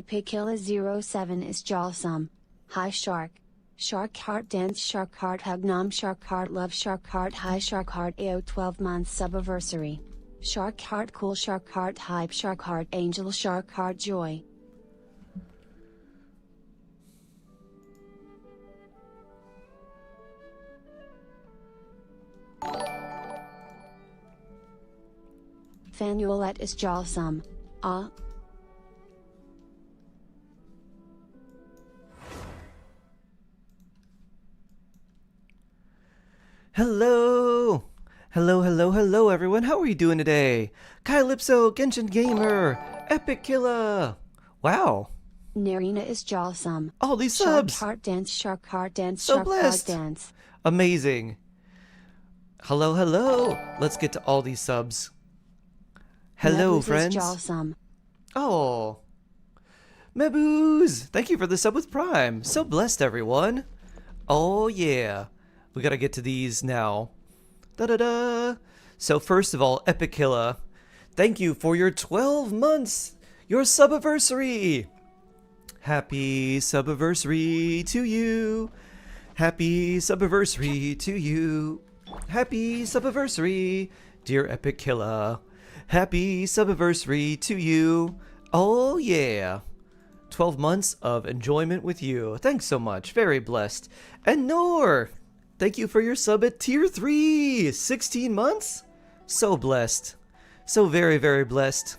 Epicilla07 is jawsome. Hi Shark. Shark Heart Dance, Shark Heart Hug Nom, Shark Heart Love, Shark Heart High, Shark Heart AO 12 months Subiversary. Shark Heart Cool, Shark Heart Hype, Shark Heart Angel, Shark Heart Joy. Fanuolet is jawsome. Ah. Hello! Hello everyone, how are you doing today? Calypso, Genshin Gamer, Epic Killer! Wow! Narina is jawsome. All these subs! Shark Heart Dance, Shark Heart Dance, So Shark blessed. Heart Dance. Amazing! Hello! Let's get to all these subs. Hello, Mebuz friends! is jawsome. Oh! Mebuz! Thank you for the sub with Prime! So blessed, everyone! Oh yeah! We gotta get to these now. Da-da-da! So first of all, Epicilla, thank you for your 12 months! Your subiversary! Happy subiversary to you! Happy subiversary to you! Happy subiversary, dear Epicilla! Happy subiversary to you! Oh yeah! 12 months of enjoyment with you. Thanks so much. Very blessed. And Noor! Thank you for your sub at tier 3! 16 months? So blessed. So very, very blessed.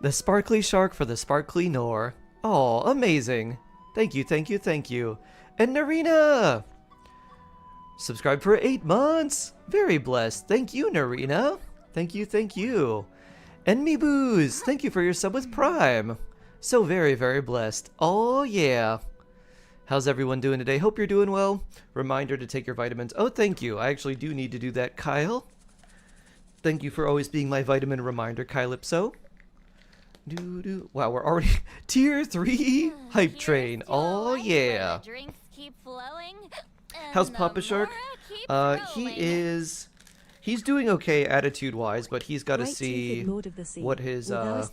The sparkly shark for the sparkly Noor. Oh, amazing. Thank you. And Narina! Subscribed for 8 months. Very blessed. Thank you, Narina. Thank you. And Mebuz, thank you for your sub with Prime. So very, very blessed. Oh yeah. How's everyone doing today? Hope you're doing well. Reminder to take your vitamins. Oh, thank you. I actually do need to do that, Kyle. Thank you for always being my vitamin reminder, Calypso. Wow, we're already tier 3 hype train. Oh yeah. How's Papa Shark? He's doing okay attitude-wise, but he's got to see what his I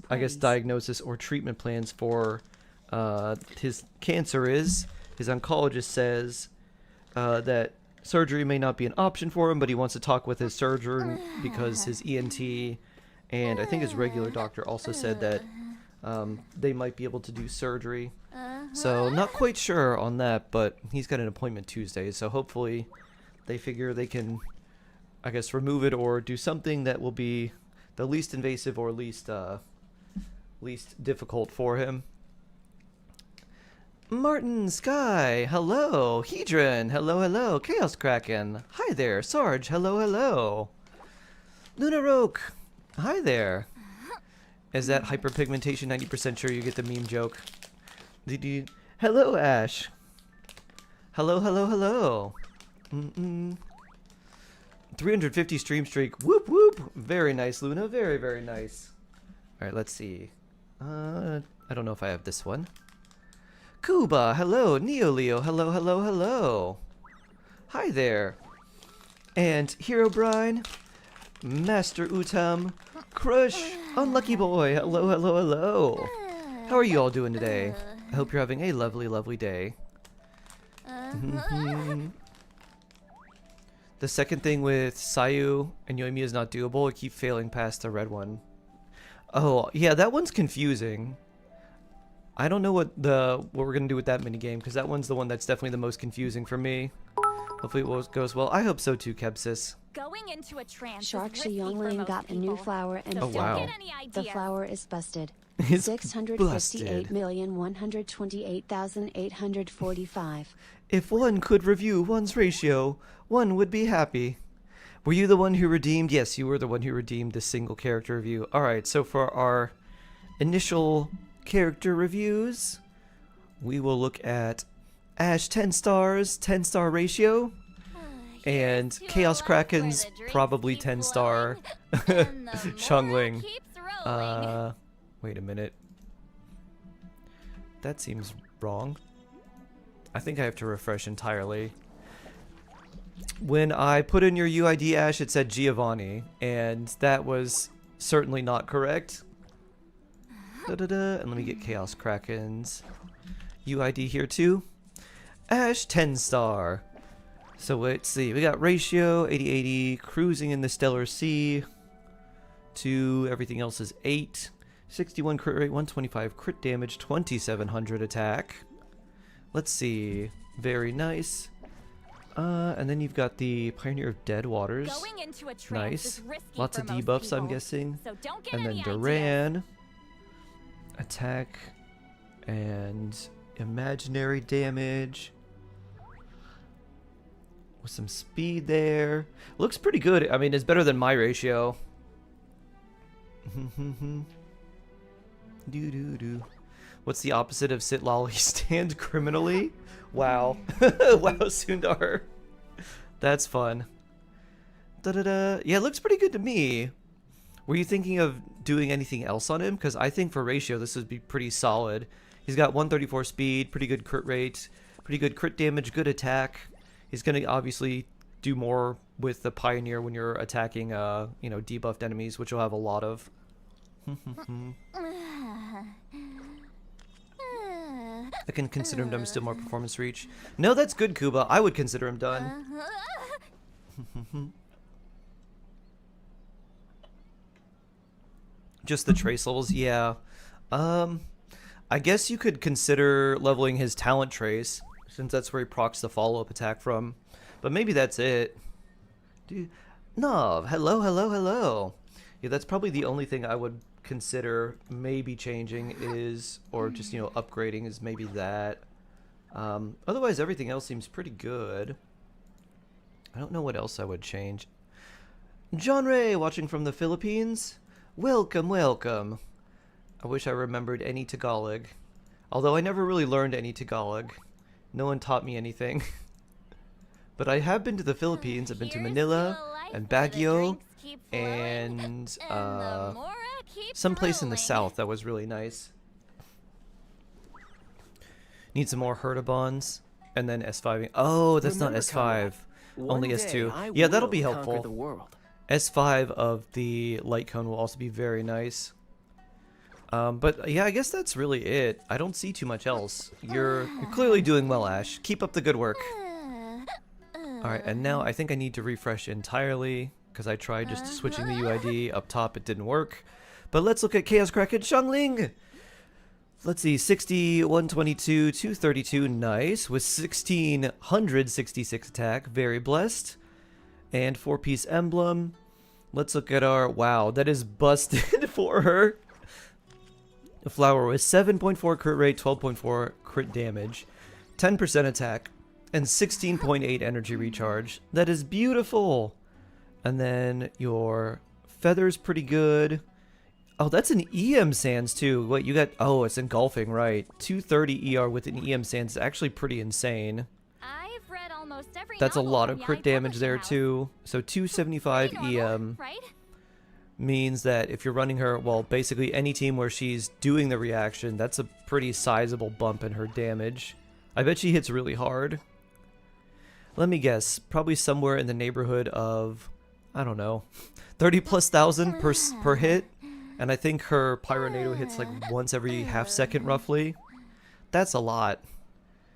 guess diagnosis or treatment plans for his cancer is. His oncologist says that surgery may not be an option for him, but he wants to talk with his surgeon because his ENT and I think his regular doctor also said that they might be able to do surgery. So not quite sure on that, but he's got an appointment Tuesday, so hopefully they figure they can, I guess, remove it or do something that will be the least invasive or least difficult for him. Martin, Sky, hello. Hedron, hello. Chaos Kraken, hi there. Sarge, hello. Lunaroke, hi there. Is that hyperpigmentation 90% sure you get the meme joke? Did you? Hello, Ash. Hello. 350 stream streak. Whoop. Very nice, Luna. Very, very nice. Alright, let's see. I don't know if I have this one. Kuba, hello. Neoleo, hello. Hi there. And Herobrine, Master Utam, Crush, Unlucky Boy, hello. How are you all doing today? I hope you're having a lovely day. The second thing with Sayu and Yoimiya is not doable. I keep failing past the red one. Oh, yeah, that one's confusing. I don't know what we're gonna do with that minigame, because that one's the one that's definitely the most confusing for me. Hopefully it goes well. I hope so too, Kebsis. Going into a trance Shark Youngling got a new flower and Oh, wow. the flower is busted. It's 658,128,845. If one could review one's ratio, one would be happy. Were you the one who redeemed? Yes, you were the one who redeemed the single character review. Alright, so for our initial character reviews, we will look at Ash 10 stars, 10-star ratio, and Chaos Kraken's probably 10-star Xiangling. Wait a minute. That seems wrong. I think I have to refresh entirely. When I put in your UID, Ash, it said Giovanni, and that was certainly not correct. And let me get Chaos Kraken's UID here too. Ash 10 star. So let's see, we got ratio 80-80, cruising in the Stellar Sea. 2, everything else is 8. 61 crit rate, 125 crit damage, 2700 attack. Let's see, very nice. And then you've got the Pioneer of Dead Waters. Going into a trance Nice. is risky Lots for of most debuffs, I'm people, guessing. so don't get And then any Duran. Attack. And imaginary damage. With some speed there. Looks pretty good. I mean, it's better than my ratio. Do. What's the opposite of sit lolly? Stand criminally? Wow. Wow, Sundar. That's fun. Yeah, it looks pretty good to me. Were you thinking of doing anything else on him? Because I think for ratio, this would be pretty solid. He's got 134 speed, pretty good crit rate, pretty good crit damage, good attack. He's going to obviously do more with the Pioneer when you're attacking, you know, debuffed enemies, which you'll have a lot of. I can consider him done, still more performance reach. No, that's good, Kuba. I would consider him done. Just the trace levels, yeah. I guess you could consider leveling his talent trace, since that's where he procs the follow-up attack from. But maybe that's it. Dude, no, hello. Yeah, that's probably the only thing I would consider maybe changing is, or just, you know, upgrading is maybe that. Otherwise, everything else seems pretty good. I don't know what else I would change. John Ray, watching from the Philippines. Welcome. I wish I remembered any Tagalog. Although I never really learned any Tagalog. No one taught me anything. But I have been to the Philippines. I've been to Manila and Baguio and someplace in the south that was really nice. Need some more Hertobons. And then S5. Oh, that's not S5. Only S2. Yeah, that'll be helpful. S5 of the light cone will also be very nice. But yeah, I guess that's really it. I don't see too much else. You're clearly doing well, Ash. Keep up the good work. Alright, and now I think I need to refresh entirely, because I tried just switching the UID up top, it didn't work. But let's look at Chaos Kraken Xiangling! Let's see, 60, 122, 232, nice, with 1666 attack, very blessed. And 4-piece emblem. Let's look at our, wow, that is busted for her. The flower was 7.4 crit rate, 12.4 crit damage, 10% attack, and 16.8 energy recharge. That is beautiful. And then your feather's pretty good. Oh, that's an EM Sands too. Wait, you got, oh, it's engulfing, right. 230 ER with an EM Sands is actually pretty insane. I've read almost every That's a novel lot from of crit damage there too. So 275 EM. Right? Means that if you're running her, well, basically any team where she's doing the reaction, that's a pretty sizable bump in her damage. I bet she hits really hard. Let me guess, probably somewhere in the neighborhood of, I don't know, 30,000+ per hit. And I think her Pyronado hits like once every half second roughly. That's a lot.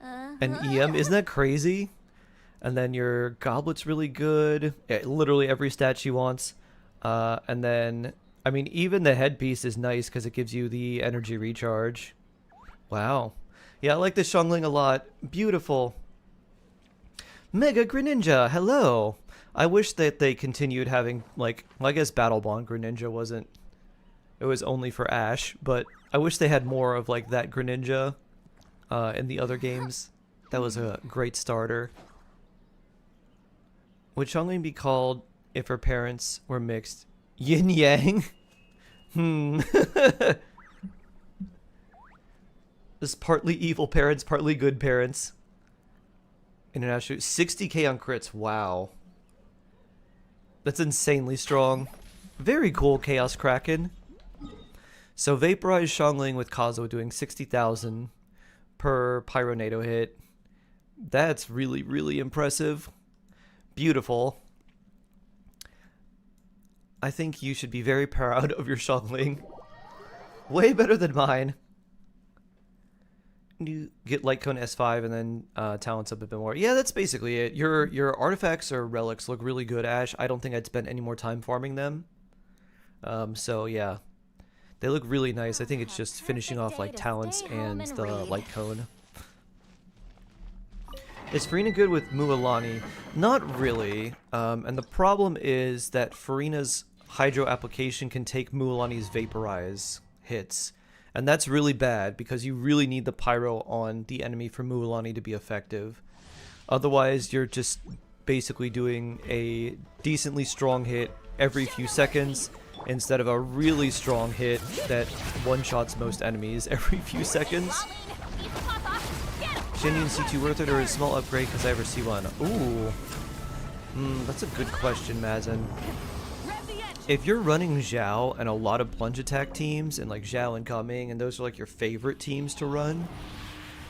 And EM, isn't that crazy? And then your Goblet's really good. Literally every stat she wants. And then, I mean, even the headpiece is nice because it gives you the energy recharge. Wow. Yeah, I like this Xiangling a lot. Beautiful. Mega Greninja, hello. I wish that they continued having, like, well, I guess Battle Bond Greninja wasn't, it was only for Ash, but I wish they had more of, like, that Greninja in the other games. That was a great starter. Would Xiangling be called, if her parents were mixed, yin yang? This partly evil parents, partly good parents. International 60k on crits. Wow. That's insanely strong. Very cool, Chaos Kraken. So Vaporize Xiangling with Kazo doing 60,000 per Pyronado hit. That's really, really impressive. Beautiful. I think you should be very proud of your Xiangling. Way better than mine. You get Light Cone S5 and then talents up a bit more. Yeah, that's basically it. Your artifacts or relics look really good, Ash. I don't think I'd spend any more time farming them. So yeah, they look really nice. I think it's just finishing off like talents and the Light Cone. Is Farina good with Mualani? Not really. And the problem is that Farina's Hydro application can take Mualani's Vaporize hits. And that's really bad because you really need the Pyro on the enemy for Mualani to be effective. Otherwise, you're just basically doing a decently strong hit every few seconds instead of a really strong hit that one-shots most enemies every few seconds. Genuine C2 worth it or a small upgrade because I ever see one? Ooh. That's a good question, Mazen. If you're running Zhao and a lot of plunge attack teams and like Zhao incoming and those are like your favorite teams to run,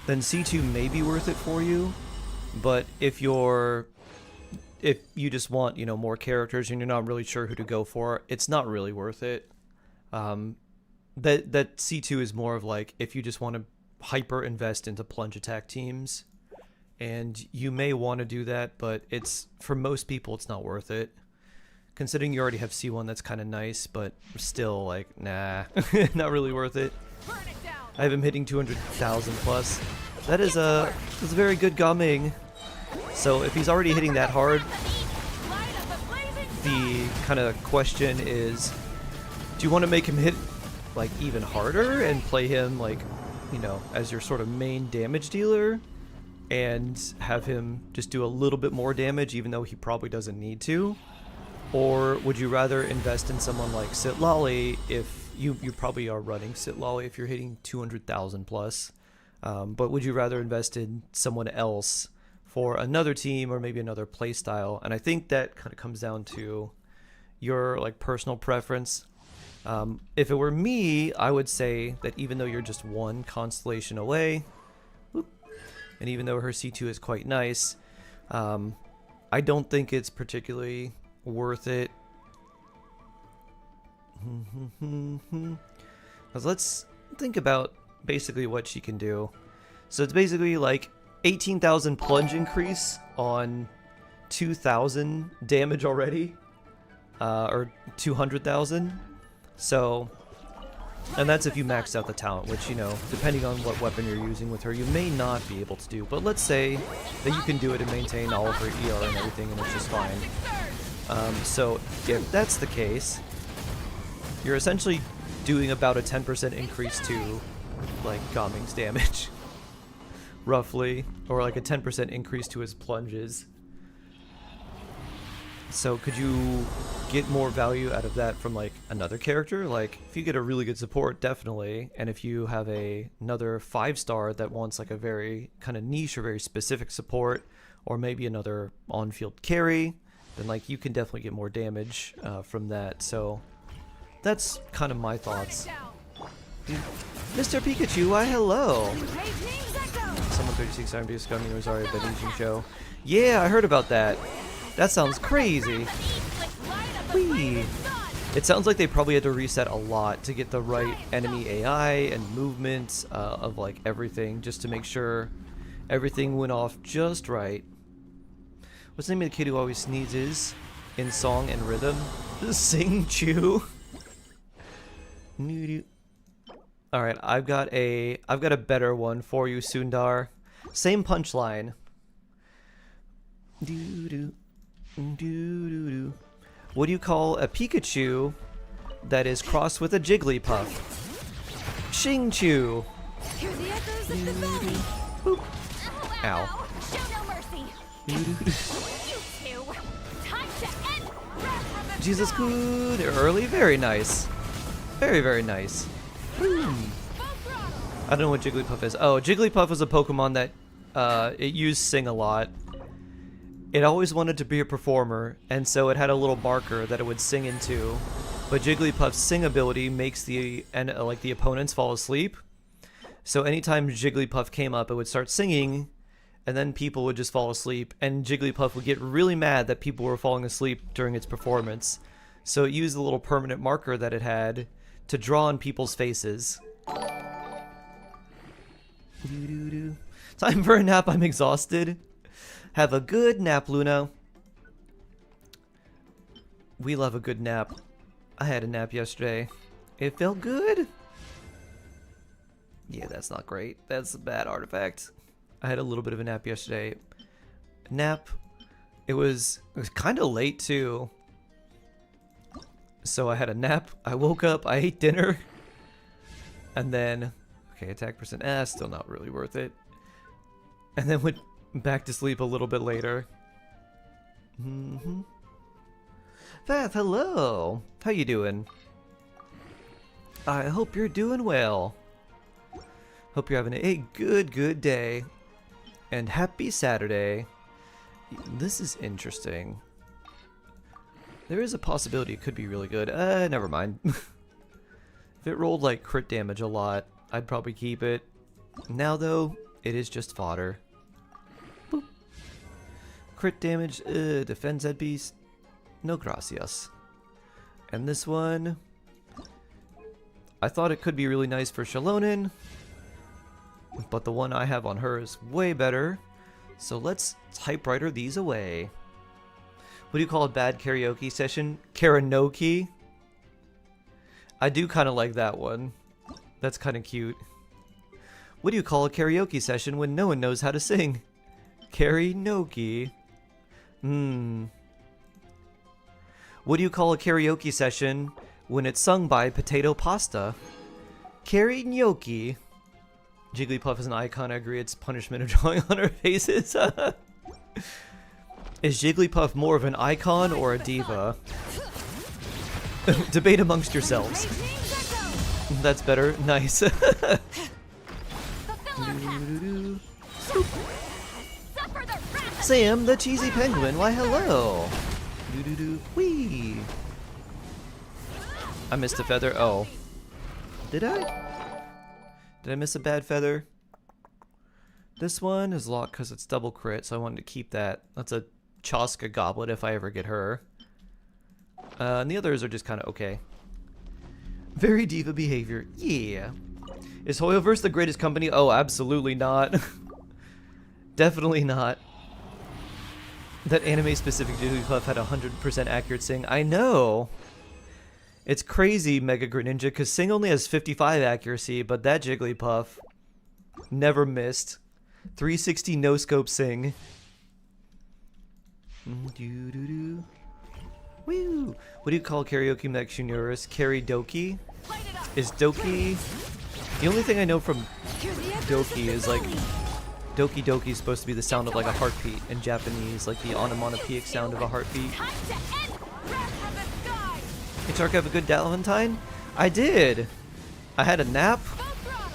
then C2 may be worth it for you. But if you just want, you know, more characters and you're not really sure who to go for, it's not really worth it. That C2 is more of like if you just want to hyper invest into plunge attack teams, and you may want to do that, but it's for most people it's not worth it. Considering you already have C1, that's kind of nice, but still, like, nah, not really worth it. I have him hitting 200,000 plus. That is that's a very good Gaming. So if he's already hitting that hard, the kind of question is, do you want to make him hit like even harder and play him like, you know, as your sort of main damage dealer, and have him just do a little bit more damage even though he probably doesn't need to? Or would you rather invest in someone like Sitlali if you probably are running Sitlali if you're hitting 200,000 plus, but would you rather invest in someone else for another team or maybe another playstyle? And I think that kind of comes down to your like personal preference. If it were me, I would say that even though you're just one constellation away, and even though her C2 is quite nice, I don't think it's particularly worth it. Let's think about basically what she can do. So it's basically like 18,000 plunge increase on 2,000 damage already, or 200,000. So, and that's if you max out the talent, which, you know, depending on what weapon you're using with her, you may not be able to do. But let's say that you can do it and maintain all of her ER and everything, and it's just fine. So if that's the case, you're essentially doing about a 10% increase to like Gaming's damage, roughly, or like a 10% increase to his plunges. So could you get more value out of that from like another character? Like if you get a really good support, definitely, and if you have another 5-star that wants like a very kind of niche or very specific support, or maybe another on-field carry, then like you can definitely get more damage from that. So that's kind of my thoughts. Mr. Pikachu, why hello. Someone 36 I'm discussing Rosario Benijin show. Yeah, I heard about that. That sounds crazy. Whee. It sounds like they probably had to reset a lot to get the right enemy AI and movement of like everything, just to make sure everything went off just right. What's the name of the kid who always sneezes in song and rhythm? Sing Chew. Alright, I've got a better one for you, Sundar. Same punchline. What do you call a Pikachu that is crossed with a Jigglypuff? Xing Chu. Boop. Ow. Jesus, good. Early, very nice. Very, very nice. I don't know what Jigglypuff is. Oh, Jigglypuff was a Pokemon that it used Sing a lot. It always wanted to be a performer, and so it had a little marker that it would sing into. But Jigglypuff's Sing ability makes the opponents fall asleep. So anytime Jigglypuff came up, it would start singing, and then people would just fall asleep, and Jigglypuff would get really mad that people were falling asleep during its performance. So it used the little permanent marker that it had to draw on people's faces. Time for a nap. I'm exhausted. Have a good nap, Luna. We love a good nap. I had a nap yesterday. It felt good. Yeah, that's not great. That's a bad artifact. I had a little bit of a nap yesterday. Nap. It was kind of late too. So I had a nap. I woke up. I ate dinner. And then, okay, attack percent. Still not really worth it. And then went back to sleep a little bit later. Fath, hello. How you doing? I hope you're doing well. Hope you're having a good day. And happy Saturday. This is interesting. There is a possibility it could be really good. Never mind. If it rolled like crit damage a lot, I'd probably keep it. Now though, it is just fodder. Boop. Crit damage, defends that beast. No gracias. And this one, I thought it could be really nice for Shalonin, but the one I have on her is way better. So let's typewriter these away. What do you call a bad karaoke session? Karaoke? I do kind of like that one. That's kind of cute. What do you call a karaoke session when no one knows how to sing? Karaoke. What do you call a karaoke session when it's sung by Potato Pasta? Karaoke. Jigglypuff is an icon. I agree. It's punishment of drawing on our faces. Is Jigglypuff more of an icon or a diva? Debate amongst yourselves. That's better. Nice. Sam, the cheesy penguin. Why, hello. Wee. I missed a feather. Oh. Did I? Did I miss a bad feather? This one is locked because it's double crit, so I wanted to keep that. That's a Chaska goblet if I ever get her. And the others are just kind of okay. Very diva behavior. Yeah. Is Hoyoverse the greatest company? Oh, absolutely not. Definitely not. That anime-specific Jigglypuff had 100% accurate Sing. I know! It's crazy, Mega Greninja, because Sing only has 55 accuracy, but that Jigglypuff never missed. 360 no-scope Sing. Woo! What do you call karaoke mech Shunurus? Karaoke? Is Doki... The only thing I know from Doki is like... Doki Doki is supposed to be the sound of like a heartbeat in Japanese, like the onomatopoeic sound of a heartbeat. Hey Chark, have a good Valentine? I did! I had a nap.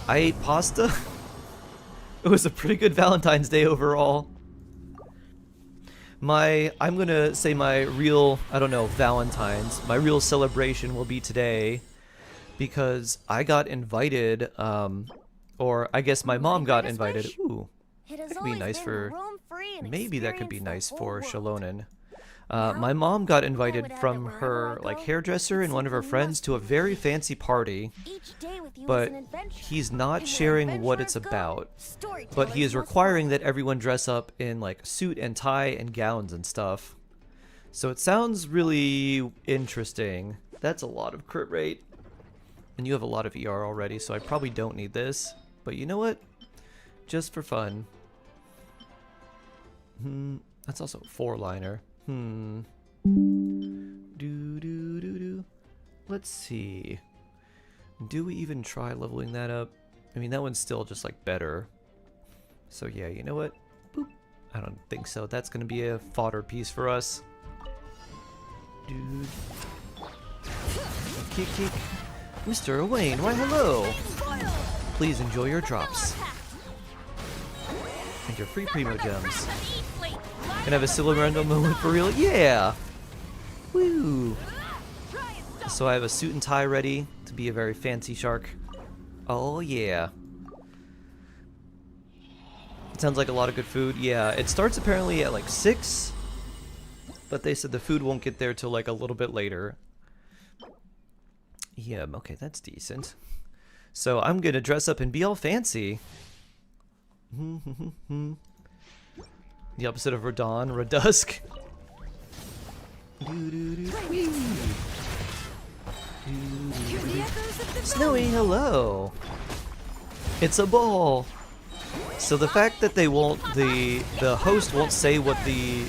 I ate pasta. It was a pretty good Valentine's Day overall. I'm gonna say my real, I don't know, Valentine's, my real celebration will be today because I got invited, or I guess my mom got invited. Ooh, that could be nice for, maybe that could be nice for Shalonin. My mom got invited from her like hairdresser and one of her friends to a very fancy party, but he's not sharing what it's about. But he is requiring that everyone dress up in like suit and tie and gowns and stuff. So it sounds really interesting. That's a lot of crit rate. And you have a lot of ER already, so I probably don't need this. But you know what? Just for fun. That's also a 4-liner. Let's see. Do we even try leveling that up? I mean, that one's still just like better. So yeah, you know what? Boop. I don't think so. That's gonna be a fodder piece for us. Dude. Kick, kick. Mr. Wayne, why hello. Please enjoy your drops. And your free Primogems. Can I have a silver random moment for real? Yeah! Woo! So I have a suit and tie ready to be a very fancy shark. Oh yeah. It sounds like a lot of good food. Yeah, it starts apparently at like 6. But they said the food won't get there till like a little bit later. Yeah, okay, that's decent. So I'm gonna dress up and be all fancy. The opposite of Radon, Radusk. Snowy, hello. It's a ball. So the fact that they won't, the host won't say what the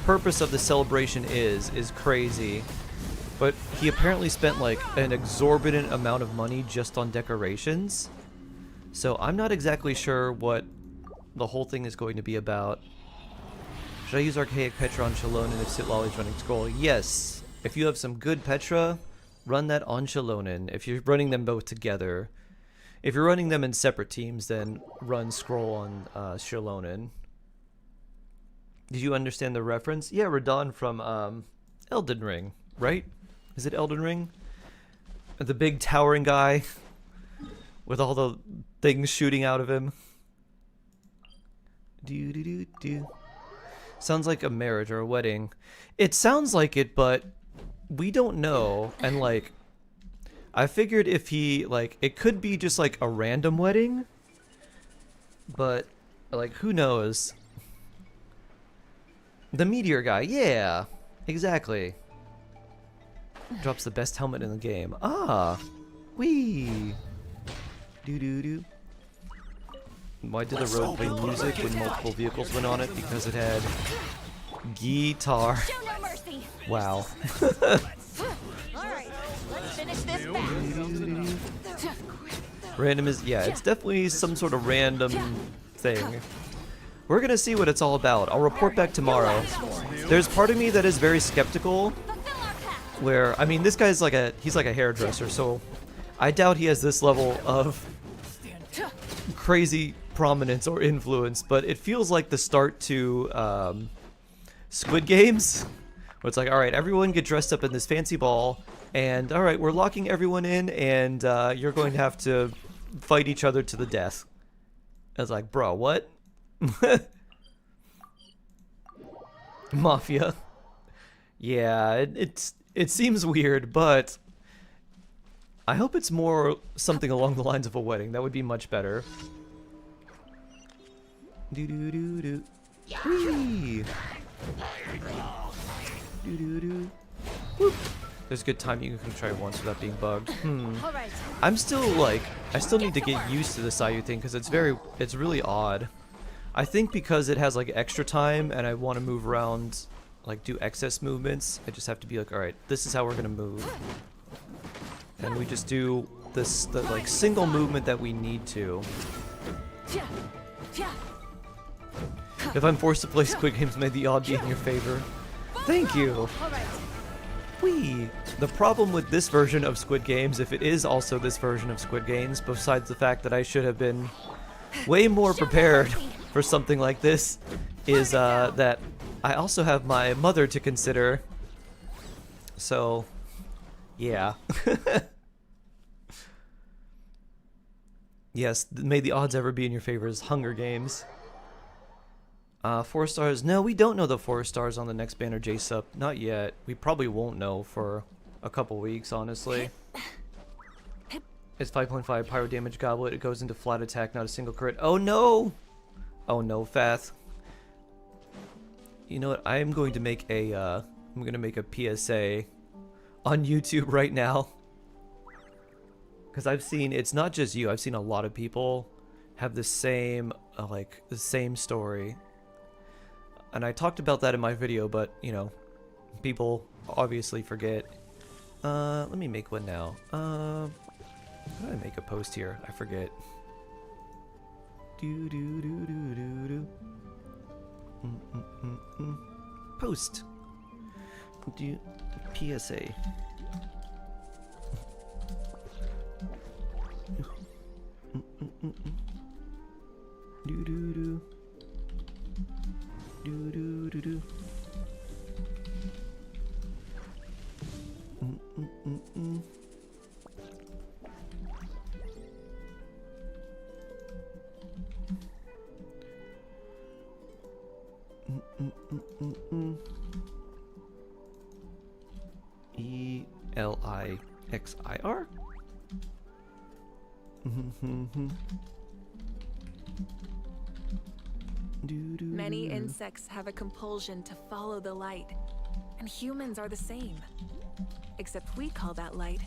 purpose of the celebration is crazy. But he apparently spent like an exorbitant amount of money just on decorations. So I'm not exactly sure what the whole thing is going to be about. Should I use Archaic Petra on Shalonen if Sitlali's running Scroll? Yes. If you have some good Petra, run that on Shalonen. If you're running them both together. If you're running them in separate teams, then run Scroll on Shalonen. Did you understand the reference? Yeah, Radon from Elden Ring, right? Is it Elden Ring? The big towering guy with all the things shooting out of him. Sounds like a marriage or a wedding. It sounds like it, but we don't know. And like, I figured if he, like, it could be just like a random wedding, but like, who knows? The meteor guy, yeah, exactly. Drops the best helmet in the game. Ah, wee. Doo. Why did the road play music when multiple vehicles went on it? Because it had guitar. Show no mercy. Wow. Alright, let's finish this back. Random is, yeah, it's definitely some sort of random thing. We're gonna see what it's all about. I'll report back tomorrow. There's part of me that is very skeptical, where, I mean, this guy's like he's like a hairdresser, so I doubt he has this level of crazy prominence or influence, but it feels like the start to Squid Games, where it's like, alright, everyone get dressed up in this fancy ball, and alright, we're locking everyone in, and you're going to have to fight each other to the death. I was like, bro, what? Mafia. Yeah, it seems weird, but I hope it's more something along the lines of a wedding. That would be much better. Do do do do. Whee! Do do do. Whoop. There's a good time you can try once without being bugged. Alright. I'm still like, I still need to get used to the Sayu thing because it's really odd. I think because it has like extra time and I want to move around, like do excess movements, I just have to be like, alright, this is how we're gonna move. And we just do the like single movement that we need to. If I'm forced to play Squid Games, may the odd be in your favor. Thank you! Whee! The problem with this version of Squid Games, if it is also this version of Squid Games, besides the fact that I should have been way more prepared for something like this, is that I also have my mother to consider. So, yeah. Yes, may the odds ever be in your favor is Hunger Games. 4 stars. No, we don't know the 4 stars on the next banner J-Sup. Not yet. We probably won't know for a couple weeks, honestly. It's 5.5 pyro damage goblet. It goes into flat attack, not a single crit. Oh no! Oh no, Fath. You know what? I am going to make a I'm gonna make a PSA on YouTube right now. Because I've seen, it's not just you, I've seen a lot of people have the same, like, the same story. And I talked about that in my video, but, you know, people obviously forget. Let me make one now. How do I make a post here? I forget. Post. PSA. Do do do. Do do do do. XIR? Many insects have a compulsion to follow the light, and humans are the same. Except we call that light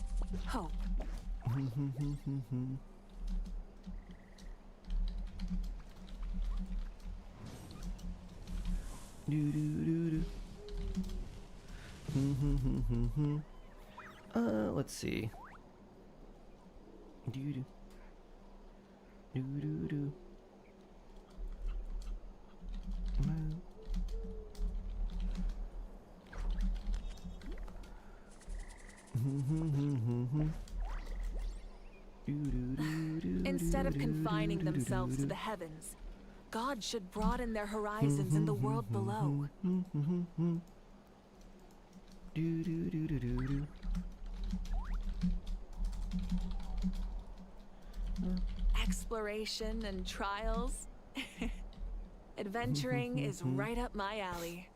hope. Let's see. Instead of confining themselves to the heavens, God should broaden their horizons in the world below. Exploration and trials. Adventuring is right up my alley.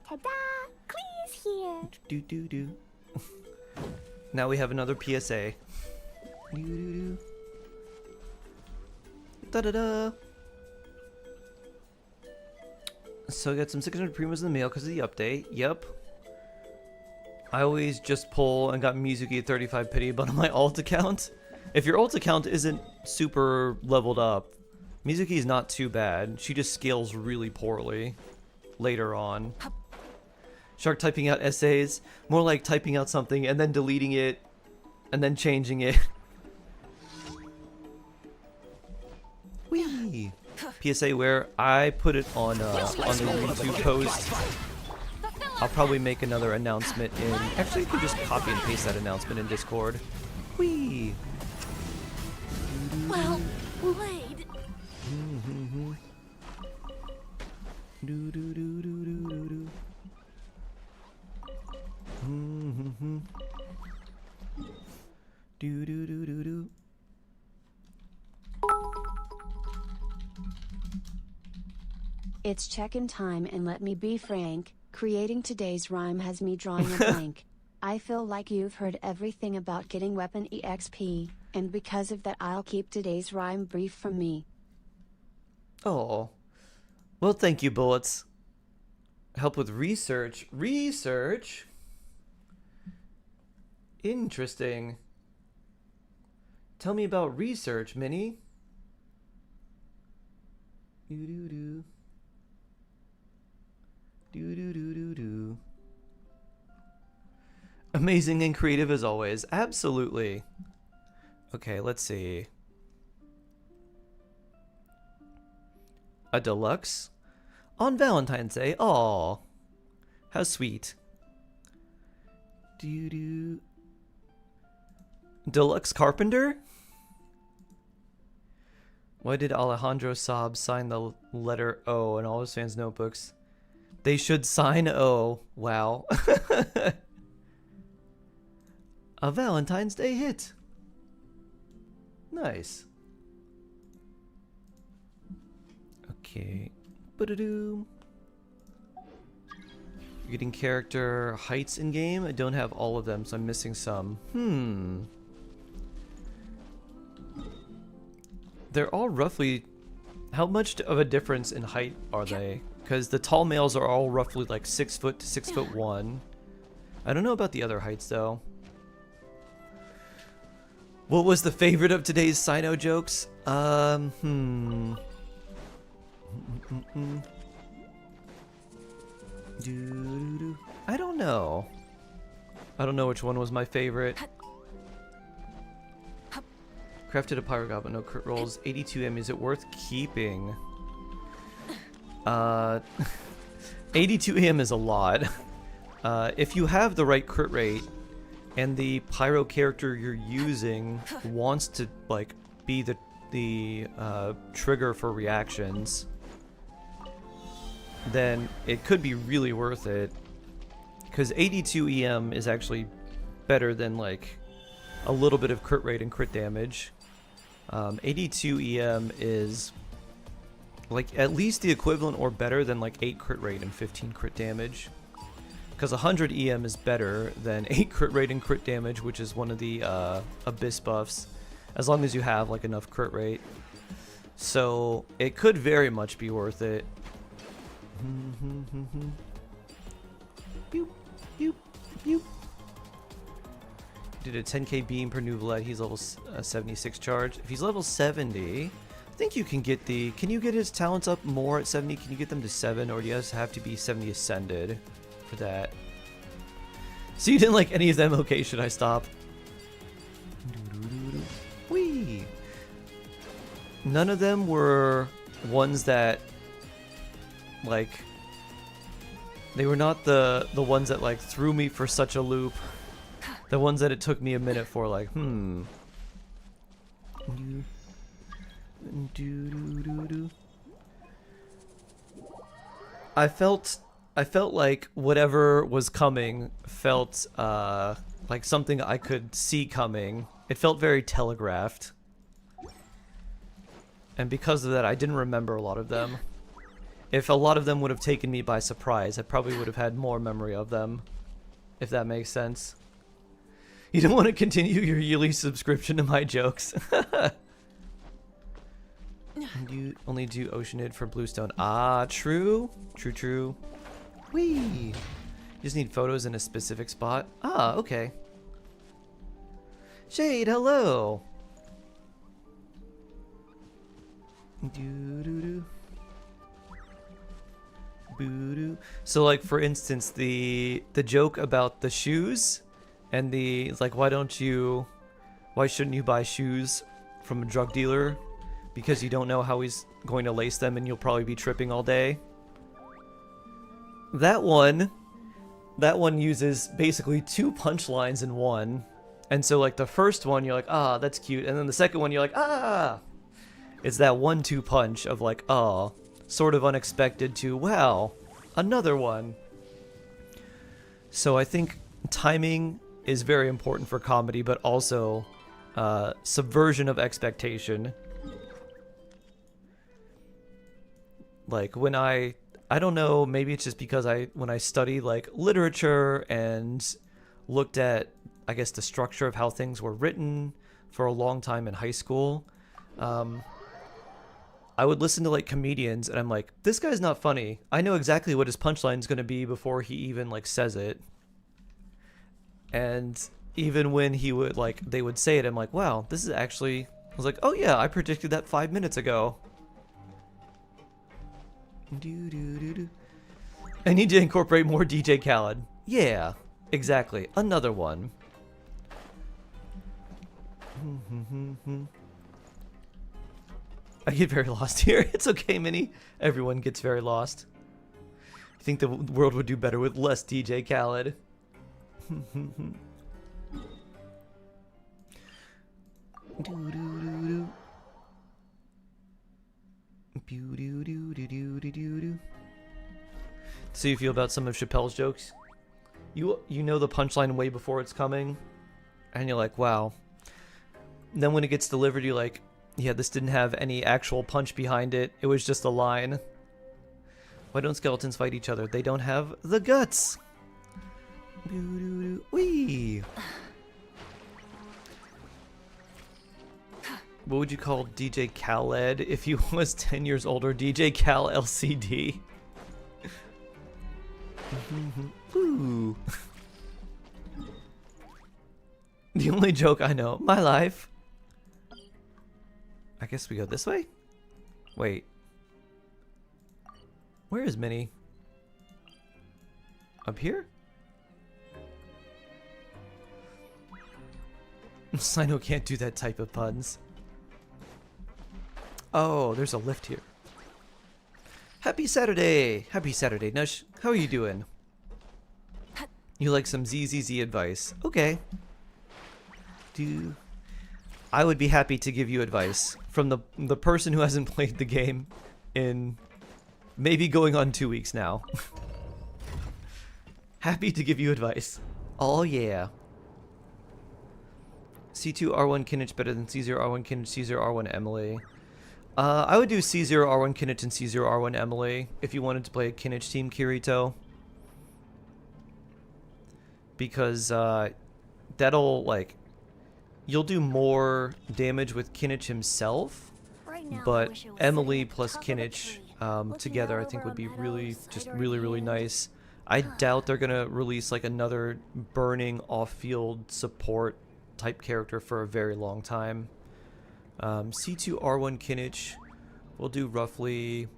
Ta-da! Clee's here. Now we have another PSA. Da-da-da. So I got some 600 primos in the mail because of the update. Yep. I always just pull and got Mizuki at 35 pity, but on my alt account, if your alt account isn't super leveled up, Mizuki is not too bad. She just scales really poorly later on. Shark typing out essays, more like typing out something and then deleting it and then changing it. Whee! PSA where I put it on the YouTube post. I'll probably make another announcement in... Actually, you can just copy and paste that announcement in Discord. Whee! Well played. It's check-in time, and let me be frank, creating today's rhyme has me drawing a blank. I feel like you've heard everything about getting weapon EXP, and because of that I'll keep today's rhyme brief from me. Oh. Well, thank you, Bullets. Help with research. Research? Interesting. Tell me about research, Minnie. Do-do-do. Do-do-do-do-do. Amazing and creative as always. Absolutely. Okay, let's see. A deluxe? On Valentine's Day. Aw. How sweet. Do-do. Deluxe Carpenter? Why did Alejandro Saab sign the letter O in all his fans' notebooks? They should sign O. Wow. A Valentine's Day hit. Nice. Okay. Ba-da-doo. Getting character heights in game. I don't have all of them, so I'm missing some. They're all roughly... How much of a difference in height are they? Because the tall males are all roughly like 6 foot to 6'1". I don't know about the other heights though. What was the favorite of today's Sino jokes? I don't know. I don't know which one was my favorite. Crafted a pyro god but no crit rolls. 82M, is it worth keeping? 82M is a lot. If you have the right crit rate and the pyro character you're using wants to like be the trigger for reactions, then it could be really worth it. Because 82 EM is actually better than like a little bit of crit rate and crit damage. 82 EM is like at least the equivalent or better than like 8 crit rate and 15 crit damage. Because 100 EM is better than 8 crit rate and crit damage, which is one of the Abyss buffs, as long as you have like enough crit rate. So it could very much be worth it. Boop, boop, boop. Did a 10k beam per Nouvelette. He's level 76 charge. If he's level 70, I think you can get the... Can you get his talents up more at 70? Can you get them to 7? Or do you guys have to be 70 ascended for that? So you didn't like any of them? Okay, should I stop? Whee! None of them were ones that... Like... They were not the ones that like threw me for such a loop. The ones that it took me a minute for, like, I felt like whatever was coming felt like something I could see coming. It felt very telegraphed. And because of that, I didn't remember a lot of them. If a lot of them would have taken me by surprise, I probably would have had more memory of them. If that makes sense. You don't want to continue your yearly subscription to my jokes. You only do Oceanid for Bluestone. Ah, true. True, true. Whee! You just need photos in a specific spot. Ah, okay. Shade, hello! Doo-doo-doo. Boo-doo. So, like, for instance, the joke about the shoes... And it's like, why shouldn't you buy shoes from a drug dealer? Because you don't know how he's going to lace them and you'll probably be tripping all day. That one uses basically 2 punchlines in one. And so like the first one, you're like, ah, that's cute. And then the second one, you're like, ah! It's that 1-2 punch of like, ah, sort of unexpected to, wow, another one. So I think timing is very important for comedy, but also subversion of expectation. Like when I don't know, maybe it's just because when I studied like literature and looked at, I guess, the structure of how things were written for a long time in high school, I would listen to like comedians and I'm like, this guy's not funny. I know exactly what his punchline is going to be before he even like says it. And even when he would like, they would say it, I'm like, wow, this is actually, I was like, oh yeah, I predicted that 5 minutes ago. I need to incorporate more DJ Khaled. Yeah, exactly. Another one. I get very lost here. It's okay, Minnie. Everyone gets very lost. I think the world would do better with less DJ Khaled. So you feel about some of Chappelle's jokes? You know the punchline way before it's coming, and you're like, wow. And then when it gets delivered, you're like, yeah, this didn't have any actual punch behind it. It was just a line. Why don't skeletons fight each other? They don't have the guts. Wee. What would you call DJ Khaled if he was 10 years older? DJ Cal LCD. Ooh. The only joke I know. My life. I guess we go this way? Wait. Where is Minnie? Up here? Sino can't do that type of puns. Oh, there's a lift here. Happy Saturday! Happy Saturday, Nush. How are you doing? You like some ZZZ advice? Okay. I would be happy to give you advice from the person who hasn't played the game in maybe going on 2 weeks now. Happy to give you advice. Oh yeah. C2 R1 Kinich better than C0 R1 Kinich, C0 R1 Emily. I would do C0 R1 Kinich and C0 R1 Emily if you wanted to play a Kinich team, Kirito. Because that'll, like, you'll do more damage with Kinich himself, Right now, I but wish I was Emily sitting at the plus top of a Kinich tree, together I looking think out would be over a really, meadow, just cider really, in really hand. nice. I doubt they're gonna release like another burning off-field support type character for a very long time. C2 R1 Kinich will do roughly,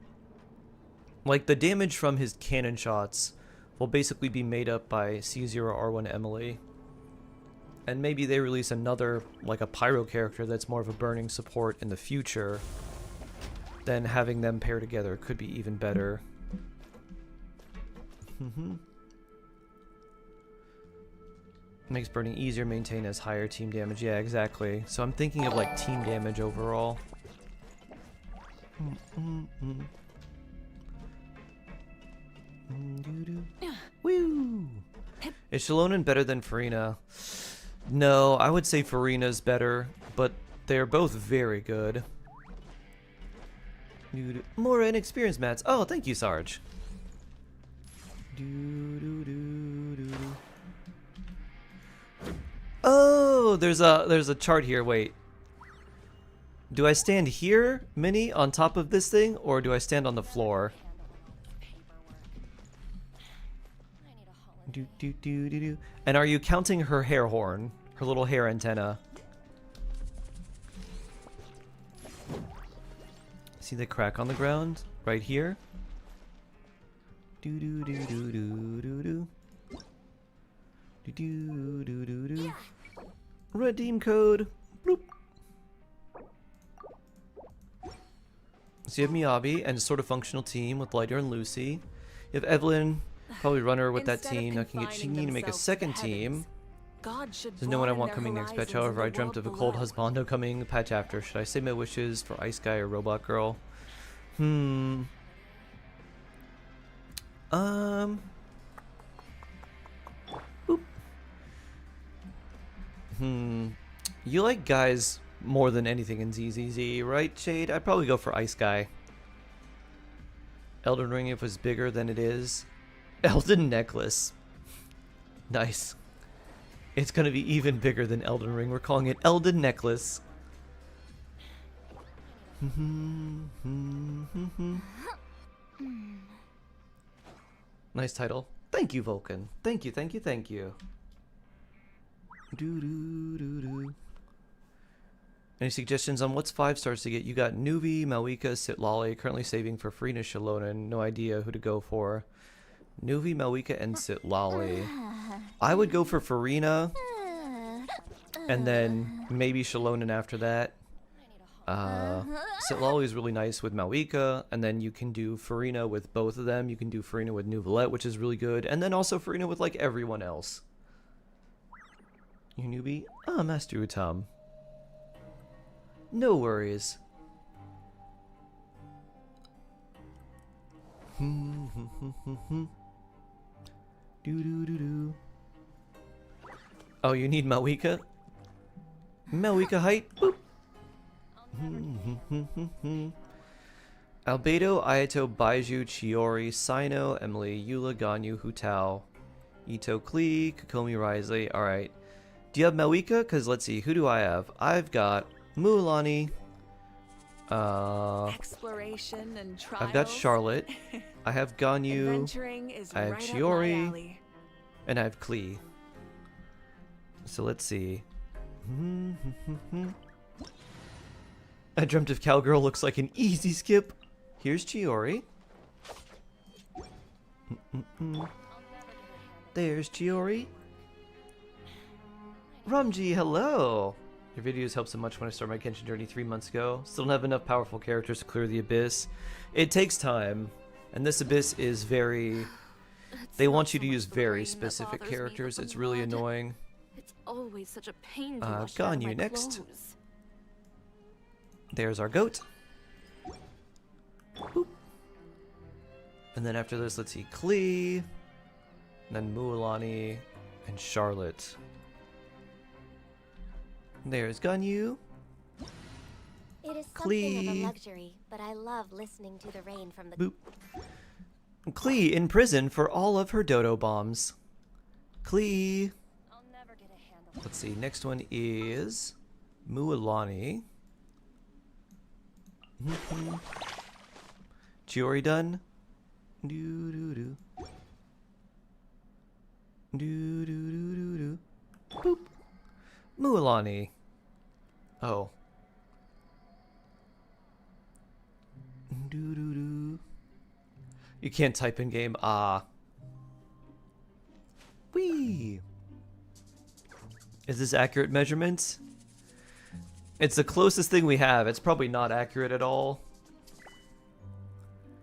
like, the damage from his cannon shots will basically be made up by C0 R1 Emily. And maybe they release another, like a pyro character that's more of a burning support in the future. Then having them pair together could be even better. Makes burning easier, maintain as higher team damage. Yeah, exactly. So I'm thinking of like team damage overall. Woo! Is Shalonen better than Farina? No, I would say Farina's better, but they're both very good. More inexperienced mats. Oh, thank you, Sarge. Oh, there's a chart here. Wait. Do I stand here, Minnie, on top of this thing, or do I stand on the floor? And are you counting her hair horn? Her little hair antenna? See the crack on the ground? Right here? Redeem code. Bloop. So you have Miyabi and a sort of functional team with Lighter and Lucy. You have Evelyn, probably runner with that Instead of team. Now can get confining Shinji to make a themselves to second the team. heavens, God should There's no one I broaden want their coming next patch. horizons in However, I the dreamt world of a cold below. husbando coming the patch after. Should I say my wishes for Ice Guy or Robot Girl? You like guys more than anything in ZZZ, right, Shade? I'd probably go for Ice Guy. Elden Ring if it was bigger than it is. Elden Necklace. Nice. It's gonna be even bigger than Elden Ring. We're calling it Elden Necklace. Nice title. Thank you, Vulcan. Thank you, thank you, thank you. Any suggestions on what's 5 stars to get? You got Nuvi, Malwika, Sitlali, currently saving for Farina Shalonen. No idea who to go for. Nuvi, Malwika, and Sitlali. I would go for Farina, and then maybe Shalonen after that. Sitlali is really nice with Malwika, and then you can do Farina with both of them. You can do Farina with Nuvolette, which is really good, and then also Farina with like everyone else. You newbie? Ah, Master Utam. No worries. Oh, you need Malwika? Malwika height? Boop. Albedo, Ayato, Baiju, Chiori, Sino, Emily, Eula, Ganyu, Hutao, Ito, Klee, Kokomi, Risley. Alright. Do you have Malwika? Because let's see, who do I have? I've got Mulan. Exploration and trials. I've got Charlotte. I have Ganyu. Adventuring is I have right up my Chiori. alley. And I have Klee. So let's see. I dreamt of Cowgirl looks like an easy skip. Here's Chiori. There's Chiori. Ramji, hello! Your videos helped so much when I started my Genshin journey 3 months ago. Still don't have enough powerful characters to clear the Abyss. It takes time. And this Abyss is very... They want you to use very specific characters. It's really annoying. It's always such a pain to wash out of Ganyu my next. clothes. There's our goat. Boop. And then after this, let's see, Klee, then Mualani, and Charlotte. There's Ganyu. It is Klee. something of a luxury, but I love listening to the rain from the... Boop. Klee in prison for all of her dodo bombs. Klee. I'll never get a handle. Let's see, next one is Mualani. Chiori done? Do do do. Do do do do do. Boop. Mualani. Oh. Do do do. You can't type in game. Ah. Whee. Is this accurate measurements? It's the closest thing we have. It's probably not accurate at all.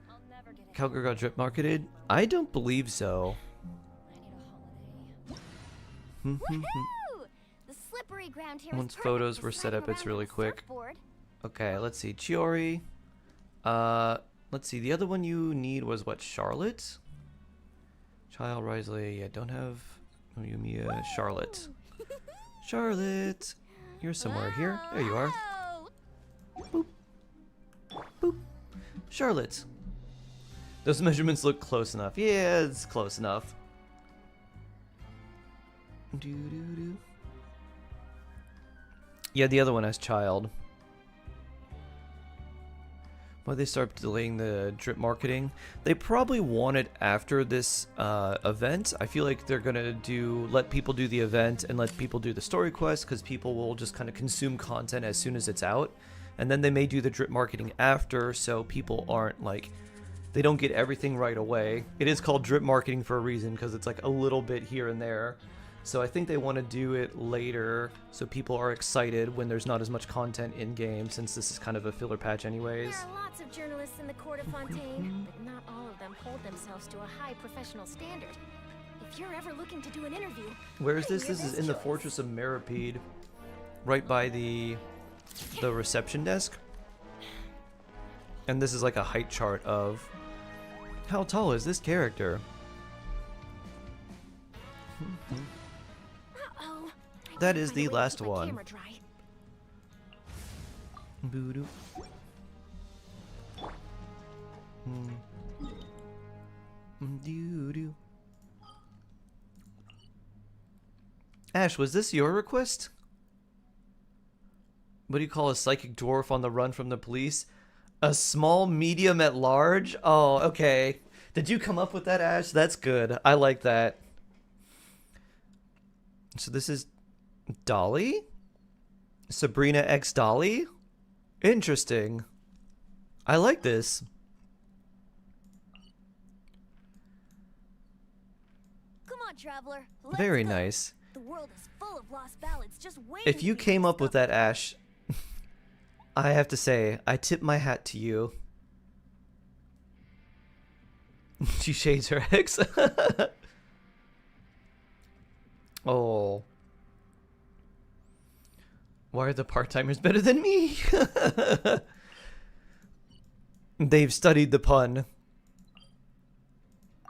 I'll never get a Calgary got drip marketed? I don't believe so. I need a holiday. Woohoo! The slippery ground here is Once perfect photos for were set sliding up, it's around really on a quick. surfboard. Okay, let's see. Chiori. Let's see. The other one you need was what? Charlotte? Child Risley. Yeah, don't have Yumiya. Charlotte. Charlotte. You're somewhere here. There you are. Whoa! Boop. Boop. Charlotte. Those measurements look close enough. Yeah, it's close enough. Do do do. Yeah, the other one has child. Why they start delaying the drip marketing? They probably want it after this event. I feel like they're gonna let people do the event and let people do the story quest, because people will just kind of consume content as soon as it's out, and then they may do the drip marketing after, so people aren't like, they don't get everything right away. It is called drip marketing for a reason, because it's like a little bit here and there. So I think they want to do it later so people are excited when there's not as much content in game, since this is kind of a filler patch anyways. There are lots of journalists in the court of Fontaine, but not all of them hold themselves to a high professional standard. If you're ever looking to do an interview, Where is this? you're This is this in the choice. Fortress of Meripede, right by the reception desk. And this is like a height chart of how tall is this character. Uh-oh. That is Find a the way to last keep my one. camera dry. Boo-doo. Doo-doo. Ash, was this your request? What do you call a psychic dwarf on the run from the police? A small medium at large? Oh, okay. Did you come up with that, Ash? That's good. I like that. So this is Dolly? Sabrina X Dolly? Interesting. I like this. Come on, traveler. Let's Very go. nice. The world is full of lost ballads just waiting. If you to be came up with that, discovered. Ash, I have to say, I tip my hat to you. She shades her ex. Oh. Why are the part-timers better than me? They've studied the pun.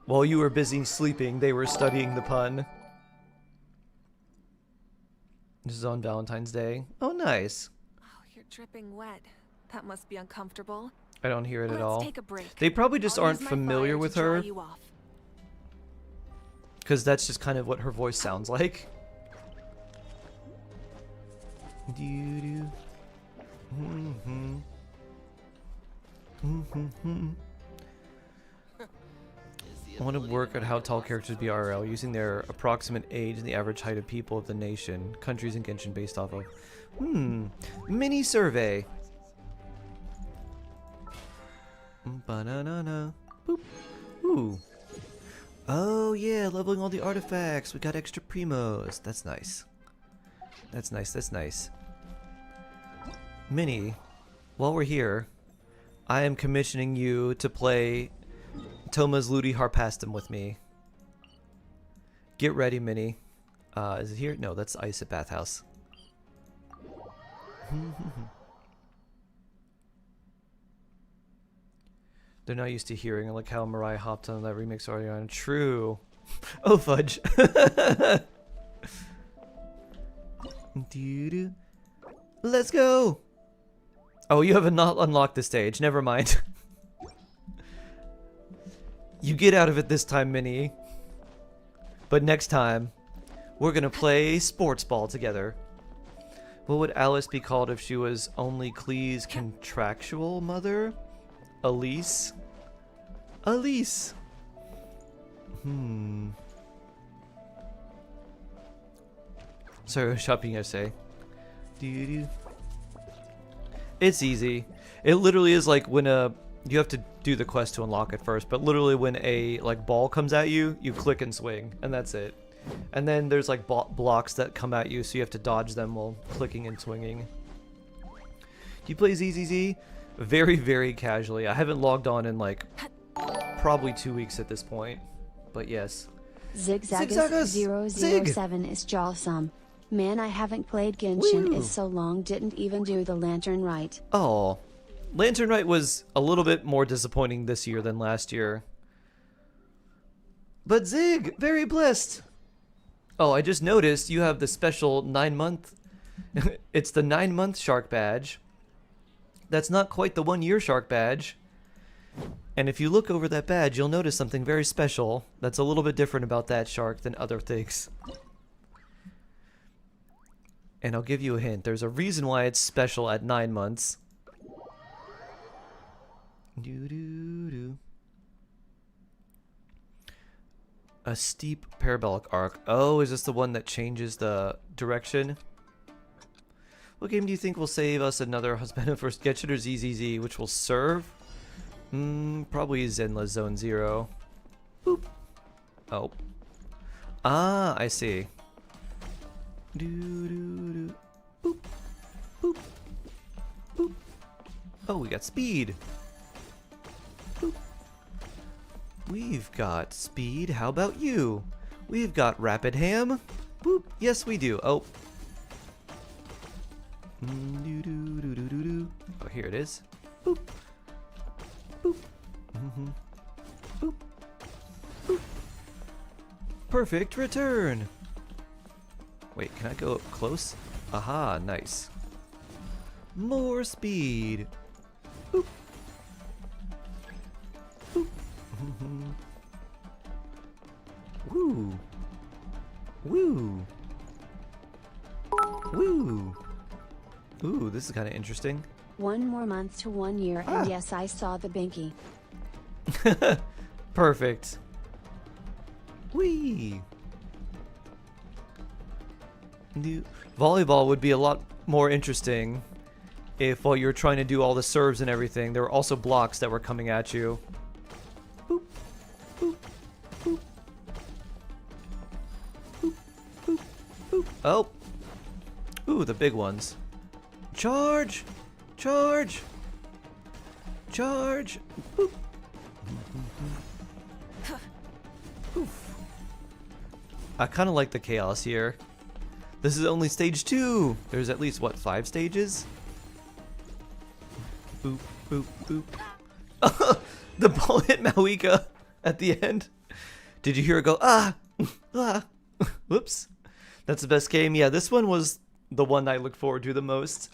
While you were busy sleeping, they were studying the pun. This is on Valentine's Day. Oh, nice. Oh, you're dripping wet. That must be uncomfortable. I don't hear it at Let's all. take a break. They probably just I'll aren't use my familiar fire with to dry her, you off. because that's just kind of what her voice sounds like. Doo-doo. Mm-hmm. Mm-hmm. I want to work at how tall characters be IRL, using their approximate age and the average height of people of the nation, countries in Genshin based off of. Mini survey. Banana. Boop. Ooh. Oh yeah, leveling all the artifacts. We got extra primos. That's nice. That's nice. That's nice. Minnie, while we're here, I am commissioning you to play Toma's Ludi Harpastum with me. Get ready, Minnie. Is it here? No, that's AisaBathhouse. They're not used to hearing, like how Mariah hopped on that remix Ariana. True. Oh, fudge. Let's go. Oh, you haven't not unlocked the stage. Never mind. You get out of it this time, Minnie. But next time, we're gonna play sports ball together. What would Alice be called if she was only Clee's contractual mother? Elise? Elise! Sorry, I was shopping yesterday. It's easy. It literally is like when you have to do the quest to unlock it first, but literally when a like ball comes at you, you click and swing, and that's it. And then there's like blocks that come at you, so you have to dodge them while clicking and swinging. Do you play ZZZ? Very, very casually. I haven't logged on in like probably 2 weeks at this point, but yes. Zigzagus007 is jawsome. Man, I haven't played Genshin in so long, didn't even do the Lantern right. Oh, Lantern Rite was a little bit more disappointing this year than last year. But Zig, very blessed. Oh, I just noticed you have the special 9-month. It's the 9-month shark badge. That's not quite the 1-year shark badge. And if you look over that badge, you'll notice something very special that's a little bit different about that shark than other things. And I'll give you a hint. There's a reason why it's special at 9 months. A steep parabolic arc. Oh, is this the one that changes the direction? What game do you think will save us another husband for Genshin or ZZZ, which will serve? Probably Zenla's Zone Zero. Boop. Oh. Ah, I see. Boop. Boop. Boop. Oh, we got speed. Boop. We've got speed. How about you? We've got rapid ham. Boop. Yes, we do. Oh. Oh, here it is. Boop. Boop. Boop. Boop. Perfect return. Wait, can I go up close? Aha, nice. More speed. Boop. Boop. Woo. Woo. Woo. Ooh, this is kind of interesting. 1 more month to 1 year, and yes, I saw the binky. Perfect. Whee! Volleyball would be a lot more interesting if while you're trying to do all the serves and everything, there were also blocks that were coming at you. Boop, boop, boop. Boop, boop, boop. Oh! Ooh, the big ones. Charge! Charge! Charge! Boop. Oof. I kind of like the chaos here. This is only stage 2. There's at least, what, 5 stages? Boop, boop, boop. The ball hit Mauika at the end. Did you hear it go, ah! Ah! Whoops. That's the best game. Yeah, this one was the one I look forward to the most.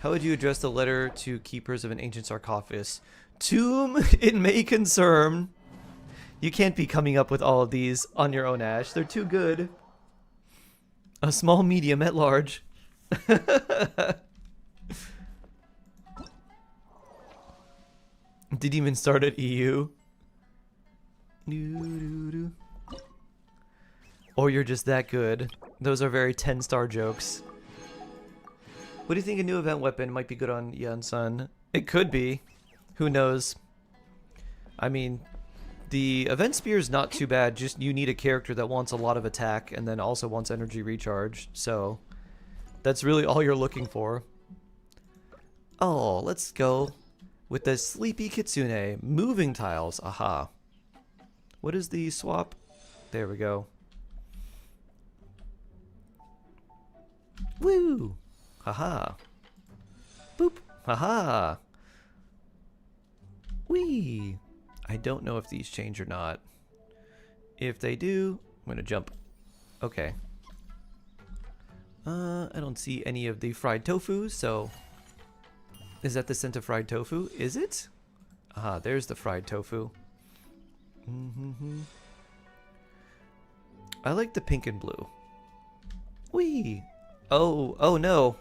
How would you address the letter to keepers of an ancient sarcophagus? Tomb, it may concern. You can't be coming up with all of these on your own, Ash. They're too good. A small, medium, at large. Didn't even start at EU. Or you're just that good. Those are very 10-star jokes. What do you think a new event weapon might be good on Yan-san? It could be. Who knows? I mean, the event spear is not too bad. Just you need a character that wants a lot of attack and then also wants energy recharge. So that's really all you're looking for. Oh, let's go with the Sleepy Kitsune. Moving tiles. Aha. What is the swap? There we go. Woo! Haha. Boop. Haha. Whee! I don't know if these change or not. If they do, I'm gonna jump. Okay. I don't see any of the fried tofu, so... Is that the scent of fried tofu? Is it? Aha, there's the fried tofu. I like the pink and blue. Whee! Oh, oh no!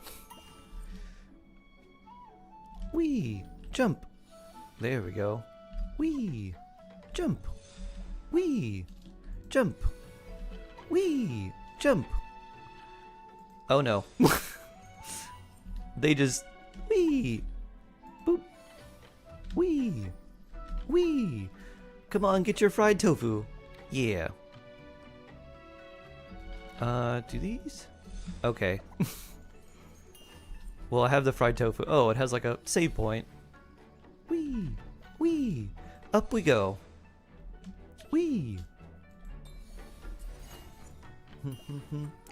Whee! Jump! There we go. Whee! Jump! Whee! Jump! Whee! Jump! Oh no. They just... Whee! Boop! Whee! Whee! Come on, get your fried tofu. Yeah. Do these? Okay. Well, I have the fried tofu. Oh, it has like a save point. Whee! Whee! Up we go. Whee!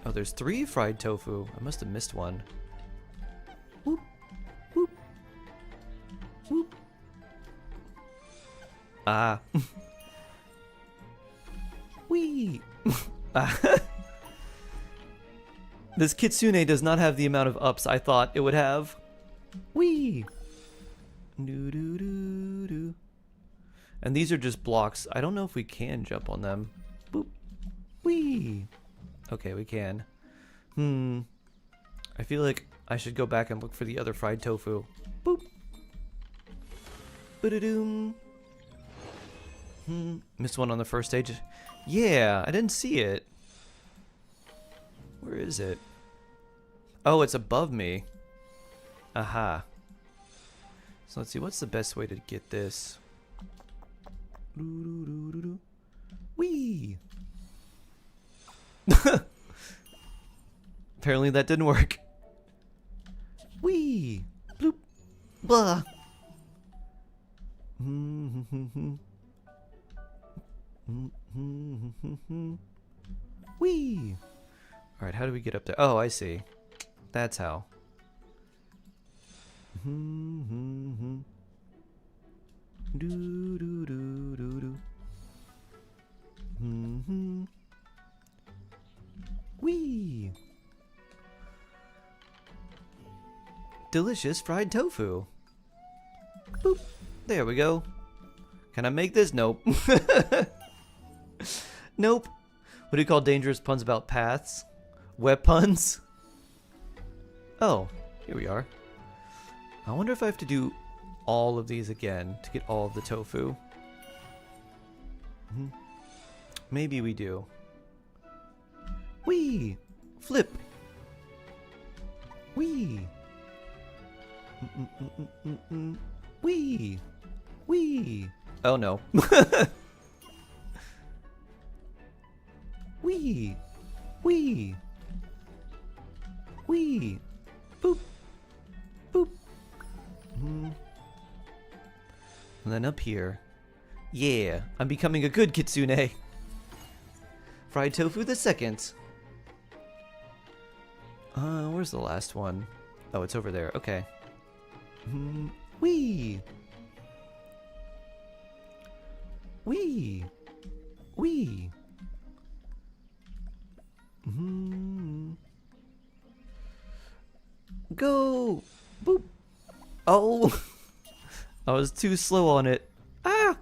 Oh, there's 3 fried tofu. I must have missed one. Whoop! Whoop! Whoop! Ah. Whee! This kitsune does not have the amount of ups I thought it would have. Whee! Doo doo doo doo. And these are just blocks. I don't know if we can jump on them. Boop. Whee! Okay, we can. I feel like I should go back and look for the other fried tofu. Boop. Ba-da-doom. Missed one on the first stage. Yeah, I didn't see it. Where is it? Oh, it's above me. Aha. So let's see, what's the best way to get this? Whee! Apparently that didn't work. Whee! Bloop! Blah! Whee! Alright, how do we get up there? Oh, I see. That's how. Do do do do do. Whee! Delicious fried tofu. Boop. There we go. Can I make this? Nope. Nope. What do you call dangerous puns about paths? Web puns? Oh, here we are. I wonder if I have to do all of these again to get all of the tofu. Maybe we do. Whee! Flip! Whee! Whee! Whee! Oh no. Whee! Whee! Whee! Boop! Boop! And then up here. Yeah, I'm becoming a good kitsune. Fried tofu the second. Where's the last one? Oh, it's over there. Okay. Whee! Whee! Whee! Go! Boop! Oh! I was too slow on it. Ah!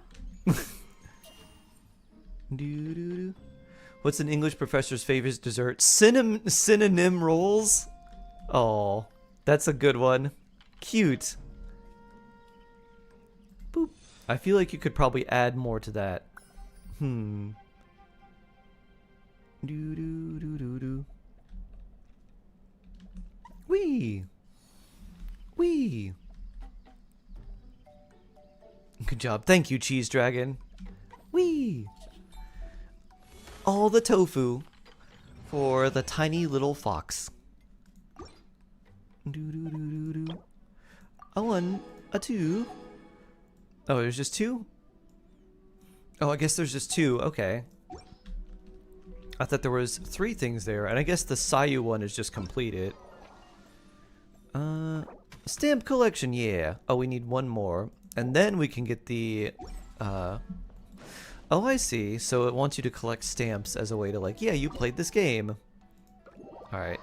Doo-doo-doo. What's an English professor's favorite dessert? Synonym rolls? Oh, that's a good one. Cute. Boop. I feel like you could probably add more to that. Doo-doo-doo-doo-doo. Whee! Whee! Good job. Thank you, Cheese Dragon. Whee! All the tofu for the tiny little fox. Doo-doo-doo-doo-doo. A 1, a 2. Oh, there's just 2? Oh, I guess there's just 2. Okay. I thought there was 3 things there, and I guess the Sayu one is just completed. Stamp collection, yeah. Oh, we need one more. And then we can get the... Oh, I see. So it wants you to collect stamps as a way to like, yeah, you played this game. Alright.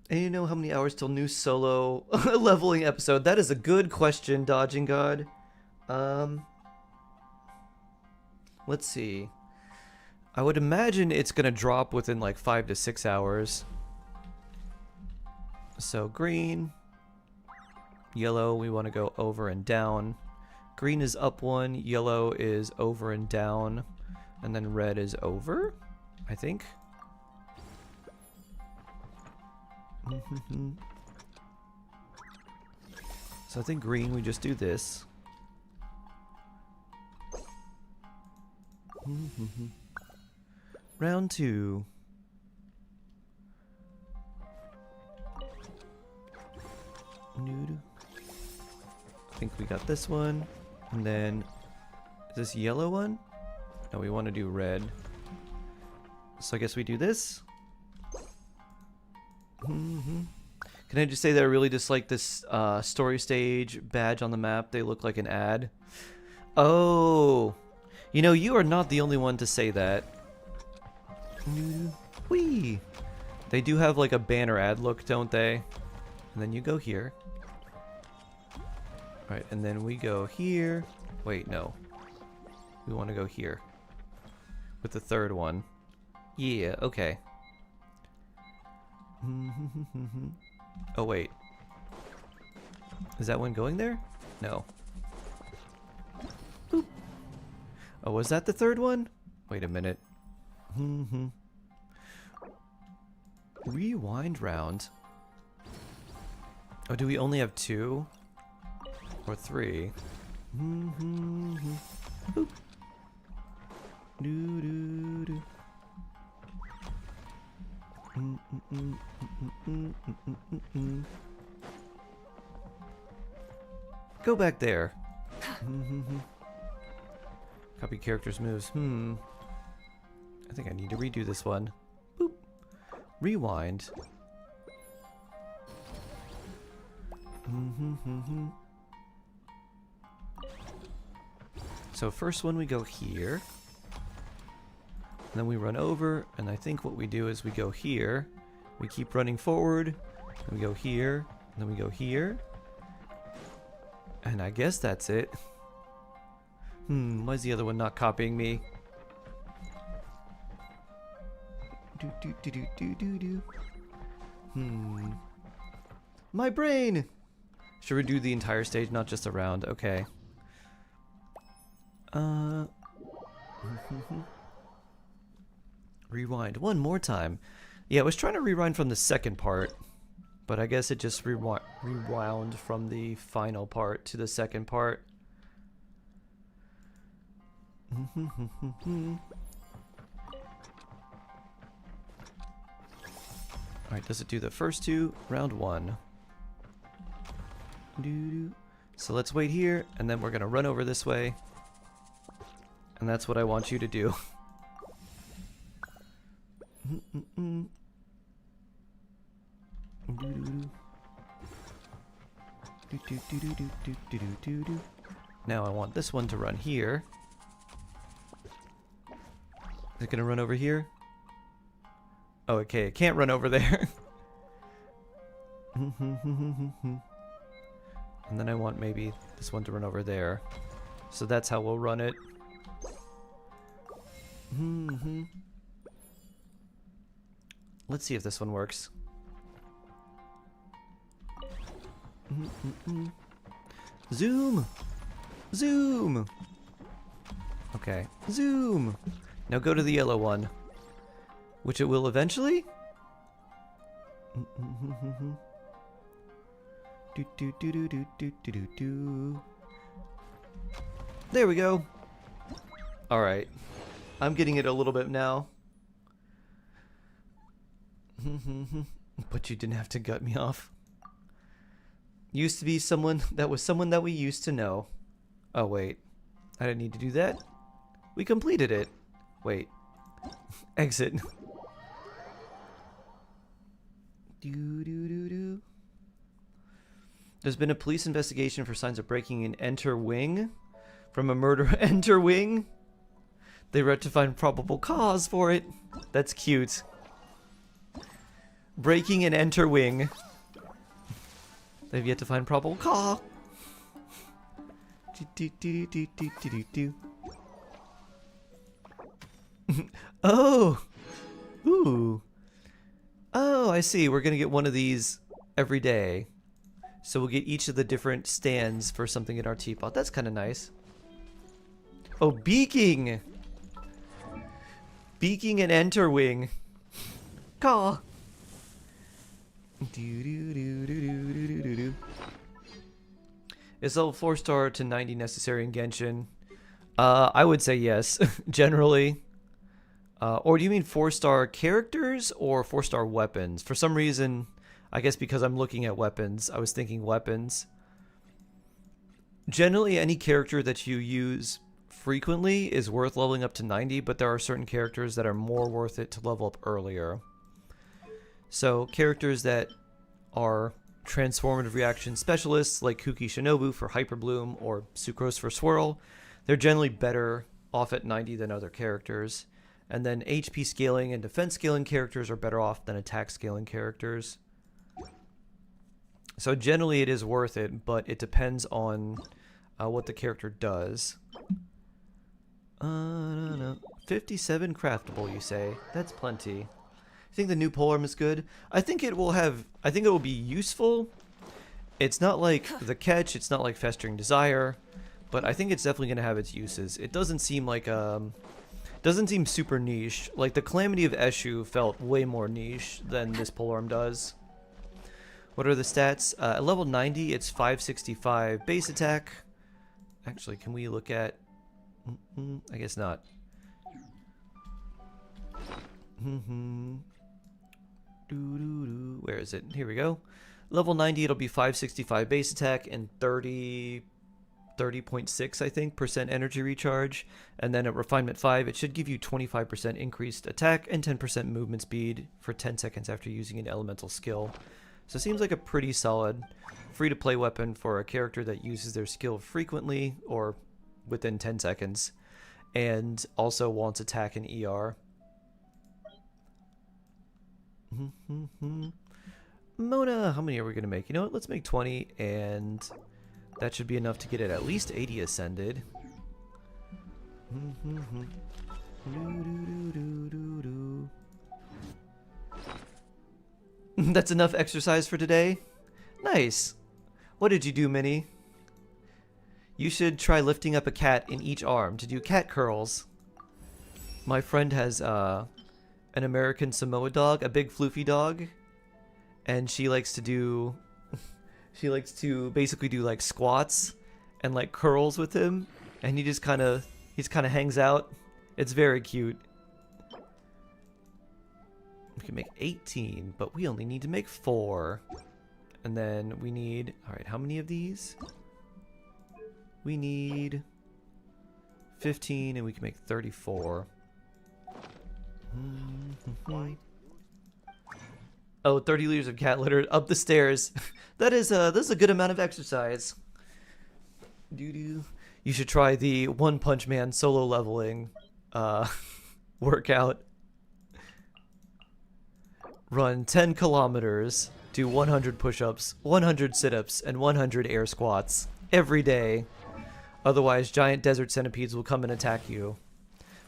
And you know how many hours till new solo leveling episode? That is a good question, Dodging God. Let's see. I would imagine it's gonna drop within like 5 to 6 hours. So green, yellow, we want to go over and down. Green is up one, yellow is over and down, and then red is over, I think. So I think green, we just do this. Round 2. I think we got this one. And then, is this yellow one? No, we want to do red. So I guess we do this. Can I just say that I really dislike this story stage badge on the map? They look like an ad. Oh, you know, you are not the only one to say that. Whee! They do have like a banner ad look, don't they? And then you go here. Alright, and then we go here. Wait, no. We want to go here. With the third one. Yeah, okay. Oh, wait. Is that one going there? No. Boop. Oh, was that the third one? Wait a minute. Rewind round. Oh, do we only have 2? Or 3? Boop. Doo doo doo. Go back there. Copy characters' moves. I think I need to redo this one. Boop. Rewind. So first one we go here. And then we run over, and I think what we do is we go here. We keep running forward, and we go here, and then we go here. And I guess that's it. Why is the other one not copying me? My brain! Should we do the entire stage, not just a round? Okay. Rewind one more time. Yeah, I was trying to rewind from the second part, but I guess it just rewound from the final part to the second part. Alright, does it do the first two? Round 1. So let's wait here, and then we're gonna run over this way. And that's what I want you to do. Now I want this one to run here. Is it gonna run over here? Oh, okay, it can't run over there. And then I want maybe this one to run over there. So that's how we'll run it. Let's see if this one works. Zoom! Zoom! Okay, zoom! Now go to the yellow one. Which it will eventually? There we go. Alright. I'm getting it a little bit now. But you didn't have to gut me off. Used to be someone that we used to know. Oh wait. I didn't need to do that. We completed it. Wait. Exit. There's been a police investigation for signs of breaking an enter wing from a murder enter wing. They were to find probable cause for it. That's cute. Breaking an enter wing. They've yet to find probable cause. Oh. Ooh. Oh, I see. We're gonna get one of these every day. So we'll get each of the different stands for something in our teapot. That's kind of nice. Oh, beaking! Beaking and enter wing. Caw. Is level 4-star to 90 necessary in Genshin? I would say yes, generally. Or do you mean 4-star characters or 4-star weapons? For some reason, I guess because I'm looking at weapons, I was thinking weapons. Generally, any character that you use frequently is worth leveling up to 90, but there are certain characters that are more worth it to level up earlier. So, characters that are transformative reaction specialists, like Kuki Shinobu for Hyper Bloom or Sucrose for Swirl, they're generally better off at 90 than other characters. And then HP scaling and defense scaling characters are better off than attack scaling characters. So generally it is worth it, but it depends on what the character does. No. 57 craftable, you say? That's plenty. You think the new polearm is good? I think it will be useful. It's not like the catch, it's not like festering desire, but I think it's definitely going to have its uses. It doesn't seem like doesn't seem super niche. Like the Calamity of Eshu felt way more niche than this polearm does. What are the stats? At level 90, it's 565 base attack. Actually, can we look at... I guess not. Where is it? Here we go. Level 90, it'll be 565 base attack and 30.6, I think, % energy recharge. And then at Refinement 5, it should give you 25% increased attack and 10% movement speed for 10 seconds after using an elemental skill. So it seems like a pretty solid free-to-play weapon for a character that uses their skill frequently or within 10 seconds and also wants attack and ER. Mona, how many are we going to make? You know what? Let's make 20, and that should be enough to get it at least 80 ascended. That's enough exercise for today? Nice. What did you do, Minnie? You should try lifting up a cat in each arm to do cat curls. My friend has an American Samoa dog, a big floofy dog, and she likes to do basically do like squats and like curls with him, and he just kind of hangs out. It's very cute. We can make 18, but we only need to make 4. And then we need, all right, how many of these? We need 15, and we can make 34. Oh, 30 liters of cat litter up the stairs. That's a good amount of exercise. You should try the One Punch Man solo leveling workout. Run 10 kilometers, do 100 push-ups, 100 sit-ups, and 100 air squats every day. Otherwise, giant desert centipedes will come and attack you.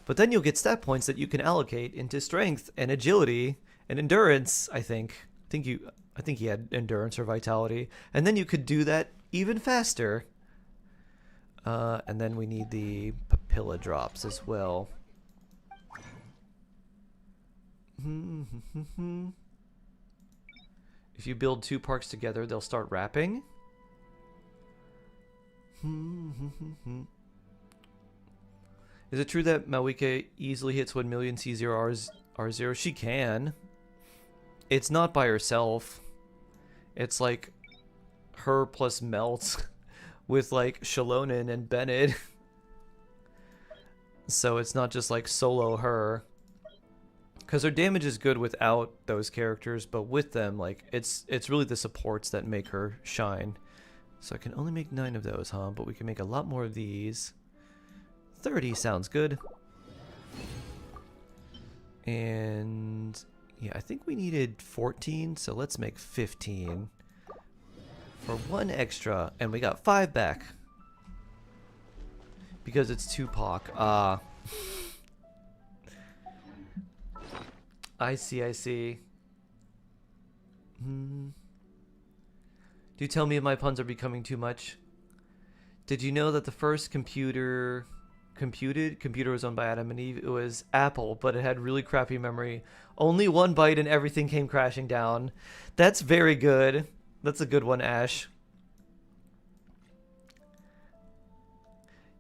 But then you'll get stat points that you can allocate into strength and agility and endurance, I think. I think he had endurance or vitality. And then you could do that even faster. And then we need the papilla drops as well. If you build 2 parks together, they'll start rapping. Is it true that Malwika easily hits 1 million C0 R0? She can. It's not by herself. It's like her plus Melt with like Shalonen and Bennett. So it's not just like solo her. Because her damage is good without those characters, but with them, like it's really the supports that make her shine. So I can only make 9 of those, huh? But we can make a lot more of these. 30 sounds good. And yeah, I think we needed 14, so let's make 15 for 1 extra, and we got 5 back because it's Tupac. I see. Do you tell me if my puns are becoming too much? Did you know that the first computer was owned by Adam and Eve? It was Apple, but it had really crappy memory. Only 1 byte and everything came crashing down. That's very good. That's a good one, Ash.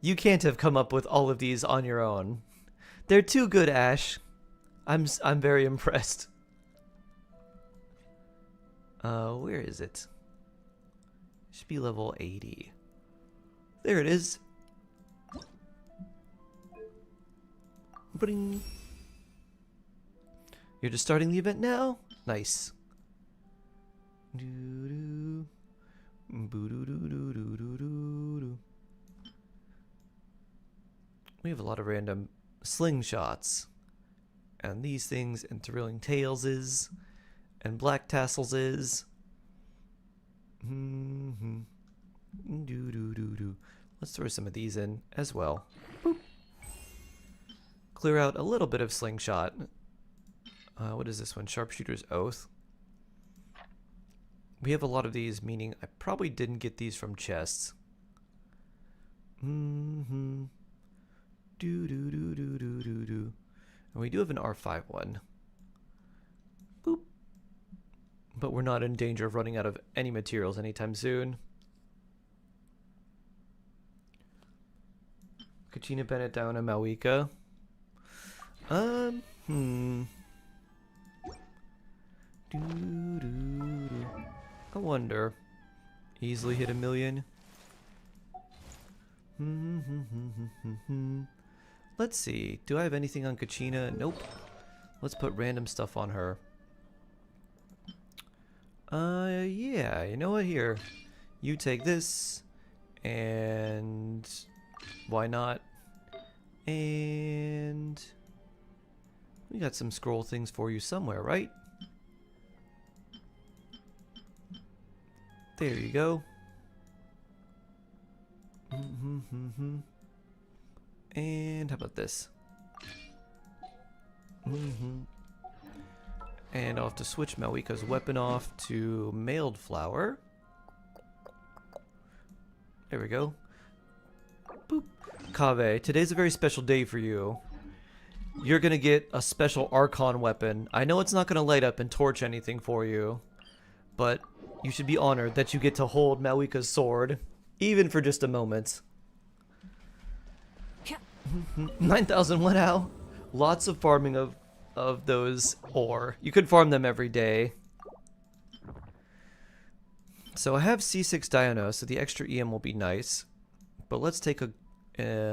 You can't have come up with all of these on your own. They're too good, Ash. I'm very impressed. Where is it? Should be level 80. There it is. Bring. You're just starting the event now? Nice. We have a lot of random slingshots. And these things, and thrilling tales is, and black tassels is. Let's throw some of these in as well. Boop. Clear out a little bit of slingshot. What is this one? Sharpshooter's Oath. We have a lot of these, meaning I probably didn't get these from chests. And we do have an R5 one. Boop. But we're not in danger of running out of any materials anytime soon. Kachina, Bennett, Down, and Malika. I wonder. Easily hit 1 million. Let's see. Do I have anything on Kachina? Nope. Let's put random stuff on her. Yeah. You know what? Here. You take this. And why not? And we got some scroll things for you somewhere, right? There you go. And how about this? And I'll have to switch Malika's weapon off to Mailed Flower. There we go. Boop. Kaveh, today's a very special day for you. You're gonna get a special Archon weapon. I know it's not gonna light up and torch anything for you, but you should be honored that you get to hold Malika's sword, even for just a moment. 9,000 what now? Lots of farming of those ore. You could farm them every day. So I have C6 Diona, so the extra EM will be nice. But let's take a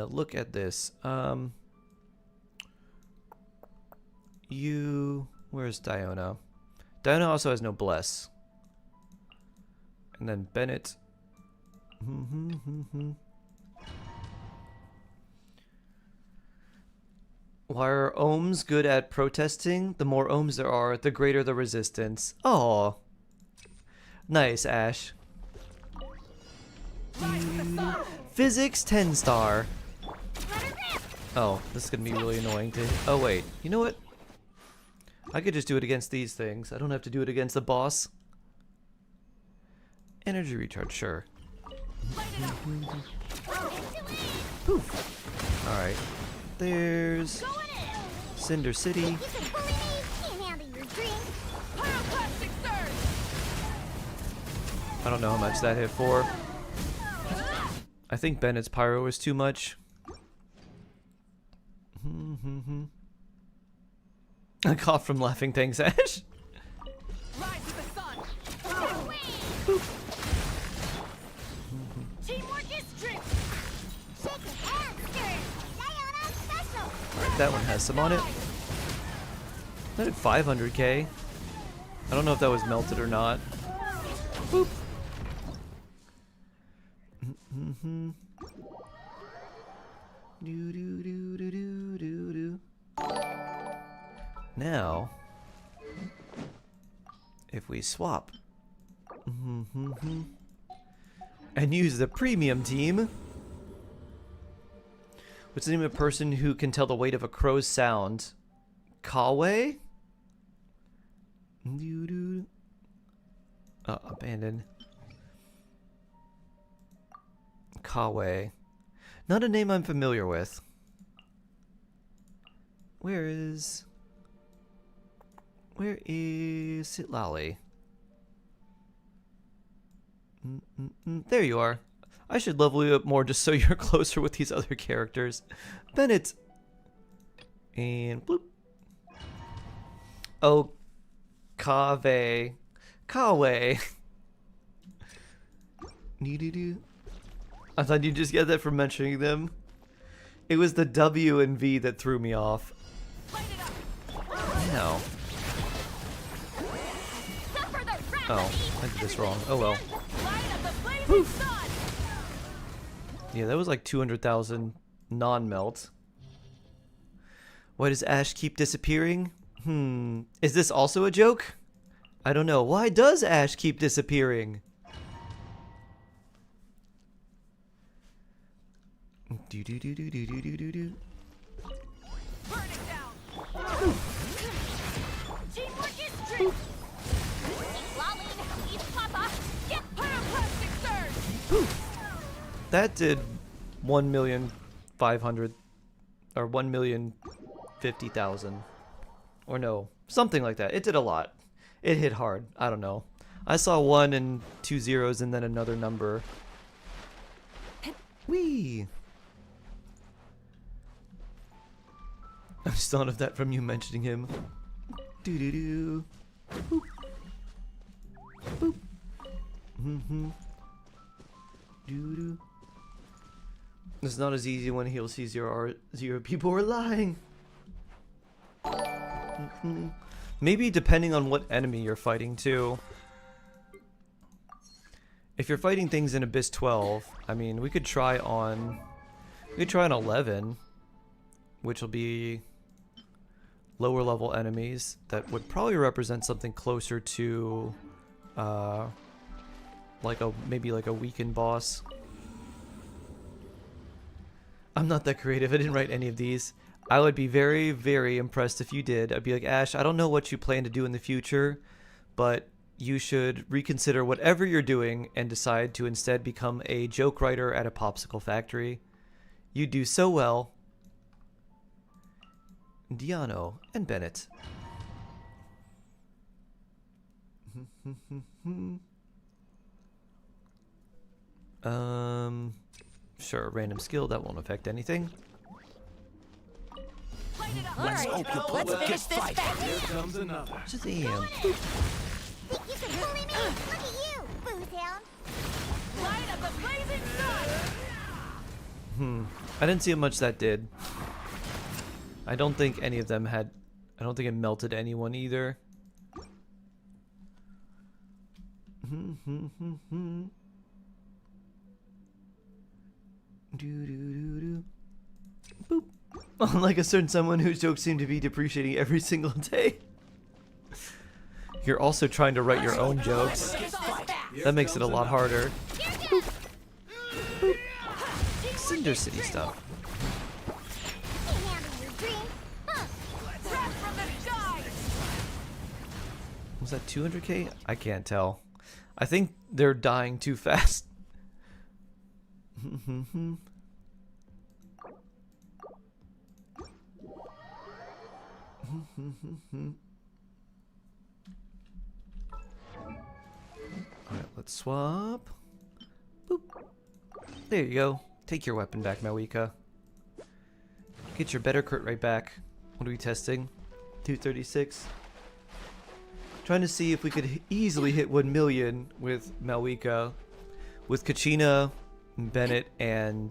look at this. Where's Diona? Diona also has no bless. And then Bennett. Why are ohms good at protesting? The more ohms there are, the greater the resistance. Oh, nice, Ash. Physics 10 star. Oh, this is gonna be really annoying to. Oh wait, you know what? I could just do it against these things. I don't have to do it against the boss. Energy recharge, sure. Poof. All right. There's Cinder City. I don't know how much that hit for. I think Bennett's pyro is too much. I cough from laughing. Thanks, Ash. Alright, that one has some on it. That did 500k. I don't know if that was melted or not. Boop. Mm-hmm. Do do do do do do do. Now, if we swap and use the premium team, what's the name of a person who can tell the weight of a crow's sound? Kawe? Abandoned. Kawe. Not a name I'm familiar with. Where is Sitlali? There you are. I should level you up more just so you're closer with these other characters. Bennett. And bloop. Oh, Kawe. I thought you'd just get that from mentioning them. It was the W and V that threw me off. No. Oh, I did this wrong. Oh well. Poof. Yeah, that was like 200,000 non-melt. Why does Ash keep disappearing? Is this also a joke? I don't know. Why does Ash keep disappearing? Do do do do do do do do do. Burn it down. Teamwork is strength. Eat Papa. Get plastic surge. That did 1,500,000 or 1,050,000, or no, something like that. It did a lot. It hit hard. I don't know. I saw 1 and 2 zeros and then another number. Whee! I just thought of that from you mentioning him. Doo doo doo. Boop. Boop. Doo doo. It's not as easy when he'll see zero people are lying. Maybe depending on what enemy you're fighting too. If you're fighting things in Abyss 12, I mean, we could try on 11, which will be lower level enemies that would probably represent something closer to maybe like a weakened boss. I'm not that creative. I didn't write any of these. I would be very, very impressed if you did. I'd be like, Ash, I don't know what you plan to do in the future, but you should reconsider whatever you're doing and decide to instead become a joke writer at a popsicle factory. You do so well. Diano and Bennett. Sure, random skill, that won't affect anything. Let's finish this back. Here comes another. Shazam. Think you can bully me? Look at you, Boozehound. Light up the blazing sun. I didn't see how much that did. I don't think any of them had... I don't think it melted anyone either. Boop. Unlike a certain someone whose jokes seem to be depreciating every single day. You're also trying to write your own jokes. That makes it a lot harder. Boop. Boop. Cinder City stuff. Was that 200k? I can't tell. I think they're dying too fast. Alright, let's swap. Boop. There you go. Take your weapon back, Mawika. Get your better crit right back. What are we testing? 236. Trying to see if we could easily hit 1 million with Malwika, with Kachina, Bennett, and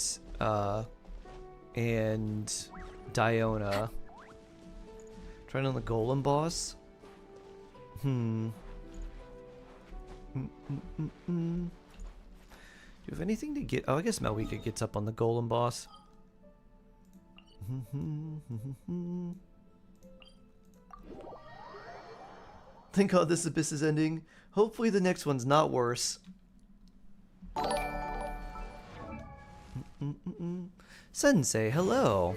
Diona. Trying on the Golem boss. Do you have anything to get? Oh, I guess Malwika gets up on the golem boss. Thank God this abyss is ending. Hopefully the next one's not worse. Sensei, hello.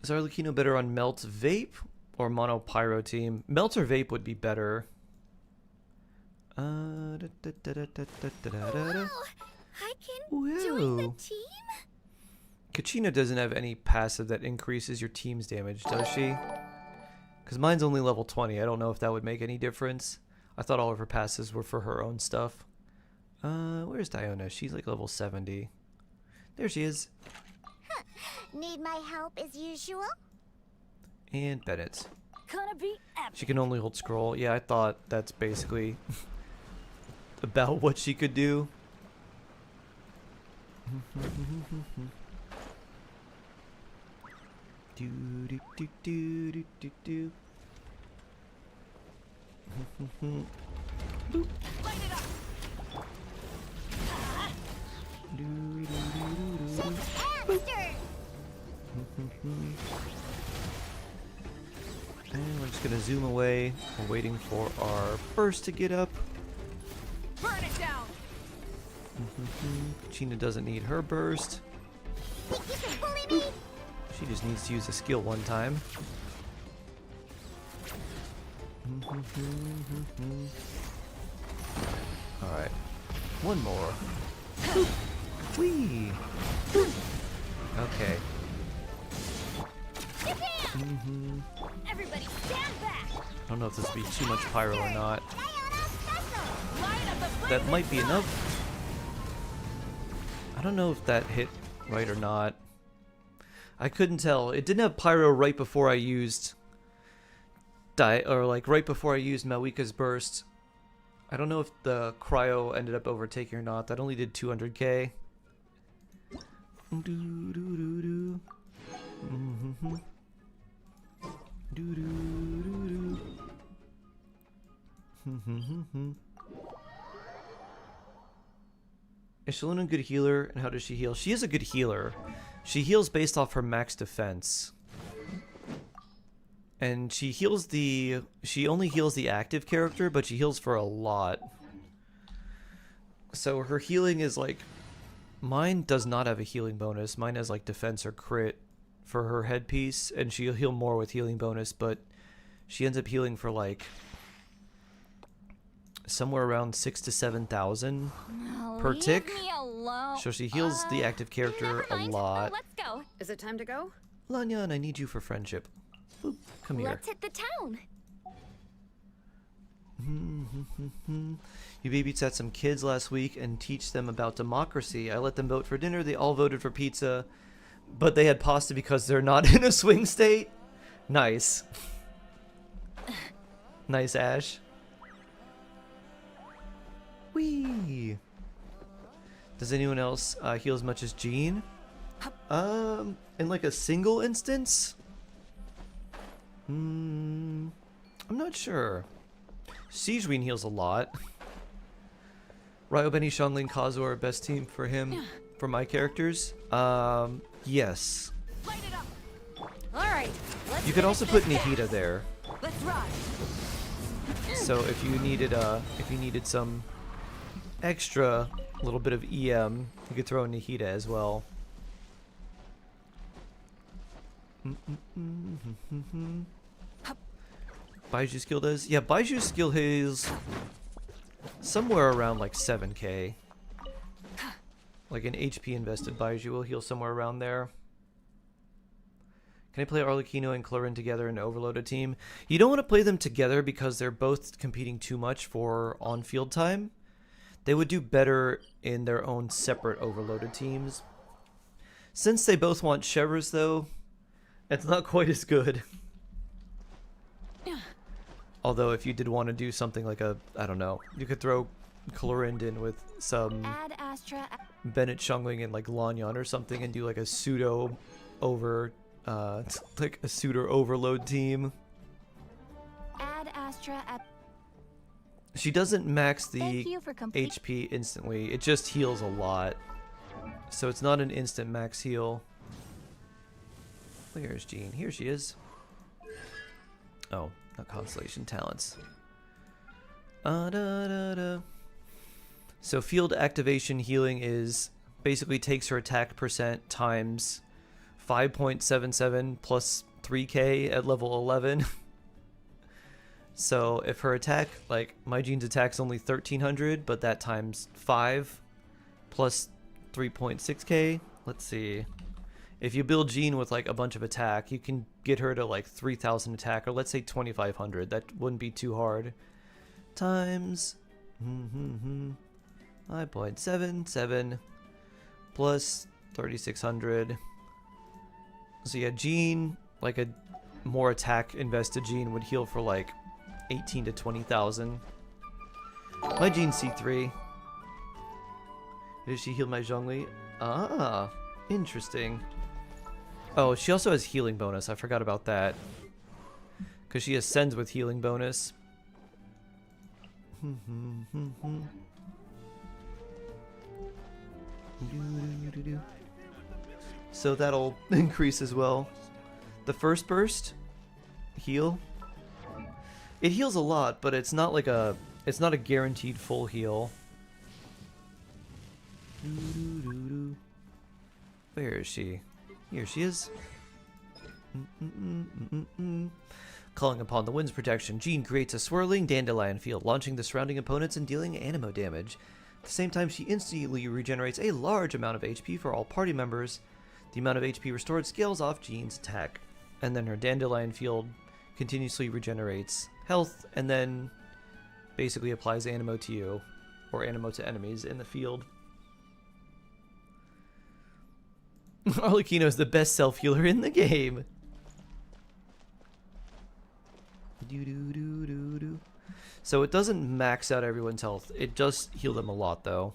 Is Arlecchino better on Melt Vape or Mono Pyro team? Melt or Vape would be better. Whoa! I can join the team? Kachina doesn't have any passive that increases your team's damage, does she? Because mine's only level 20. I don't know if that would make any difference. I thought all of her passives were for her own stuff. Where's Diona? She's like level 70. There she is. Need my help as usual? And Bennett. Gonna be epic. She can only hold scroll. Yeah, I thought that's basically about what she could do. Do do do do do do do. Boop. Light it up. Do, do, do, do, do. Hamster. And we're just gonna zoom away. We're waiting for our burst to get up. Burn it down. China doesn't need her burst. Think you can bully me? She just needs to use a skill one time. Alright. One more. Whee! Okay. You can. Everybody stand back. I don't know if this would be too much pyro or not. Diana special. Light up the That might be enough. I don't know if that hit right or not. I couldn't tell. It didn't have pyro right before I used right before I used Malwika's burst. I don't know if the cryo ended up overtaking or not. That only did 200k. Is Shaluna a good healer, and how does she heal? She is a good healer. She heals based off her max defense. And she only heals the active character, but she heals for a lot. So her healing is like, mine does not have a healing bonus. Mine has like defense or crit for her headpiece, and she'll heal more with healing bonus, but she ends up healing for like somewhere around 6,000 to 7,000 per tick. Leave me alone. So she heals the active character a lot. Let's go. Is it time to go? Lanyan, I need you for friendship. Boop, come here. Let's hit the town. You babysat some kids last week and teach them about democracy. I let them vote for dinner. They all voted for pizza, but they had pasta because they're not in a swing state. Nice. Nice, Ash. Whee! Does anyone else heal as much as Jean? In like a single instance? I'm not sure. Siegeween heals a lot. Ryo, Benny, Xiangling, Kazuo are best team for him, for my characters. Yes. Light it up. All right. Let's You could also put Nihita there. Let's ride. So if you needed some extra little bit of EM, you could throw in Nihita as well. Baiju's skill does? Yeah, Baiju's skill is somewhere around like 7k. Like an HP invested Baiju will heal somewhere around there. Can I play Arlecchino and Clarin together in an overloaded team? You don't want to play them together because they're both competing too much for on-field time. They would do better in their own separate overloaded teams. Since they both want Chevres though, it's not quite as good. Although if you did want to do something like I don't know, you could throw Clarin in with some Add Astra. Bennett, Xiangling, and like Lanyan or something and do like a pseudo like a suitor overload team. Add Astra at. She doesn't max the Thank you for complete. HP instantly. It just heals a lot. So it's not an instant max heal. Where's Jean? Here she is. Oh, not Constellation Talents. So field activation healing is basically takes her attack percent times 5.77 plus 3k at level 11. So if her attack, like my Jean's attack's only 1300, but that times 5 plus 3.6k. Let's see. If you build Jean with like a bunch of attack, you can get her to like 3000 attack, or let's say 2500. That wouldn't be too hard. Times 5.77 plus 3600. So yeah, Jean, like a more attack invested Jean would heal for like 18 to 20,000. My Jean C3. Did she heal my Zhongli? Ah, interesting. Oh, she also has healing bonus. I forgot about that. Because she ascends with healing bonus. So that'll increase as well. The first burst, heal. It heals a lot, but it's not like it's not a guaranteed full heal. Where is she? Here she is. Calling upon the wind's protection, Jean creates a swirling dandelion field, launching the surrounding opponents and dealing anemo damage. At the same time, she instantly regenerates a large amount of HP for all party members. The amount of HP restored scales off Jean's attack. And then her dandelion field continuously regenerates health and then basically applies anemo to you, or anemo to enemies in the field. Arlecchino is the best self-healer in the game. So it doesn't max out everyone's health. It does heal them a lot, though.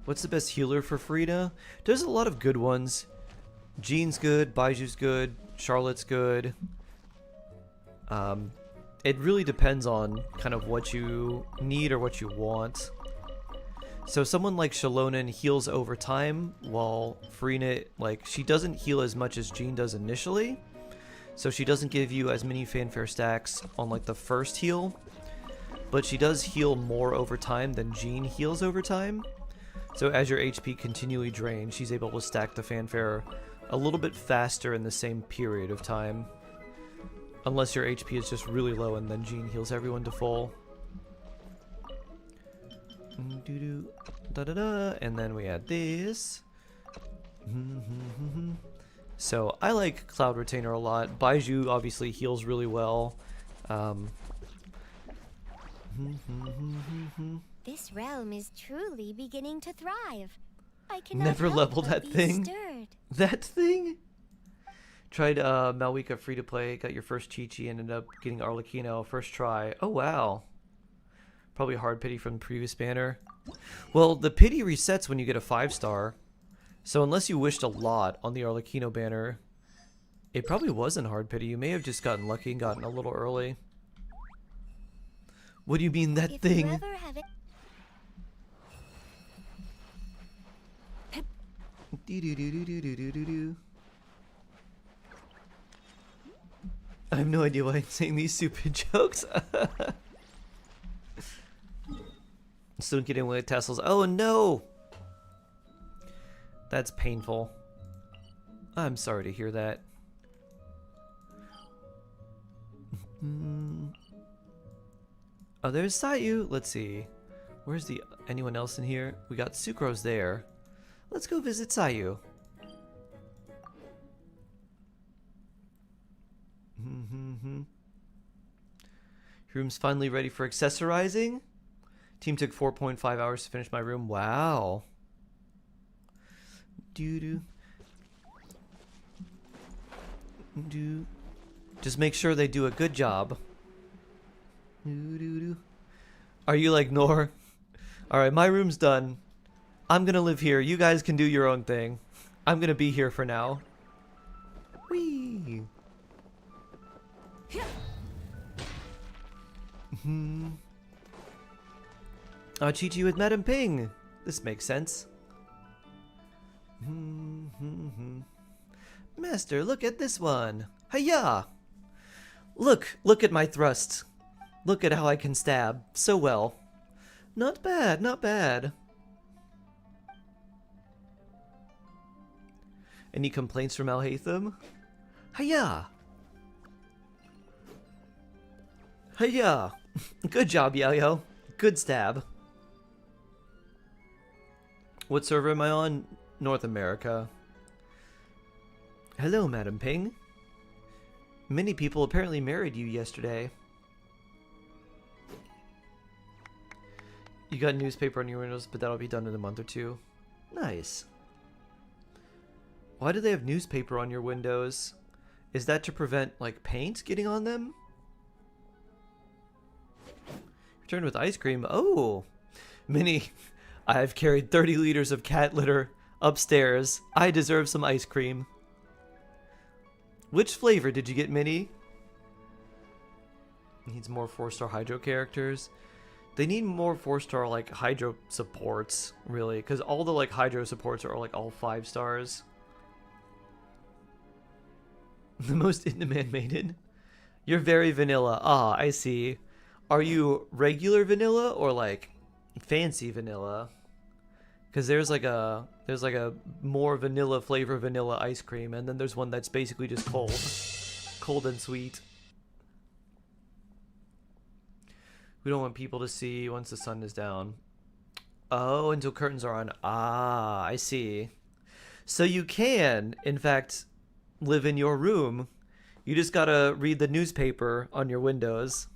What's the best healer for Frida? There's a lot of good ones. Jean's good, Baiju's good, Charlotte's good. It really depends on kind of what you need or what you want. So someone like Shalonen heals over time, while Frina, like, she doesn't heal as much as Jean does initially. So she doesn't give you as many fanfare stacks on like the first heal, but she does heal more over time than Jean heals over time. So as your HP continually drains, she's able to stack the fanfare a little bit faster in the same period of time. Unless your HP is just really low and then Jean heals everyone to full. And then we add this. So I like Cloud Retainer a lot. Baiju obviously heals really well. This realm is truly beginning to thrive. I cannot Never help leveled but that be thing. stirred. That thing? Tried Malwika free to play, got your first Chi-Chi, ended up getting Arlecchino first try. Oh wow. Probably hard pity from the previous banner. Well, the pity resets when you get a 5-star. So unless you wished a lot on the Arlecchino banner, it probably wasn't hard pity. You may have just gotten lucky and gotten a little early. What do you mean, that If thing? you ever have it. I have no idea why I'm saying these stupid jokes. Still getting away with tassels. Oh no! That's painful. I'm sorry to hear that. Oh, there's Sayu. Let's see. Where's anyone else in here? We got Sucrose there. Let's go visit Sayu. Room's finally ready for accessorizing. Team took 4.5 hours to finish my room. Wow. Do do. Just make sure they do a good job. Are you like Nor? Alright, my room's done. I'm gonna live here. You guys can do your own thing. I'm gonna be here for now. Whee! I'll cheat you with Madam Ping. This makes sense. Master, look at this one. Hiya! Look at my thrust. Look at how I can stab so well. Not bad, not bad. Any complaints from Alhaitham? Hiya! Hiya! Good job, Yo-Yo. Good stab. What server am I on? North America. Hello, Madam Ping. Many people apparently married you yesterday. You got newspaper on your windows, but that'll be done in a month or two. Nice. Why do they have newspaper on your windows? Is that to prevent, like, paint getting on them? Returned with ice cream. Oh! Minnie, I've carried 30 liters of cat litter upstairs. I deserve some ice cream. Which flavor did you get, Minnie? Needs more 4-star Hydro characters. They need more 4-star, like, Hydro supports, really. Because all the, like, Hydro supports are, like, all 5 stars. The most in-demand maiden? You're very vanilla. Ah, I see. Are you regular vanilla or, like, fancy vanilla? Because there's like a more vanilla flavor vanilla ice cream, and then there's one that's basically just cold and sweet. We don't want people to see once the sun is down. Oh, until curtains are on. Ah, I see. So you can, in fact, live in your room. You just gotta read the newspaper on your windows.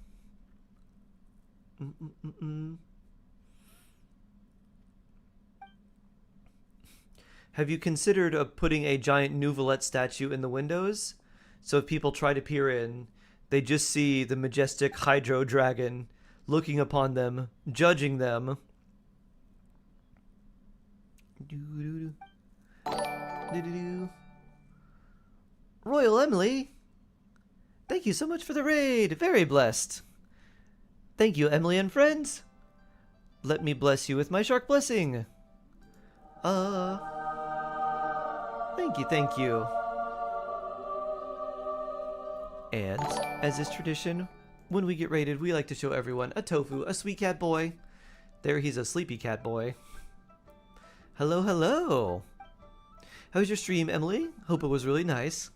Have you considered putting a giant Nouvelette statue in the windows? So if people try to peer in, they just see the majestic Hydro Dragon looking upon them, judging them. Royal Emily! Thank you so much for the raid! Very blessed! Thank you, Emily and friends! Let me bless you with my shark blessing! Thank you. And, as is tradition, when we get raided, we like to show everyone a tofu, a sweet cat boy. There, he's a sleepy cat boy. Hello, hello! How was your stream, Emily? Hope it was really nice.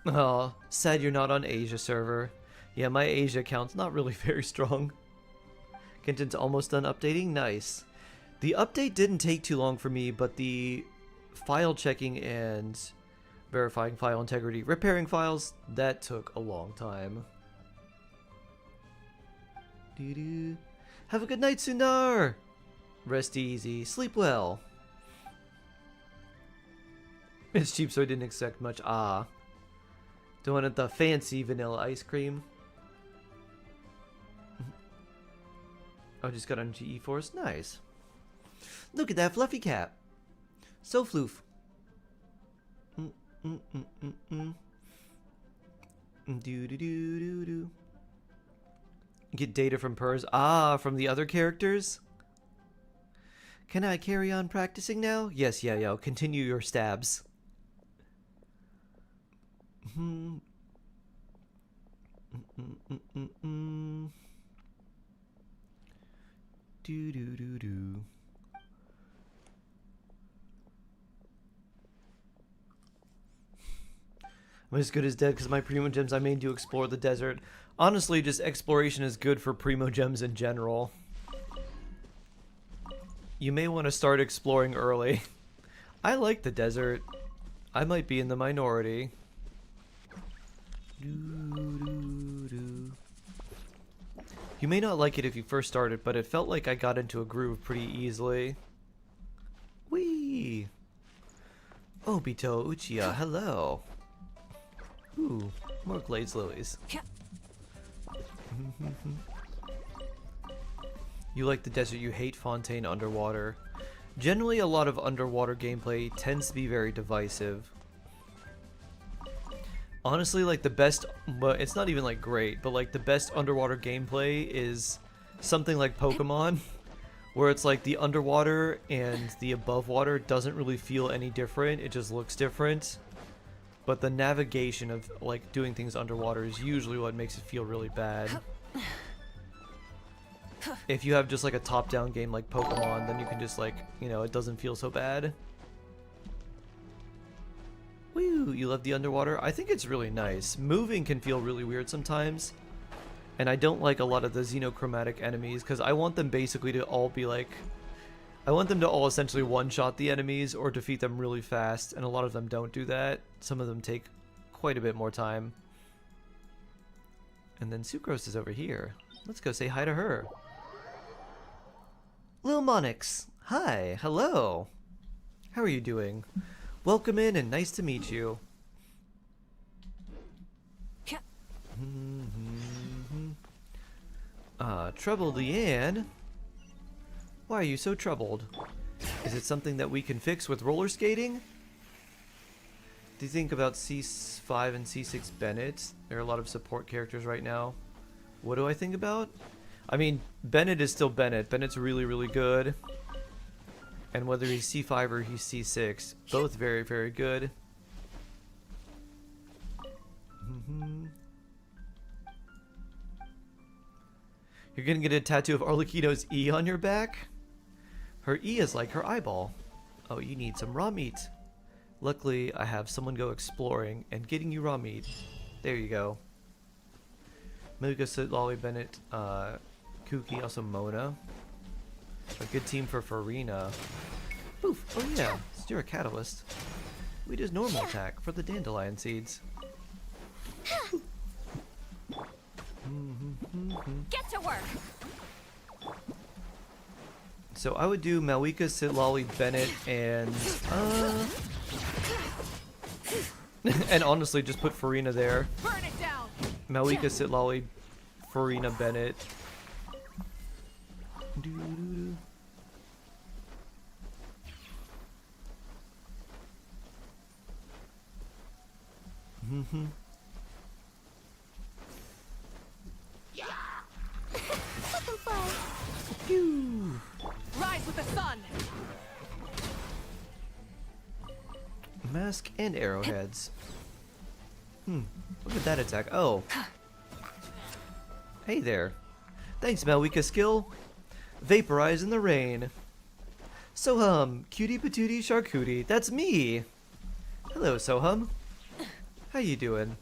Oh, sad you're not on Asia server. Yeah, my Asia account's not really very strong. Genshin's almost done updating? Nice. The update didn't take too long for me, but the file checking and verifying file integrity, repairing files, that took a long time. Have a good night, Sundar! Rest easy. Sleep well. It's cheap, so I didn't expect much. Ah. Don't want the fancy vanilla ice cream. Oh, just got on GE Force. Nice. Look at that fluffy cat. So floof. Do. Get data from Purrs. Ah, from the other characters? Can I carry on practicing now? Yes, yeah. Continue your stabs. Do. I'm as good as dead because my Primogems I made to explore the desert. Honestly, just exploration is good for Primogems in general. You may want to start exploring early. I like the desert. I might be in the minority. You may not like it if you first started, but it felt like I got into a groove pretty easily. Whee! Obito Uchiha, hello. Ooh, more glazed lilies. You like the desert, you hate Fontaine underwater. Generally, a lot of underwater gameplay tends to be very divisive. Honestly, like the best, but it's not even like great, but like the best underwater gameplay is something like Pokemon, where it's like the underwater and the above water doesn't really feel any different, it just looks different. But the navigation of like doing things underwater is usually what makes it feel really bad. If you have just like a top-down game like Pokemon, then you can just like, you know, it doesn't feel so bad. Woo, you love the underwater? I think it's really nice. Moving can feel really weird sometimes. And I don't like a lot of the xenochromatic enemies because I want them basically to all be like... I want them to all essentially one-shot the enemies or defeat them really fast, and a lot of them don't do that. Some of them take quite a bit more time. And then Sucrose is over here. Let's go say hi to her. Lil Monix, hi, hello. How are you doing? Welcome in and nice to meet you. Troubled Leanne? Why are you so troubled? Is it something that we can fix with roller skating? Do you think about C5 and C6 Bennett? There are a lot of support characters right now. What do I think about? I mean, Bennett is still Bennett. Bennett's really, really good. And whether he's C5 or he's C6, both very, very good. You're gonna get a tattoo of Arlecchino's E on your back? Her E is like her eyeball. Oh, you need some raw meat. Luckily, I have someone go exploring and getting you raw meat. There you go. Milka, Lolly, Bennett, Kuki, also Mona. A good team for Farina. Poof! Oh yeah, steer a catalyst. We just normal attack for the dandelion seeds. Get to work. So I would do Malwika, Sitlali, Bennett, and and honestly just put Farina there. Burn it down. Malwika, Sitlali, Farina, Bennett. Rise with the sun. Mask and arrowheads. Look at that attack. Oh. Hey there. Thanks, Malwika skill. Vaporize in the rain. Sohum, cutie patootie charcutie. That's me. Hello, Sohum. How you doing?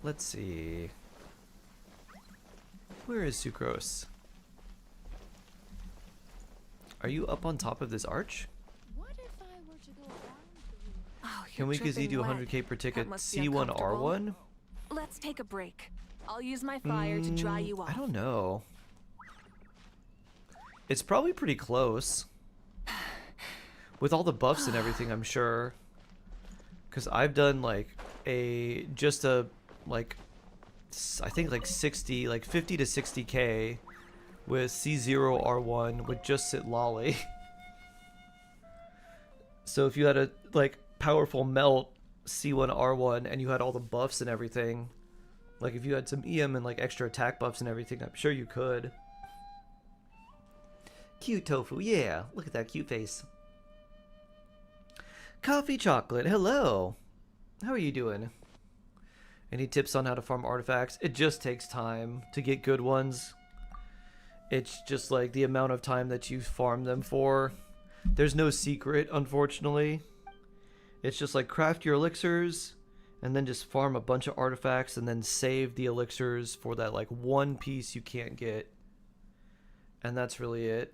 Let's see. Where is Sucrose? Are you up on top of this arch? What if I were to go around? Oh, Can we do 100k per ticket C1R1? Let's take a break. I'll use my fire to dry you off. I don't know. It's probably pretty close. With all the buffs and everything, I'm sure. Because I've done like I think like 60, like 50 to 60k with C0R1 with just Sitlali. So if you had a like powerful melt C1R1 and you had all the buffs and everything, like if you had some EM and like extra attack buffs and everything, I'm sure you could. Cute tofu, yeah. Look at that cute face. Coffee chocolate, hello. How are you doing? Any tips on how to farm artifacts? It just takes time to get good ones. It's just like the amount of time that you farm them for. There's no secret, unfortunately. It's just like craft your elixirs and then just farm a bunch of artifacts and then save the elixirs for that like one piece you can't get. And that's really it.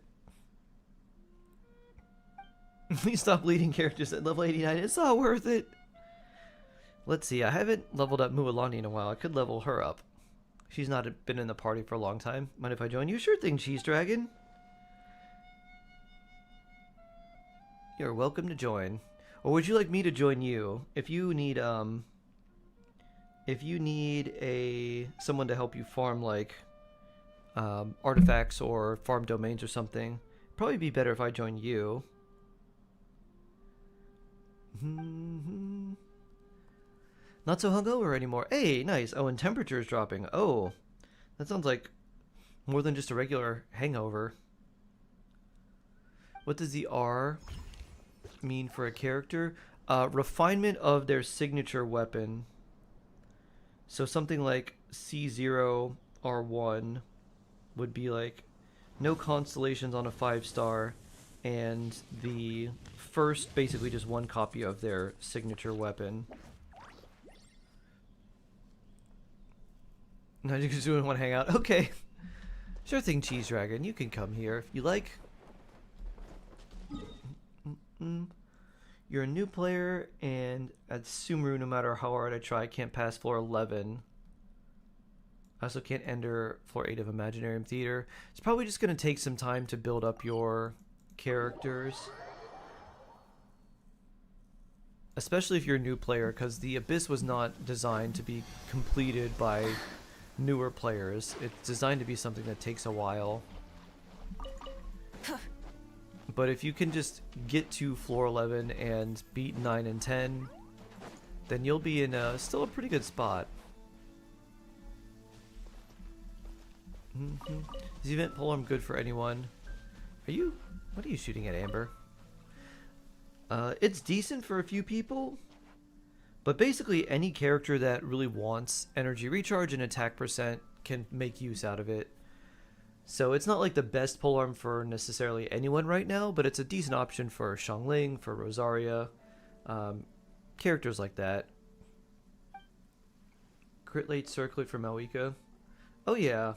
Please stop leading characters at level 89. It's not worth it. Let's see. I haven't leveled up Mualani in a while. I could level her up. She's not been in the party for a long time. Mind if I join you? Sure thing, Cheese Dragon. You're welcome to join. Or would you like me to join you? If you need someone to help you farm like artifacts or farm domains or something, it'd probably be better if I join you. Not so hungover anymore. Hey, nice. Oh, and temperature is dropping. Oh, that sounds like more than just a regular hangover. What does the R mean for a character? Refinement of their signature weapon. So something like C0R1 would be like no constellations on a 5-star, and the first basically just one copy of their signature weapon. Now you just want to hang out. Okay. Sure thing, Cheese Dragon. You can come here if you like. You're a new player, and at Sumru, no matter how hard I try, I can't pass floor 11. I also can't enter floor 8 of Imaginarium Theater. It's probably just going to take some time to build up your characters. Especially if you're a new player, because the Abyss was not designed to be completed by newer players. It's designed to be something that takes a while. But if you can just get to floor 11 and beat 9 and 10, then you'll be in still a pretty good spot. Is the event polearm good for anyone? What are you shooting at, Amber? It's decent for a few people, but basically any character that really wants energy recharge and attack percent can make use out of it. So it's not like the best polearm for necessarily anyone right now, but it's a decent option for Xiangling, for Rosaria, characters like that. Crit late circlet for Malika. Oh yeah.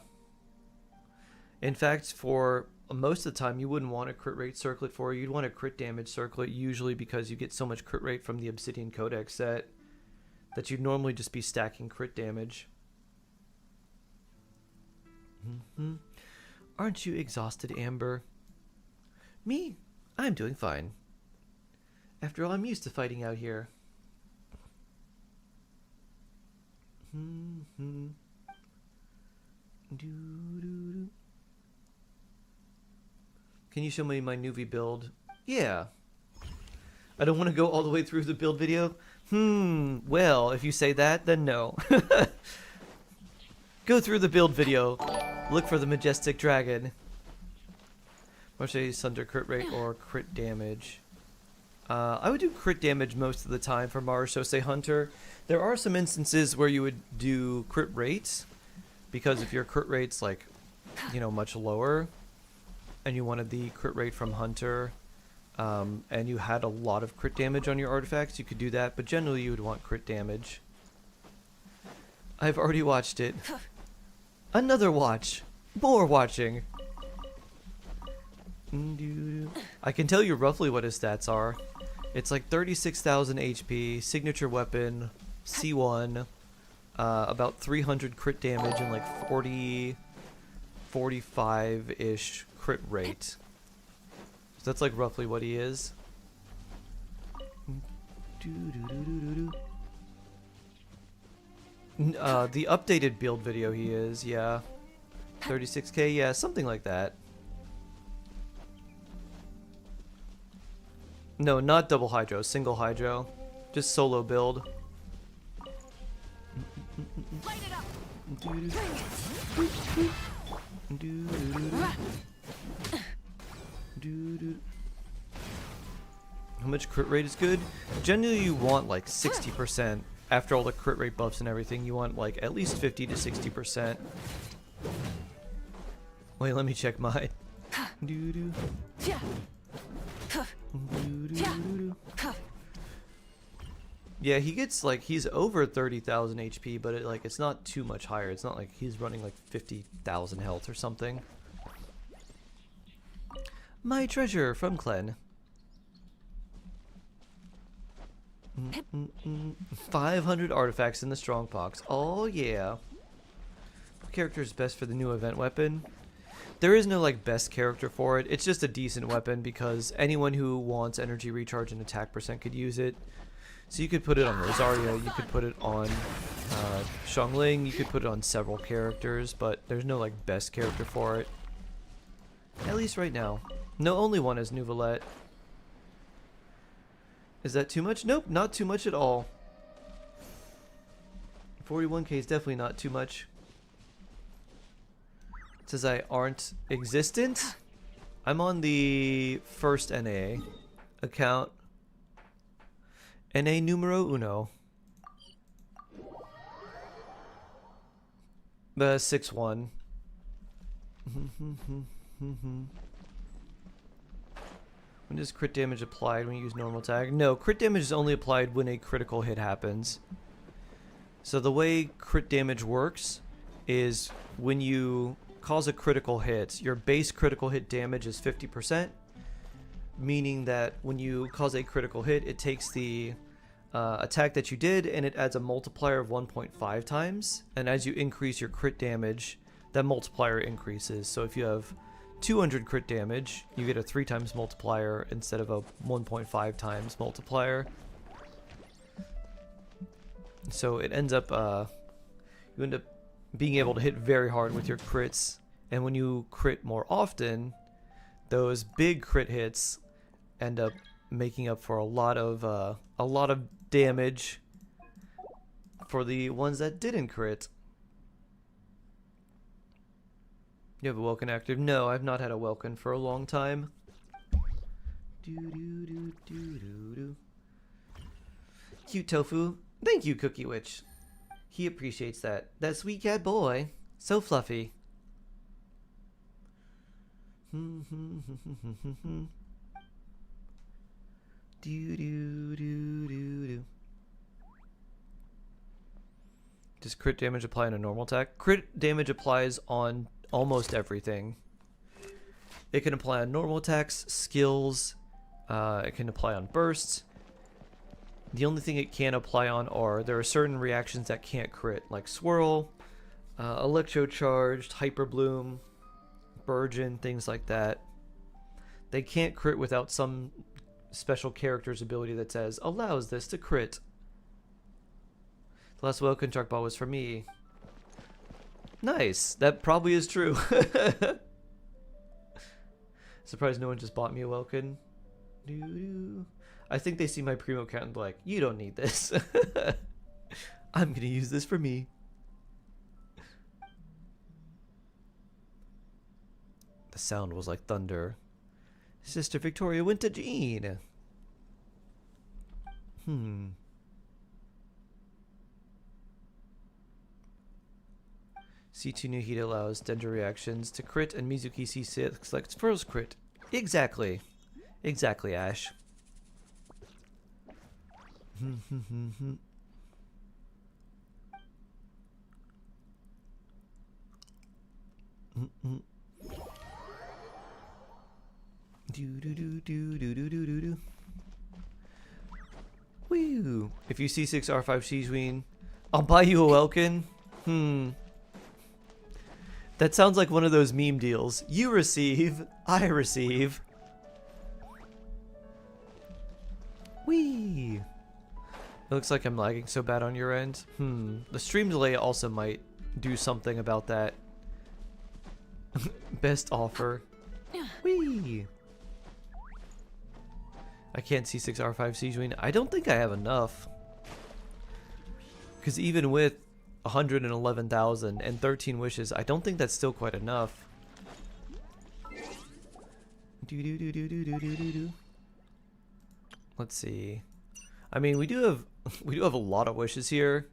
In fact, for most of the time, you wouldn't want a crit rate circlet for. You'd want a crit damage circlet, usually because you get so much crit rate from the Obsidian Codex set that you'd normally just be stacking crit damage. Aren't you exhausted, Amber? Me? I'm doing fine. After all, I'm used to fighting out here. Can you show me my Nuvi build? Yeah. I don't want to go all the way through the build video. Well, if you say that, then no. Go through the build video. Look for the majestic dragon. Marche Sunder crit rate or crit damage. I would do crit damage most of the time for Marashose Hunter. There are some instances where you would do crit rates, because if your crit rate's like, much lower, and you wanted the crit rate from Hunter, and you had a lot of crit damage on your artifacts, you could do that, but generally you would want crit damage. I've already watched it. Another watch. More watching. I can tell you roughly what his stats are. It's like 36,000 HP, signature weapon, C1, about 300 crit damage, and like 45-ish crit rate. So that's like roughly what he is. The updated build video he is, yeah. 36k, yeah, something like that. No, not double hydro, single hydro. Just solo build. Light it up. How much crit rate is good? Generally you want like 60%. After all the crit rate buffs and everything, you want like at least 50 to 60%. Wait, let me check mine. Yeah, he gets like, he's over 30,000 HP, but it's not too much higher. It's not like he's running like 50,000 health or something. My treasure from Clen. 500 artifacts in the strong box. Oh yeah. What character is best for the new event weapon? There is no like best character for it. It's just a decent weapon because anyone who wants energy recharge and attack percent could use it. So you could put it on Rosario, you could put it on Xiangling, you could put it on several characters, but there's no like best character for it. At least right now. No, only one is Nouvelette. Is that too much? Nope, not too much at all. 41k is definitely not too much. It says I aren't existent. I'm on the first NA account. NA numero uno. The 6-1. When does crit damage applied when you use normal attack? No, crit damage is only applied when a critical hit happens. So the way crit damage works is when you cause a critical hit, your base critical hit damage is 50%, meaning that when you cause a critical hit, it takes the attack that you did and it adds a multiplier of 1.5 times. And as you increase your crit damage, that multiplier increases. So if you have 200 crit damage, you get a 3 times multiplier instead of a 1.5 times multiplier. So it ends up, you end up being able to hit very hard with your crits, and when you crit more often, those big crit hits end up making up for a lot of damage for the ones that didn't crit. You have a Welkin active? No, I've not had a Welkin for a long time. Cute tofu. Thank you, Cookie Witch. He appreciates that. That sweet cat boy. So fluffy. Does crit damage apply on a normal attack? Crit damage applies on almost everything. It can apply on normal attacks, skills, it can apply on bursts. The only thing it can't apply on there are certain reactions that can't crit, like Swirl, Electrocharged, Hyper Bloom, Burgeon, things like that. They can't crit without some special character's ability that says, allows this to crit. The last Welkin Shark Ball was for me. Nice. That probably is true. Surprised no one just bought me a Welkin. I think they see my Primo account and be like, you don't need this. I'm going to use this for me. The sound was like thunder. Sister Victoria went to Jean. C2 new heat allows Dendro reactions to crit, and Mizuki C6 selects first crit. Exactly. Exactly, Ash. Woo! If you C6 R5 Shizween, I'll buy you a Welkin. That sounds like one of those meme deals. You receive, I receive. Whee! It looks like I'm lagging so bad on your end. The stream delay also might do something about that. Best offer. Whee! I can't C6 R5 Shizween. I don't think I have enough. Because even with 111,000 and 13 wishes, I don't think that's still quite enough. Let's see. I mean, we do have a lot of wishes here.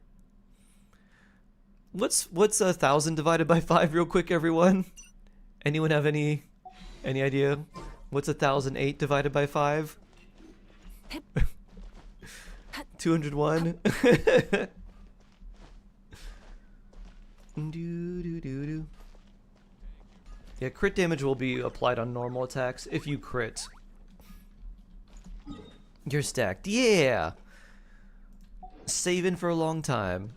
What's 1,000 divided by 5 real quick, everyone? Anyone have any idea? What's 1,008 divided by 5? 201. Yeah, crit damage will be applied on normal attacks if you crit. You're stacked. Yeah! saving for a long time.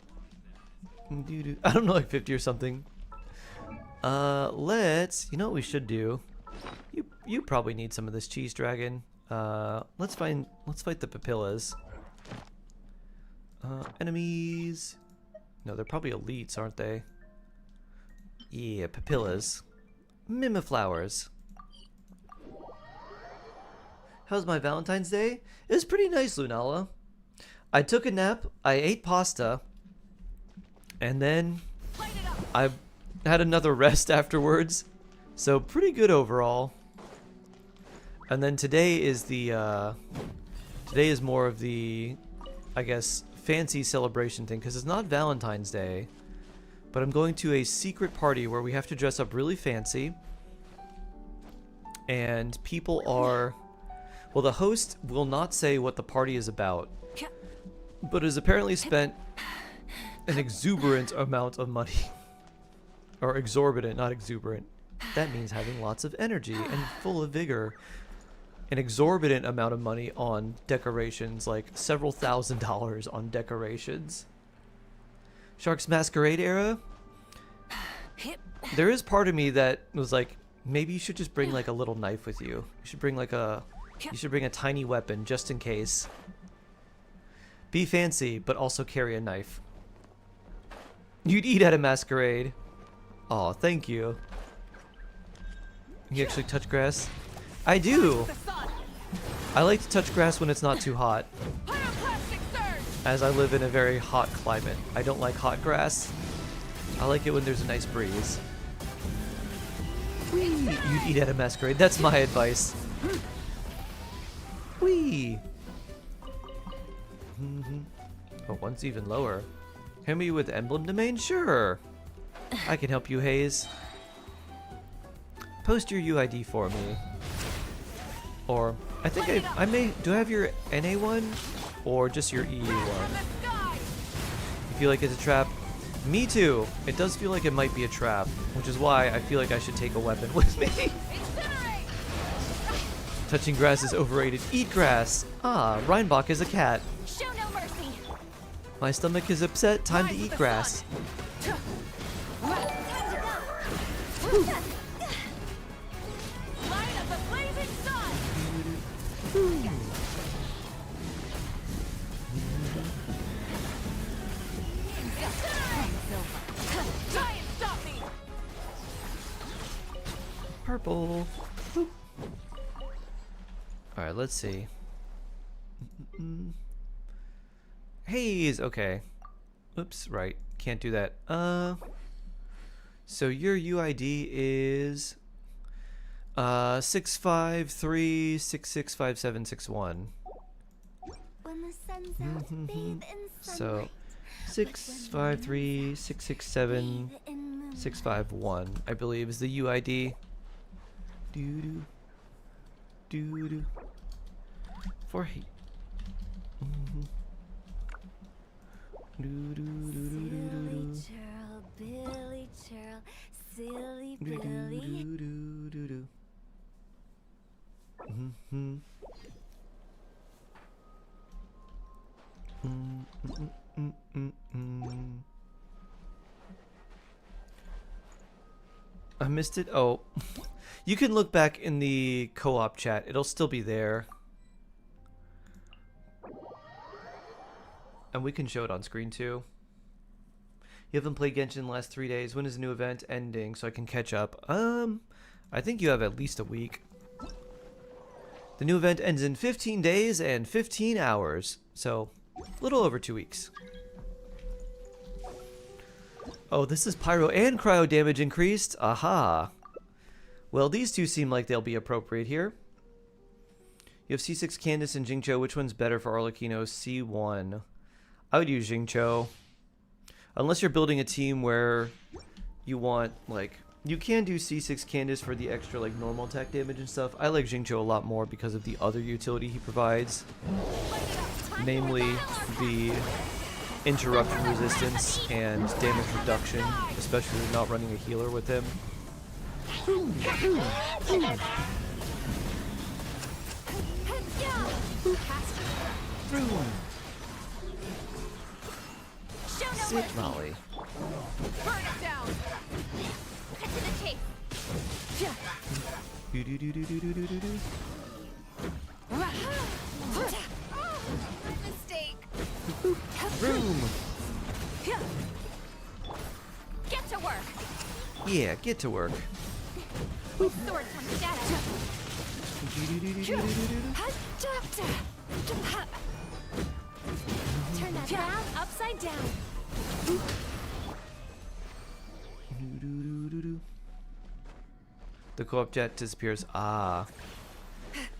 I don't know, like 50 or something. Let's, you know what we should do? You probably need some of this cheese dragon. Let's fight the papillas. Enemies. No, they're probably elites, aren't they? Yeah, papillas. Mimiflowers. How's my Valentine's Day? It was pretty nice, Lunala. I took a nap, I ate pasta, and then I had another rest afterwards. So pretty good overall. And then today is more of the, I guess, fancy celebration thing, because it's not Valentine's Day, but I'm going to a secret party where we have to dress up really fancy, and people are, well, the host will not say what the party is about, but has apparently spent an exuberant amount of money, or exorbitant, not exuberant. That means having lots of energy and full of vigor. An exorbitant amount of money on decorations, like several $1,000s on decorations. Shark's Masquerade era? There is part of me that was like, maybe you should just bring like a little knife with you. You should bring like a tiny weapon just in case. Be fancy, but also carry a knife. You'd eat at a masquerade. Aw, thank you. You actually touch grass? I do! I like to touch grass when it's not too hot, as I live in a very hot climate. I don't like hot grass. I like it when there's a nice breeze. Whee! You'd eat at a masquerade. That's my advice. Whee! Oh, one's even lower. Can we with emblem domain? Sure! I can help you, Hayes. Post your UID for me. Or, I think I may, do I have your NA one? Or just your EU one? You feel like it's a trap? Me too! It does feel like it might be a trap, which is why I feel like I should take a weapon with me. Touching grass is overrated. Eat grass! Ah, Reinbach is a cat. Show no mercy. My stomach is upset, time to eat grass. Purple. Alright, let's see. Haze, okay. Oops, right. Can't do that. So your UID is 653665761. When the sun's out, bathe in So sunlight. 653667651, I believe, is the UID. Doo doo doo. For heat. Silly churl, Billy churl, silly Billy. I missed it. Oh, you can look back in the co-op chat. It'll still be there. And we can show it on screen too. You haven't played Genshin in the last 3 days. When is the new event ending so I can catch up? I think you have at least a week. The new event ends in 15 days and 15 hours. So, a little over 2 weeks. Oh, this is pyro and cryo damage increased? Aha. Well, these two seem like they'll be appropriate here. You have C6 Candace and Jingcho. Which one's better for Arlecchino? C1. I would use Jingcho. Unless you're building a team where you want, like, you can do C6 Candace for the extra, like, normal attack damage and stuff. I like Jingcho a lot more because of the other utility he provides. Namely, the interruption resistance and damage reduction, especially if you're not running a healer with him. Sit, Molly. Burn it down. Cut to the chase. Do-do-do-do-do-do-do-do. Mistake. Room. Get to work. Yeah, get to work. Sword comes down. Do-do-do-do-do-do-do. Turn that round upside down. Do-do-do-do-do. The co-op jet disappears. Ah.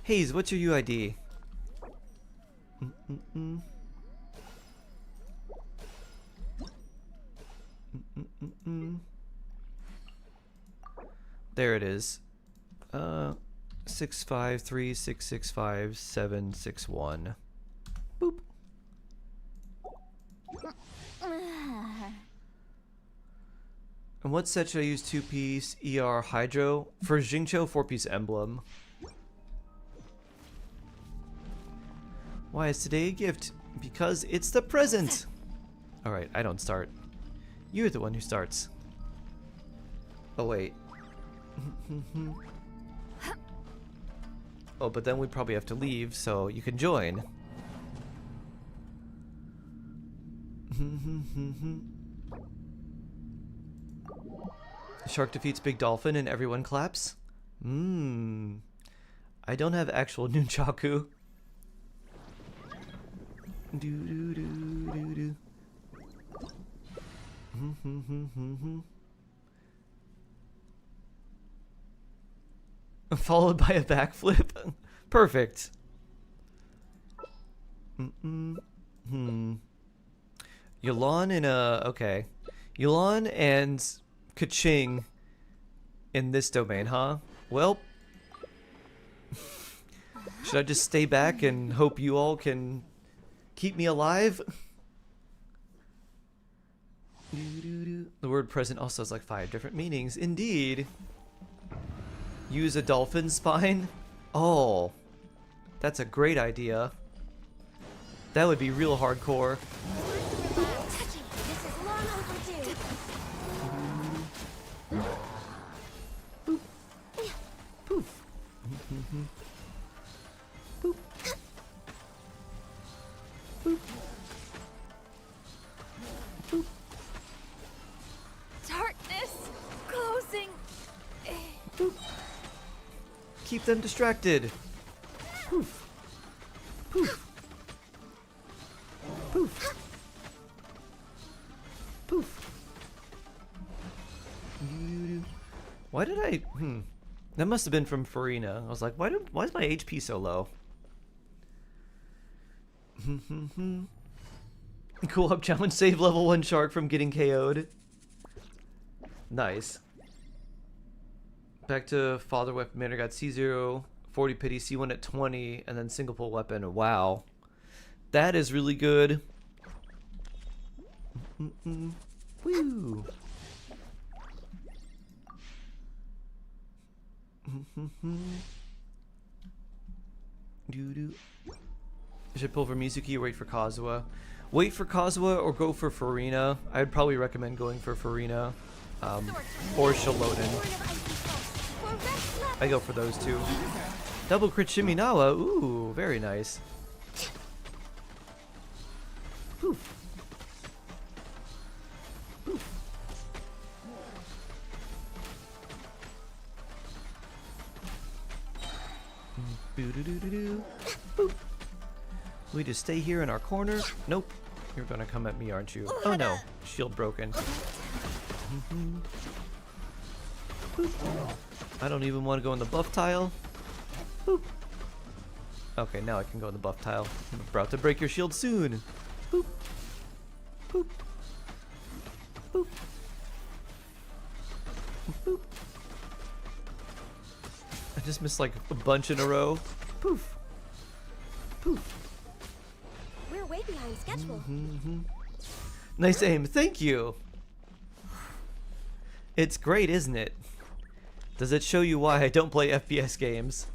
Haze, what's your UID? Mm-mm-mm. Mm-mm-mm. There it is. 653665761. Boop. And what set should I use 2-piece ER Hydro? For Jingcho 4-piece emblem. Why is today a gift? Because it's the present! Alright, I don't start. You're the one who starts. Oh wait. Oh, but then we probably have to leave, so you can join. Shark defeats Big Dolphin and everyone claps? I don't have actual nunchaku. Do-do-do-do-do. Followed by a backflip. Perfect. Yulan and okay. Yulan and Kaching in this domain, huh? Well, should I just stay back and hope you all can keep me alive? The word present also has like 5 different meanings. Indeed. Use a dolphin spine? Oh, that's a great idea. That would be real hardcore. This is long overdue. Poof. Boop. Boop. Boop. Darkness closing. Boop. Keep them distracted. Poof. Poof. Poof. Poof. Why did I... That must have been from Farina. I was like, why is my HP so low? Cool up challenge, save level 1 shark from getting KO'd. Nice. Back to Father Weapon Man. I got C0, 40 pity, C1 at 20, and then single pull weapon. Wow. That is really good. Woo. Should pull for Mizuki or wait for Kazuha? Wait for Kazuha or go for Farina. I'd probably recommend going for Farina. Or Shaloden. I go for those two. Double crit Shiminawa. Ooh, very nice. Poof. Poof. Boo-doo-doo-doo-doo. Boop. We just stay here in our corner. Nope. You're gonna come at me, aren't you? Oh no. Shield broken. Boop. I don't even want to go in the buff tile. Boop. Okay, now I can go in the buff tile. I'm about to break your shield soon. Boop. Boop. Boop. Boop. I just missed like a bunch in a row. Poof. Poof. We're way behind schedule. Nice aim. Thank you. It's great, isn't it? Does it show you why I don't play FPS games?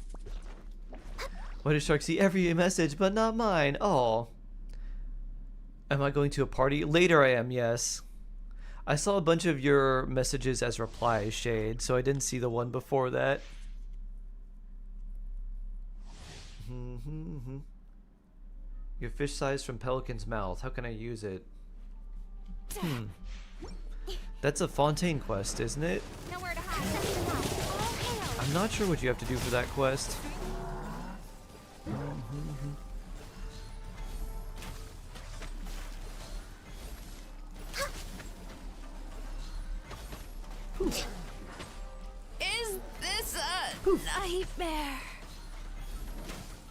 Why does Shark see every message but not mine? Oh. Am I going to a party? Later I am, yes. I saw a bunch of your messages as replies, Shade, so I didn't see the one before that. Your fish size from Pelican's mouth. How can I use it? That's a Fontaine quest, isn't it? Nowhere to hide. I'm not sure what you have to do for that quest. Is this a nightmare?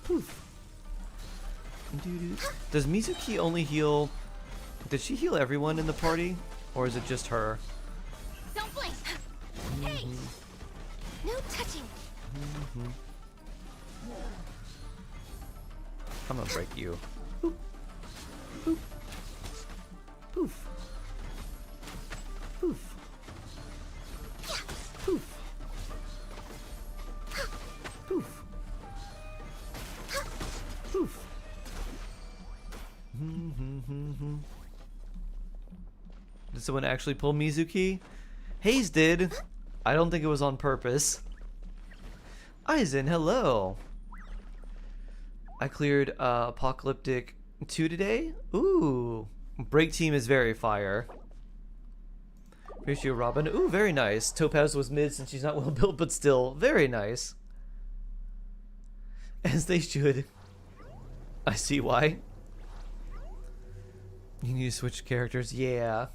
Poof. Does Mizuki only heal... Did she heal everyone in the party? Or is it just her? Don't blink. Hey. No touching. I'm gonna break you. Boop. Boop. Poof. Poof. Poof. Poof. Poof. Did someone actually pull Mizuki? Hayes did. I don't think it was on purpose. Aizen, hello. I cleared Apocalyptic 2 today. Ooh. Break team is very fire. Ratio Robin. Ooh, very nice. Topaz was mid since she's not well built, but still very nice. As they should. I see why. You need to switch characters. Yeah.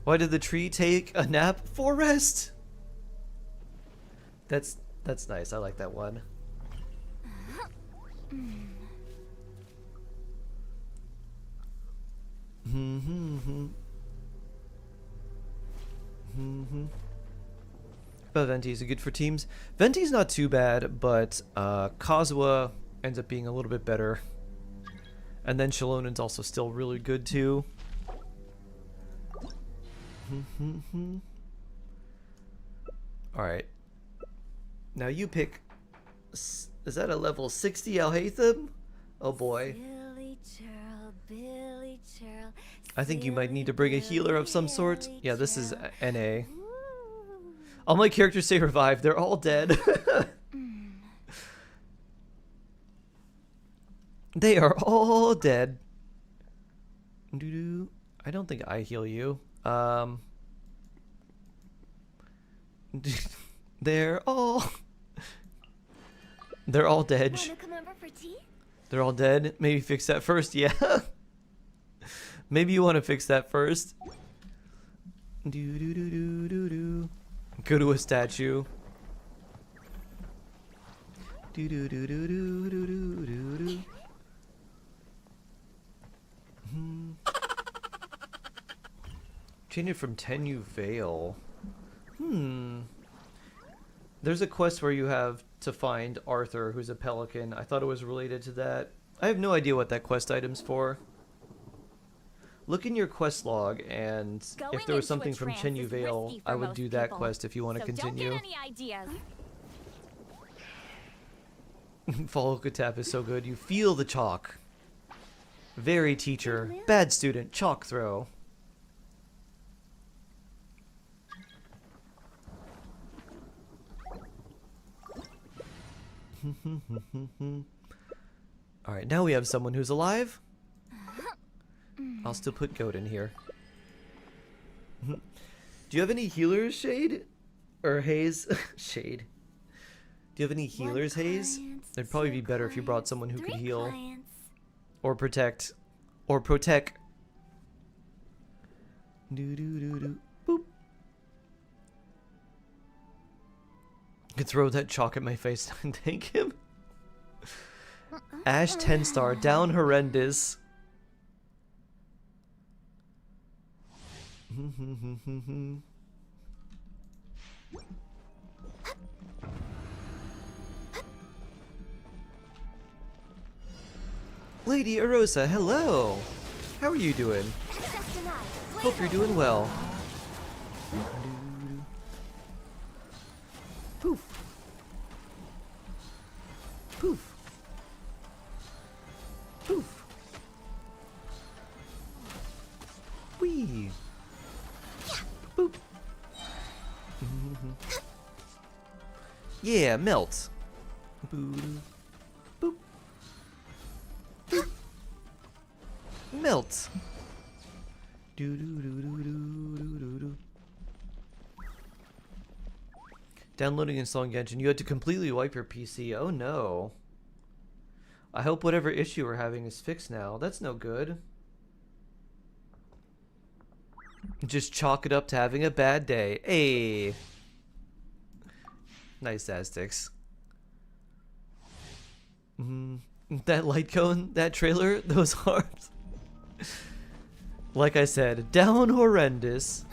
Why did the tree take a nap? For rest. That's nice. I like that one. But Venti's good for teams. Venti's not too bad, but Kazuha ends up being a little bit better. And then Shalonen's also still really good too. Alright. Now you pick... Is that a level 60 Alhaitham? Oh boy. Billy Churl, I think you might need to bring a healer of some sort. Yeah, this is NA. All my characters say revive. They're all dead. They are all dead. I don't think I heal you. They're all dead. Wanna come over for tea? They're all dead. Maybe fix that first. Yeah. Maybe you want to fix that first. Go to a statue. Change it from Tenyu Vale. There's a quest where you have to find Arthur, who's a pelican. I thought it was related to that. I have no idea what that quest item's for. Look in your quest log, and if there was something from Tenyu Vale, I would do that quest if you want to continue. Don't get any ideas. Follow Katap is so good. You feel the chalk. Very teacher. Bad student. Chalk throw. Alright, now we have someone who's alive. I'll still put Goat in here. Do you have any healers, Shade? Or Haze? Shade. Do you have any healers, Haze? It'd probably be better if you brought someone who could heal. Or protect. Or protect. Boop. You could throw that chalk at my face and thank him. Ash 10 star. Down horrendous. Lady Arosa, hello! How are you doing? Hope you're doing well. Poof. Poof. Poof. Whee. Boop. Yeah, melt. Boop. Boop. Boop. Melt. Do do do do do do do do. Downloading and installing Genshin. You had to completely wipe your PC. Oh no. I hope whatever issue we're having is fixed now. That's no good. Just chalk it up to having a bad day. Hey. Nice Aztecs. That light cone, that trailer, those arms. Like I said, down horrendous.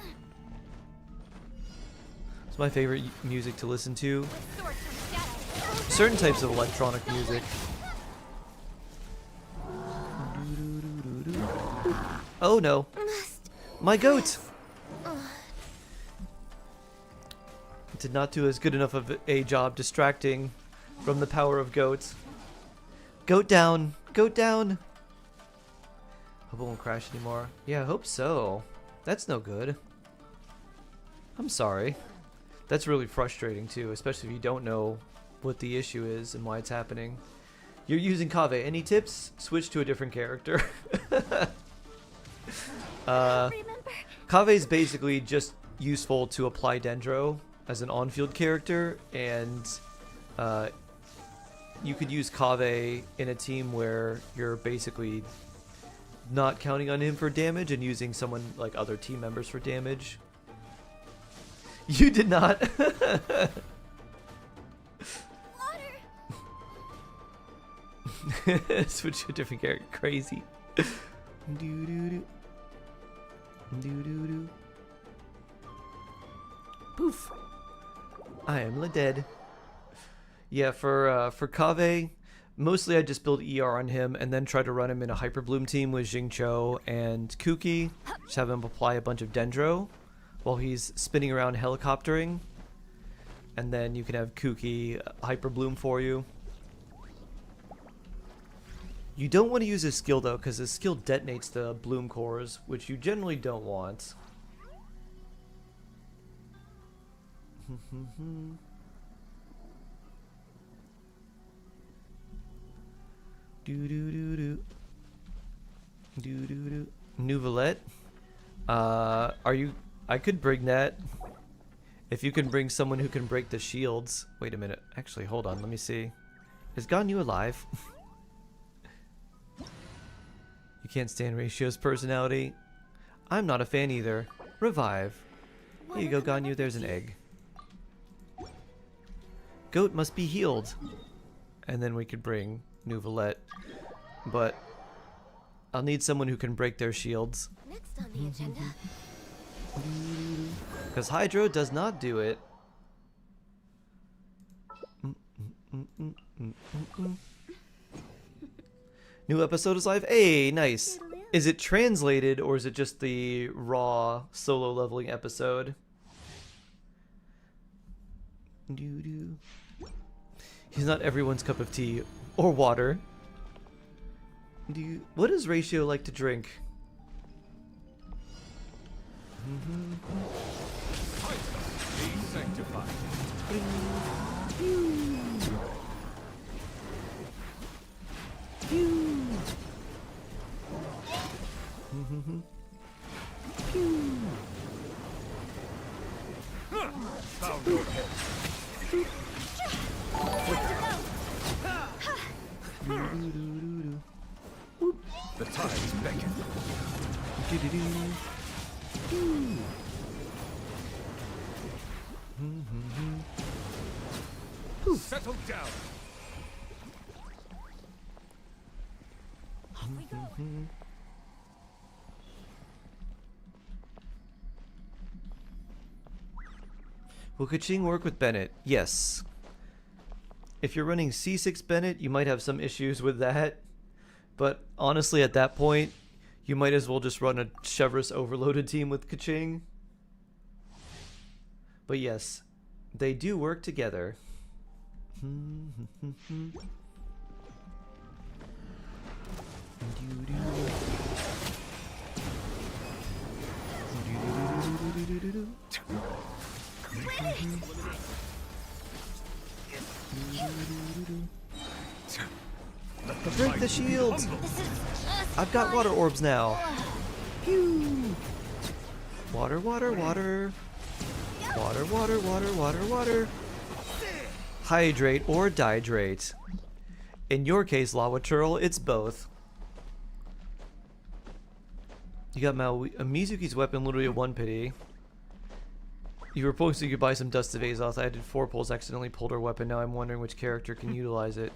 It's my favorite music to listen to. Certain types of electronic music. Oh no. My goat! Did not do as good enough of a job distracting from the power of goats. Goat down! Goat down! Hope it won't crash anymore. Yeah, I hope so. That's no good. I'm sorry. That's really frustrating too, especially if you don't know what the issue is and why it's happening. You're using Kaveh. Any tips? Switch to a different character. Kaveh is basically just useful to apply Dendro as an on-field character, and you could use Kaveh in a team where you're basically not counting on him for damage and using someone like other team members for damage. You did not. Switch to a different character. Crazy. Do do do. Do do do. Poof. I am dead. Yeah, for Kaveh, mostly I just build ER on him and then try to run him in a Hyper Bloom team with Xingqiu and Kuki. Just have him apply a bunch of Dendro while he's spinning around helicoptering. And then you can have Kuki Hyper Bloom for you. You don't want to use his skill though, because his skill detonates the bloom cores, which you generally don't want. Do do do do. Do do do. Nouvelette. Are you? I could bring that. If you can bring someone who can break the shields. Wait a minute. Actually, hold on. Let me see. Is Ganyu alive? You can't stand Ratio's personality. I'm not a fan either. Revive. Here you go, Ganyu. There's an egg. Goat must be healed. And then we could bring Nouvelette. But I'll need someone who can break their shields. Next on the agenda. Because Hydro does not do it. New episode is live. Hey, nice. Is it translated or is it just the raw solo leveling episode? He's not everyone's cup of tea or water. What does Ratio like to drink? Be sanctified. Found your head. The tides beckon. Settle down. Off we go. Will Kaching work with Bennett? Yes. If you're running C6 Bennett, you might have some issues with that. But honestly, at that point, you might as well just run a Chevrolet overloaded team with Kaching. But yes, they do work together. Break the shields! I've got water orbs now. Pew! Water, water, water. Water, water, water, water, water. Hydrate or dihydrate. In your case, Lava Turtle, it's both. You got Mizuki's weapon, literally a 1 pity. You were supposed to buy some Dust of Azoth. I did 4 pulls, accidentally pulled her weapon. Now I'm wondering which character can utilize it.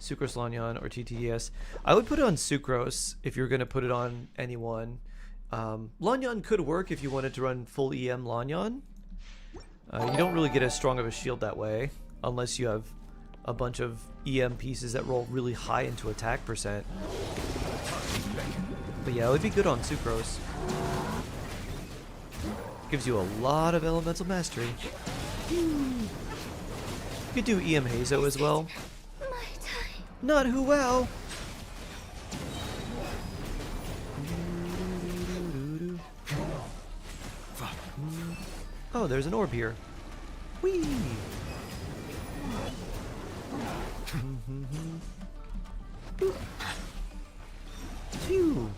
Sucrose Lanyon or TTS. I would put it on Sucrose if you're going to put it on anyone. Lanyon could work if you wanted to run full EM Lanyon. You don't really get as strong of a shield that way, unless you have a bunch of EM pieces that roll really high into attack percent. But yeah, it would be good on Sucrose. Gives you a lot of elemental mastery. You could do EM Hazo as well. Not who well. Oh, there's an orb here. Whee! Phew.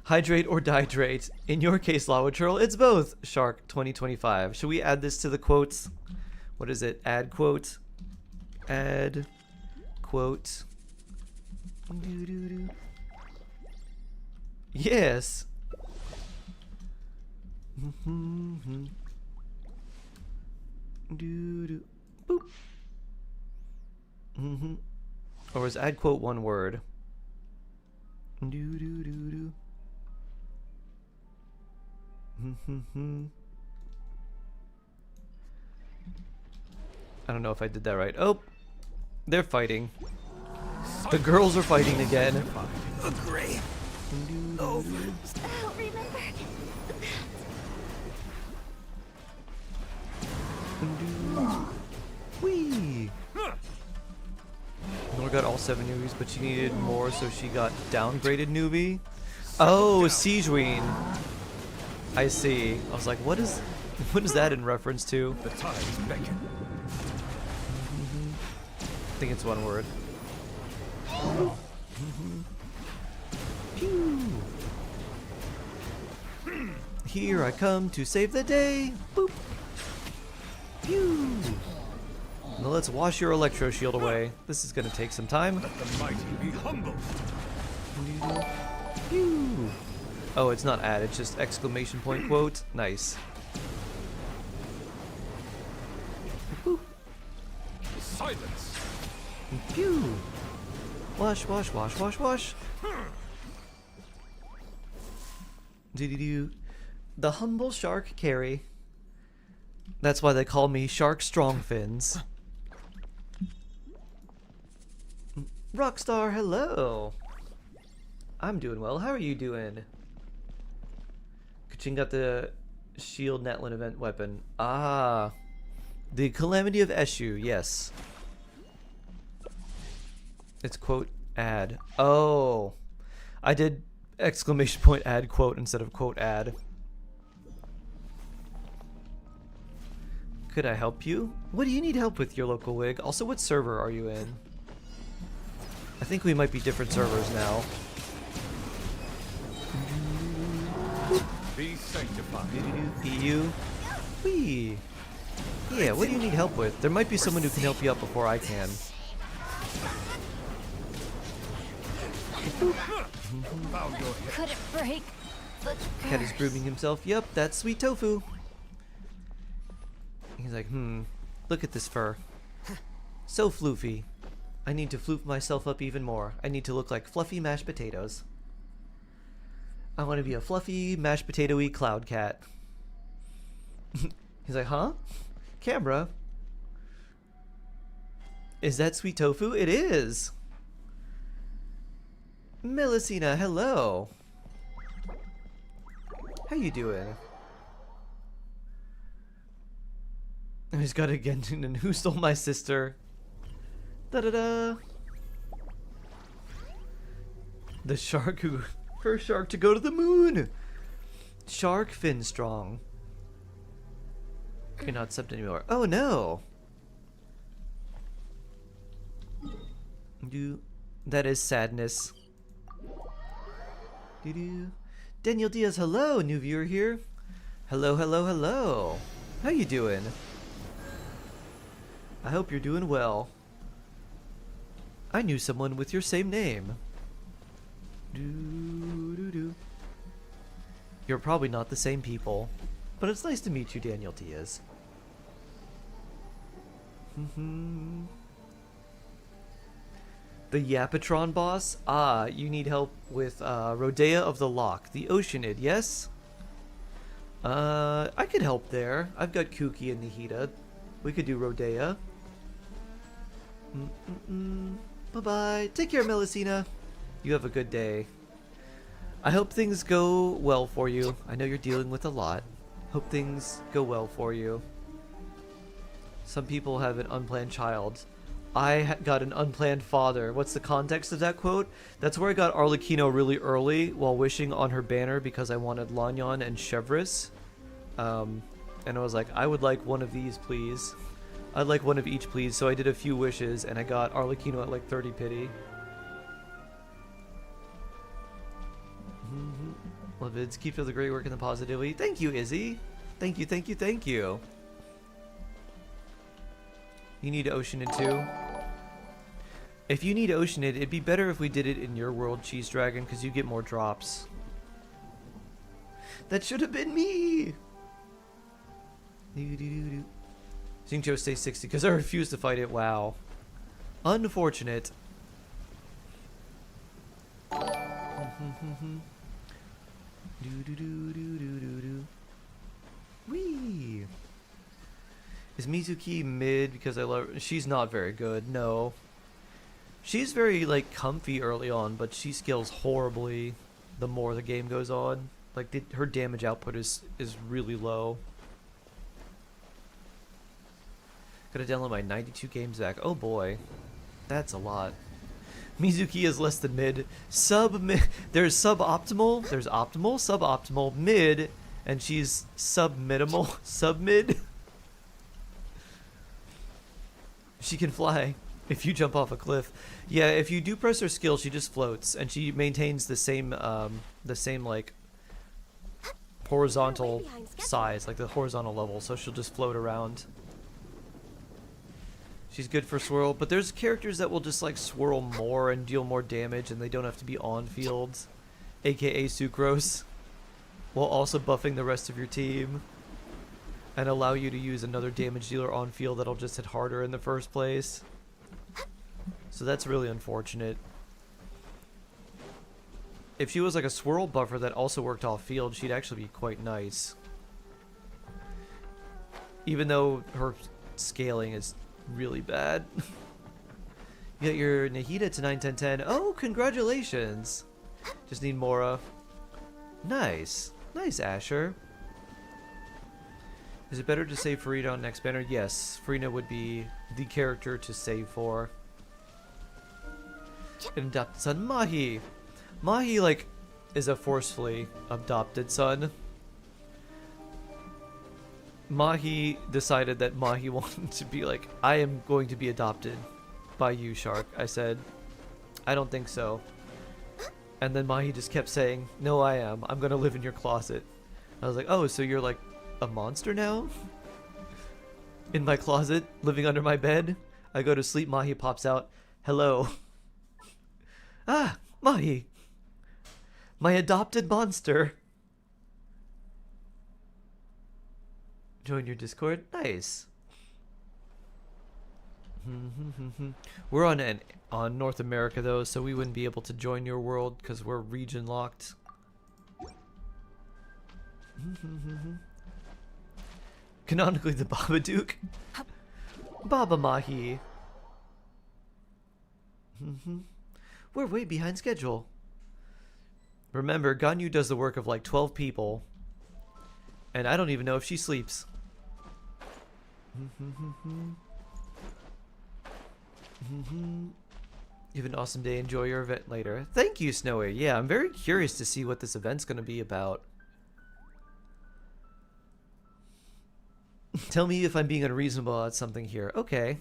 Hydrate or dihydrate. In your case, Lava Turtle, it's both. Shark 2025. Should we add this to the quotes? What is it? Add quote. Add quote. Yes. Boop. Or is add quote one word? I don't know if I did that right. Oh, they're fighting. The girls are fighting again. Agree. I'll remember. Whee! Nora got all 7 newbies, but she needed more, so she got downgraded newbie. Oh, Siegeween. I see. I was like, what is that in reference to? The tides beckon. I think it's one word. Pew. Here I come to save the day. Boop. Pew. Now let's wash your electro shield away. This is gonna take some time. Let the mighty be humbled. Pew. Oh, it's not add, it's just exclamation point quote. Nice. Boop. Silence. Pew. Wash, wash, wash, wash, wash. Do-do-do. The humble shark carry. That's why they call me Shark Strong Fins. Rockstar, hello. I'm doing well. How are you doing? Kachin got the Shield Netlin event weapon. Ah. The Calamity of Eshu, yes. It's quote add. Oh. I did exclamation point add quote instead of quote add. Could I help you? What do you need help with, your local wig? Also, what server are you in? I think we might be different servers now. Be sanctified. EU. Whee. Yeah, what do you need help with? There might be someone who can help you out before I can. Bow your head. Could it break the Cat is grooming himself. Yep, that's sweet tofu. He's like, look at this fur. So floofy. I need to floof myself up even more. I need to look like fluffy mashed potatoes. I want to be a fluffy, mashed potato-y cloud cat. He's like, huh? Camera? Is that sweet tofu? It is! Melisina, hello! How you doing? He's got a Genshin, and who stole my sister? Da da da. The shark who, first shark to go to the moon. Shark fin strong. Cannot accept anymore. Oh no. That is sadness. Daniel Diaz, hello, new viewer here. Hello, hello, hello. How you doing? I hope you're doing well. I knew someone with your same name. You're probably not the same people, but it's nice to meet you, Daniel Diaz. The Yapatron boss? Ah, you need help with Rodea of the Loch, the Oceanid, yes? I could help there. I've got Kuki and Nihita. We could do Rodea. Bye-bye. Take care, Melusina. You have a good day. I hope things go well for you. I know you're dealing with a lot. Hope things go well for you. Some people have an unplanned child. I got an unplanned father. What's the context of that quote? That's where I got Arlecchino really early while wishing on her banner because I wanted Lanyon and Chevris. And I was like, I would like one of these, please. I'd like one of each, please. So I did a few wishes and I got Arlecchino at like 30 pity. Livids, keep up the great work and the positivity. Thank you, Izzy. Thank you, thank you, thank you. You need Oceanid too? If you need Oceanid, it'd be better if we did it in your world, Cheese Dragon, because you get more drops. That should have been me! Xingqiu stays 60 because I refuse to fight it. Wow. Unfortunate. Wee. Is Mizuki mid because I love her? She's not very good, no. She's very, like, comfy early on, but she scales horribly the more the game goes on. Like, her damage output is really low. Gotta download my 92 games back. Oh boy. That's a lot. Mizuki is less than mid. Sub-mid. There's suboptimal. There's optimal, suboptimal, mid, and she's sub-minimal. Sub-mid. She can fly if you jump off a cliff. Yeah, if you do press her skill, she just floats, and she maintains the same like horizontal size, like the horizontal level. So she'll just float around. She's good for swirl, but there's characters that will just like swirl more and deal more damage, and they don't have to be on field, aka Sucrose, while also buffing the rest of your team. And allow you to use another damage dealer on field that'll just hit harder in the first place. So that's really unfortunate. If she was like a swirl buffer that also worked off field, she'd actually be quite nice. Even though her scaling is really bad. You got your Nahida to 9-10-10. Oh, congratulations. Just need Mora. Nice. Nice, Asher. Is it better to save Farina on next banner? Yes, Farina would be the character to save for. An adopted son, Mahi. Mahi, like, is a forcefully adopted son. Mahi decided that Mahi wanted to be like, I am going to be adopted by you, Shark. I said, I don't think so. And then Mahi just kept saying, no, I am. I'm going to live in your closet. I was like, oh, so you're like a monster now? In my closet, living under my bed. I go to sleep, Mahi pops out. Hello. Ah, Mahi. My adopted monster. Join your Discord? Nice. We're on North America though, so we wouldn't be able to join your world because we're region locked. Canonically the Babadook. Baba Mahi. We're way behind schedule. Remember, Ganyu does the work of like 12 people. And I don't even know if she sleeps. You have an awesome day. Enjoy your event later. Thank you, Snowy. Yeah, I'm very curious to see what this event's going to be about. Tell me if I'm being unreasonable about something here. Okay.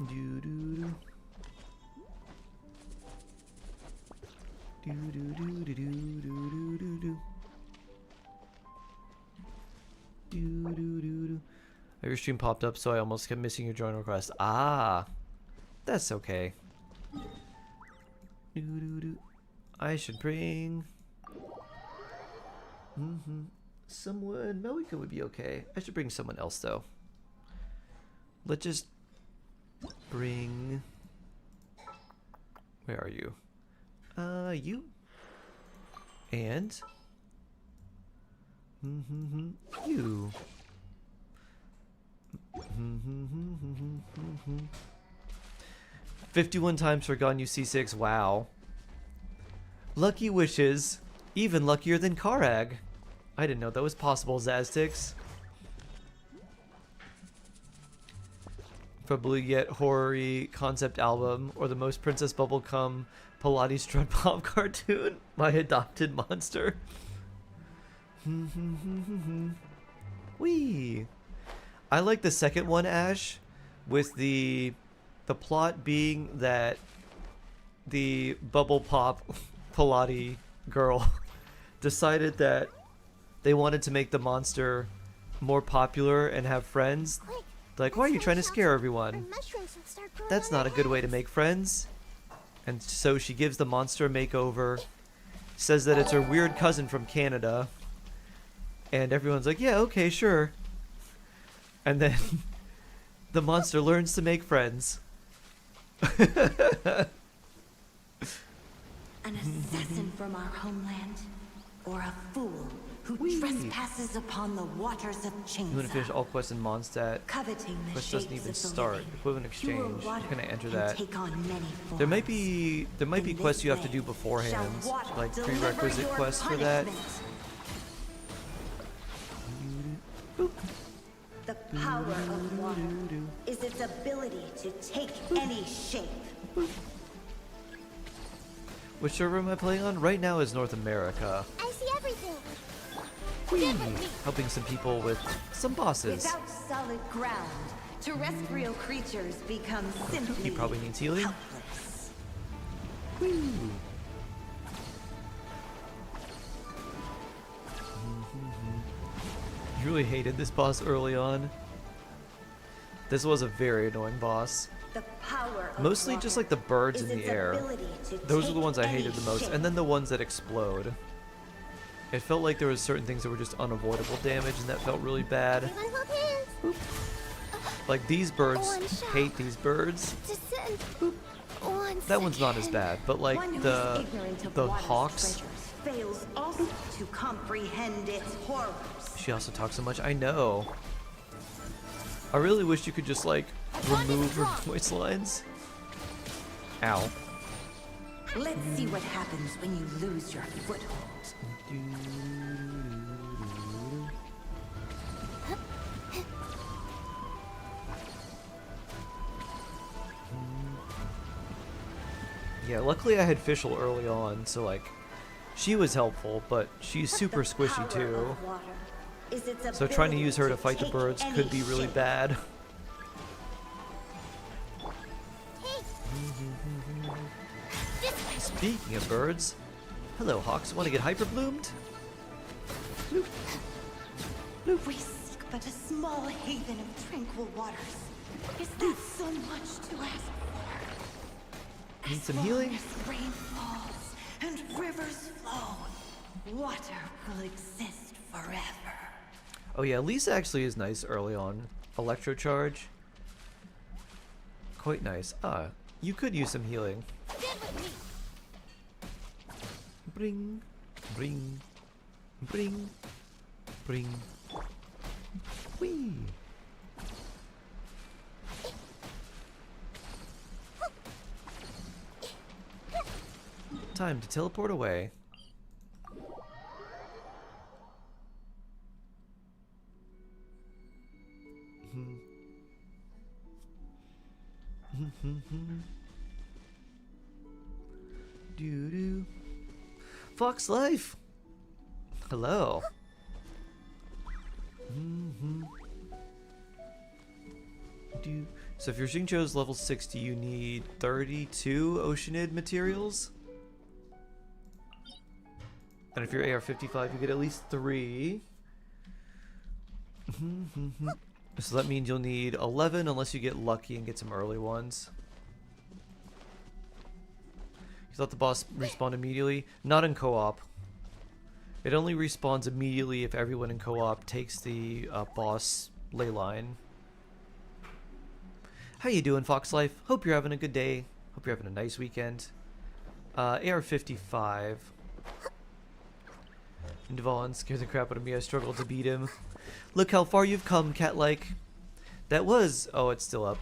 Do-do-do. Do-do-do-do-do-do-do-do-do. Do-do-do-do. Your stream popped up, so I almost kept missing your join request. Ah, that's okay. Do-do-do. I should bring someone. Melika would be okay. I should bring someone else though. Let's just bring. Where are you? You. And you. 51 times forgotten you C6. Wow. Lucky wishes. Even luckier than Karag. I didn't know that was possible, Zaztix. Probably get horror-y concept album or the most Princess Bubblegum Pilates Strut Pop cartoon. My adopted monster. Wee. I like the second one, Ash, with the plot being that the Bubble Pop Pilates girl decided that they wanted to make the monster more popular and have friends. Like, why are you trying to scare everyone? That's not a good way to make friends. And so she gives the monster a makeover, says that it's her weird cousin from Canada, and everyone's like, yeah, okay, sure. And then the monster learns to make friends. An assassin from our homeland, or a fool who trespasses upon the waters of Chainsaw. You want to finish all quests in Mondstadt? Coveting the Quest doesn't shapes even of the start. living. Equivalent exchange. Pure water Can I enter can that? take on many There might forms. be In quests this you have to way do beforehand, shall water like deliver prerequisite your quests for that. punishment. The power of water is its ability to take any shape. Which server am I playing on? Right now is North America. I see everything. Helping some people with some bosses. Without solid ground, terrestrial creatures become simply He probably needs healing. helpless. You really hated this boss early on. This was a very annoying boss. The power of Mostly water just like the birds is in the its air. ability to Those are the take ones I any hated the most. shape. And then the ones that explode. It felt like there was certain things that were just unavoidable damage, and that felt really bad. Everyone hold hands. Like these birds, One shot. hate these birds. Just sit. One That one's not as second. bad, but like One who the is ignorant of the water's hawks. treasures fails also to comprehend its horrors. She also talks so much. I know. I really wish you could just like remove her voice lines. Ow. Let's see what happens when you lose your foothold. Yeah, luckily I had Fischl early on, so like she was helpful, but she's super The squishy power too. of water is its So trying to ability use her to fight the take birds any could be really shape. bad. Speaking of birds, hello Hawks, want to get hyper bloomed? We seek but a small haven of tranquil waters. Is that so much to ask for? Need As some long healing? as rain falls and rivers flow, water will exist forever. Oh yeah, Lisa actually is nice early on. Electrocharge. Quite nice. Ah, you could use some healing. Stand with me. Bring, bring, bring, bring. Whee! Time to teleport away. Doo-doo. Fox Life! Hello. So if your Xingqiu's level 60, you need 32 Oceanid materials. And if you're AR-55, you get at least 3. So that means you'll need 11 unless you get lucky and get some early ones. You thought the boss respawned immediately? Not in co-op. It only respawns immediately if everyone in co-op takes the boss ley line. How you doing, Fox Life? Hope you're having a good day. Hope you're having a nice weekend. AR-55. Devon scared the crap out of me. I struggled to beat him. Look how far you've come, Cat-like. That was... Oh, it's still up.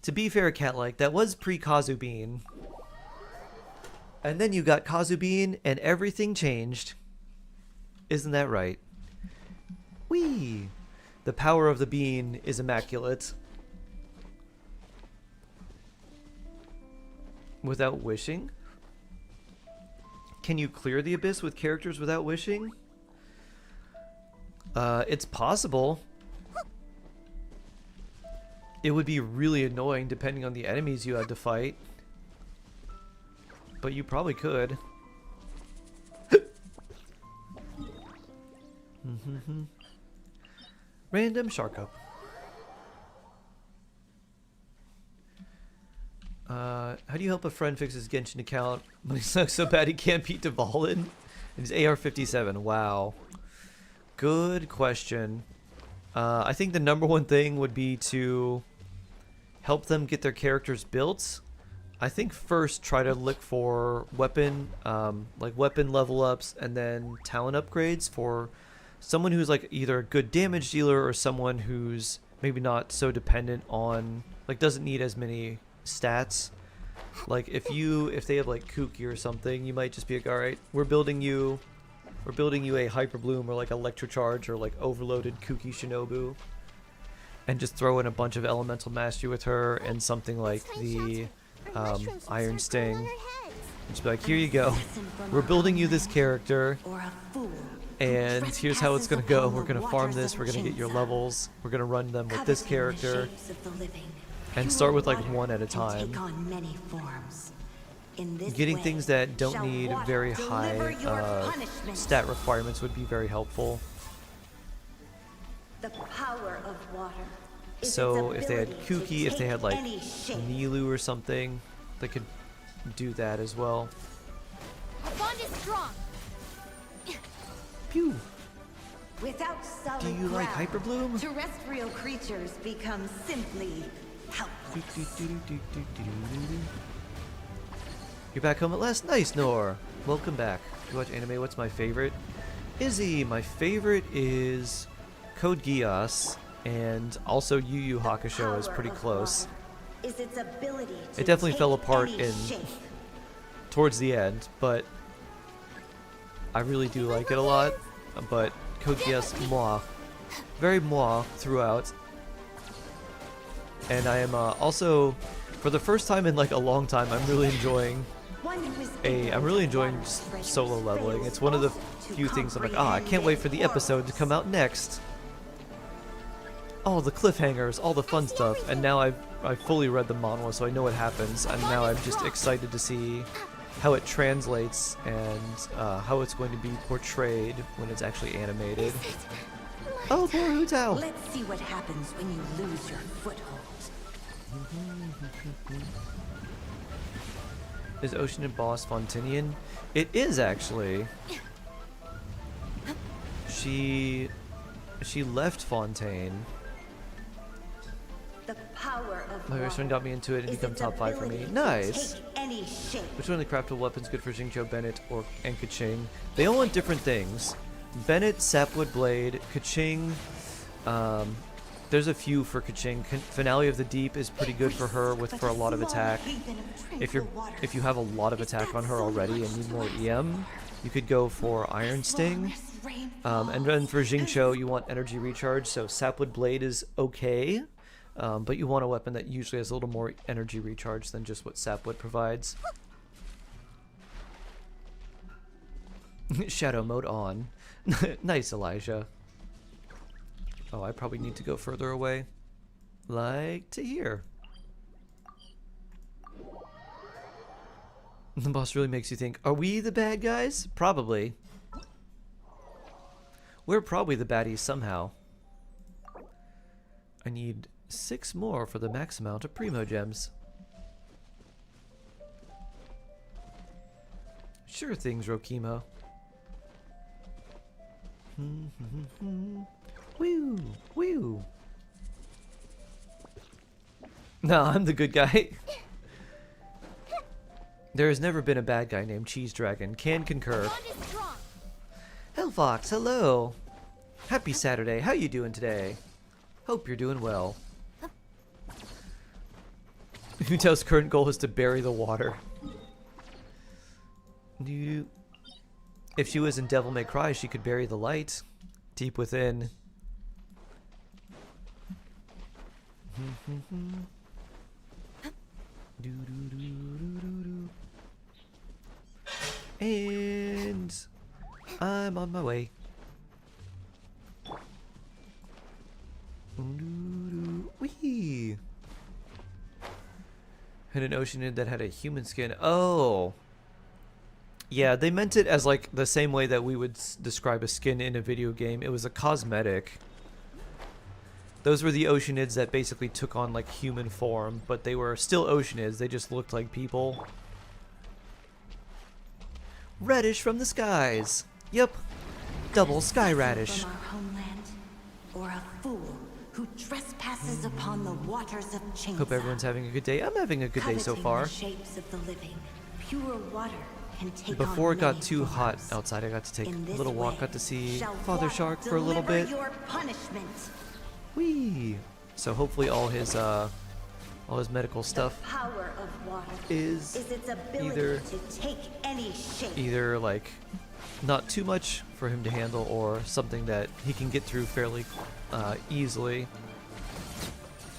To be fair, Cat-like, that was pre-Kazubean. And then you got Kazubean and everything changed. Isn't that right? Whee! The power of the bean is immaculate. Without wishing? Can you clear the abyss with characters without wishing? It's possible. It would be really annoying depending on the enemies you had to fight. But you probably could. Random shark up. How do you help a friend fix his Genshin account when he sucks so bad he can't beat Dvalin? And he's AR-57. Wow. Good question. I think the number one thing would be to help them get their characters built. I think first try to look for weapon, like weapon level ups and then talent upgrades for someone who's like either a good damage dealer or someone who's maybe not so dependent on, like doesn't need as many stats. Like if they have like Kuki or something, you might just be like, all right, we're building you a Hyper Bloom or like Electrocharge or like overloaded Kuki Shinobu, and just throw in a bunch of Elemental Mastery with her and something like the Iron Sting. And just be like, here you go, we're building you this character, and here's how it's gonna go. We're gonna farm this. We're gonna get your levels. We're gonna run them with this character. And start with like one at a time. Getting things that don't need very high stat requirements would be very helpful. The power of water. So if they had Kuki, if they had like Nilu or something, they could do that as well. Our bond is strong. Pew! Without solid Do you like Hyper Bloom? terrestrial creatures become simply helpless. You're back home at last? Nice, Nor. Welcome back. You watch anime? What's my favorite? Izzy, my favorite is Code Geass, and also Yu Yu Hakusho is pretty close. Is its ability to It definitely fell take apart any in shape. towards the end, but I really do like it a lot. But Code Geass, moi. Very moi throughout. And I am also, for the first time in like a long time, I'm really enjoying solo leveling. It's one of the few things I'm like, I can't wait for the episode to come out next. All the cliffhangers, all the fun stuff, and now I've fully read the manhwa, so I know what happens, and now I'm just excited to see how it translates and how it's going to be portrayed when it's actually animated. Oh, poor Hu Tao! Let's see what happens when you lose your foothold. Is Ocean and Boss Fontinian? It is actually. She left Fontaine. The power of My best friend got me into it and become top 5 for me. Nice. Which one of the craftable weapons good for Xingqiu, Bennett, and Kaching? They all want different things. Bennett, Sapwood Blade, Kaching. There's a few for Kaching. Finale of the Deep is pretty good for her for a lot of attack. If you have a lot of attack on her already and need more EM, you could go for Iron Sting. And then for Xingqiu, you want energy recharge, so Sapwood Blade is okay. But you want a weapon that usually has a little more energy recharge than just what Sapwood provides. Shadow mode on. Nice, Elijah. Oh, I probably need to go further away. Like to here. The boss really makes you think, are we the bad guys? Probably. We're probably the baddies somehow. I need 6 more for the max amount of Primogems. Sure things, Rokimo. Woo! Woo! No, I'm the good guy. There has never been a bad guy named Cheese Dragon. Can concur. Hellfox, hello! Happy Saturday. How you doing today? Hope you're doing well. Utel's current goal is to bury the water. If she was in Devil May Cry, she could bury the light deep within. And I'm on my way. Whee! Had an oceanid that had a human skin. Oh! Yeah, they meant it as like the same way that we would describe a skin in a video game. It was a cosmetic. Those were the oceanids that basically took on like human form, but they were still oceanids. They just looked like people. Radish from the skies. Yep. Double sky radish. From our homeland, or a fool who trespasses upon the waters of Chainsaw. Hope everyone's having a good day. I'm having a good day so Coveting far. the shapes of the living, pure water can take Before on it got many too hot forms. outside, I got to take In a this little walk. way Got to see shall Father water Shark for a little deliver bit. your punishment. Whee! So hopefully all his medical stuff Power of water is its ability either to take any shape. either like not too much for him to handle or something that he can get through fairly easily.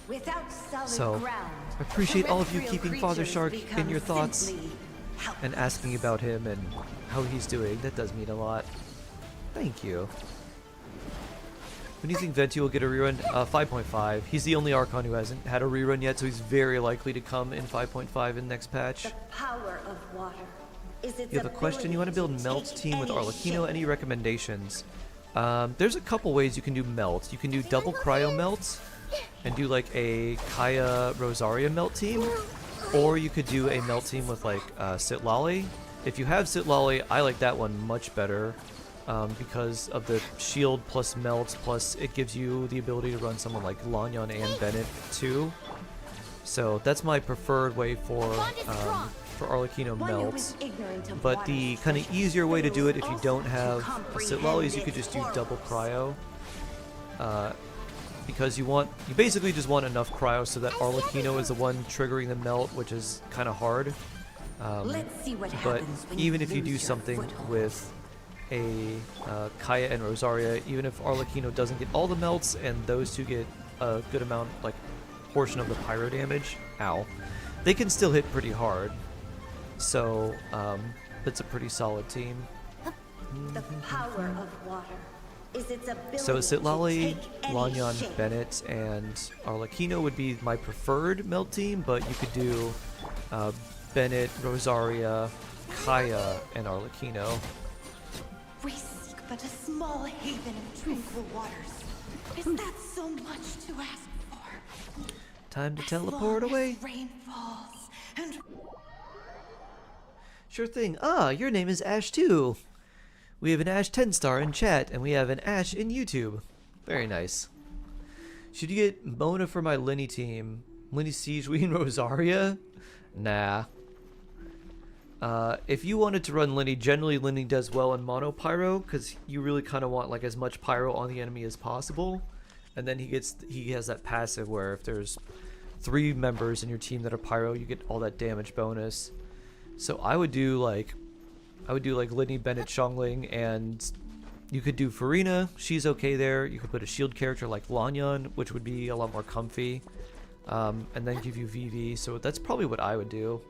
Without solid So, ground, I appreciate all of you terrestrial keeping Father creatures Shark in become your thoughts simply and helpless. asking about him and how he's doing. That does mean a lot. Thank you. When do you think Venti will get a rerun? 5.5. He's the only Archon who hasn't had a rerun yet, so he's very likely to come in 5.5 in next patch. The power of water is its You have a question? You want to build ability Melt take team with any Arlecchino? shape. Any recommendations? There's a couple ways you can do Melt. You can do double Cryo Melt and do like a Kaya Rosaria Melt team, or you could do a Melt team with like Sitlali. If you have Sitlali, I like that one much better because of the shield plus Melt, plus it gives you the ability to run someone like Lanyon and Bennett too. So that's my preferred way for Arlecchino One who Melt. is ignorant of But the water's kind of treasures easier way to do it if you fails don't also have to a comprehend Sitlali is you could its just do double horrors. Cryo. Because you basically just want enough Cryo so that Arlecchino is the one triggering the Melt, which is kind of hard. Let's see what But happens when even you if you do lose your something foothold. with a Kaya and Rosaria, even if Arlecchino doesn't get all the melts and those two get a good amount, like portion of the pyro damage, ow, they can still hit pretty hard. So it's a pretty solid team. The power of water is its ability So Sitlali, to take any Lanyon, shape. Bennett, and Arlecchino would be my preferred melt team, but you could do Bennett, Rosaria, Kaya, and Arlecchino. We seek but a small haven of tranquil waters. Is that so much to ask for? Time to As teleport long away. as rain falls and Sure thing. Ah, your name is Ash too. We have an Ash 10 star in chat, and we have an Ash in YouTube. Very nice. Should you get Mona for my Lenny team? Lenny Siege, and Rosaria? Nah. If you wanted to run Lenny, generally Lenny does well in mono pyro, because you really kind of want like as much pyro on the enemy as possible. And then he has that passive where if there's 3 members in your team that are pyro, you get all that damage bonus. So I would do like I would do like Lidney, Bennett, Xiangling, and you could do Farina. She's okay there. You could put a shield character like Lanyan, which would be a lot more comfy. And then give you VV. So that's probably what I would do.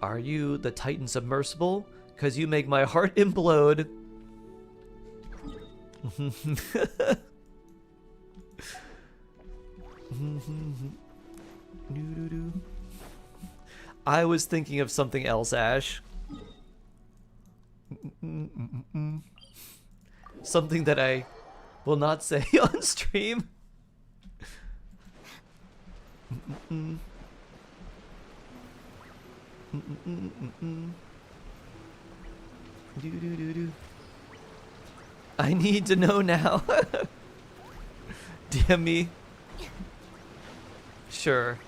Are you the Titan Submersible? Because you make my heart implode. I was thinking of something else, Ash. Something that I will not say on stream. I need to know now. DM me. Sure.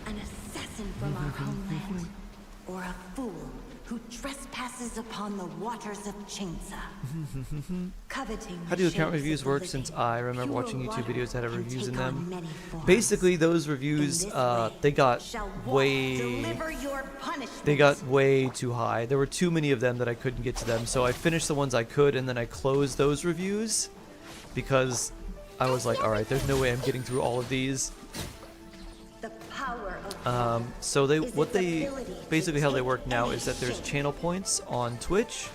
An assassin from our homeland, or a fool who trespasses upon the waters of Chainsa. Coveting How the do account shapes reviews of the work living, since I remember pure watching YouTube water videos that have can reviews in take on them? many forms. Basically, those reviews, In this way, they got shall walk, way... deliver your punishment. They got way too high. There were too many of them that I couldn't get to them, so I finished the ones I could, and then I closed those reviews because I was like, alright, there's no way I'm getting through all of these. The power of So they, is what its they, ability to basically how they take work now any is that there's shape. channel points on Twitch,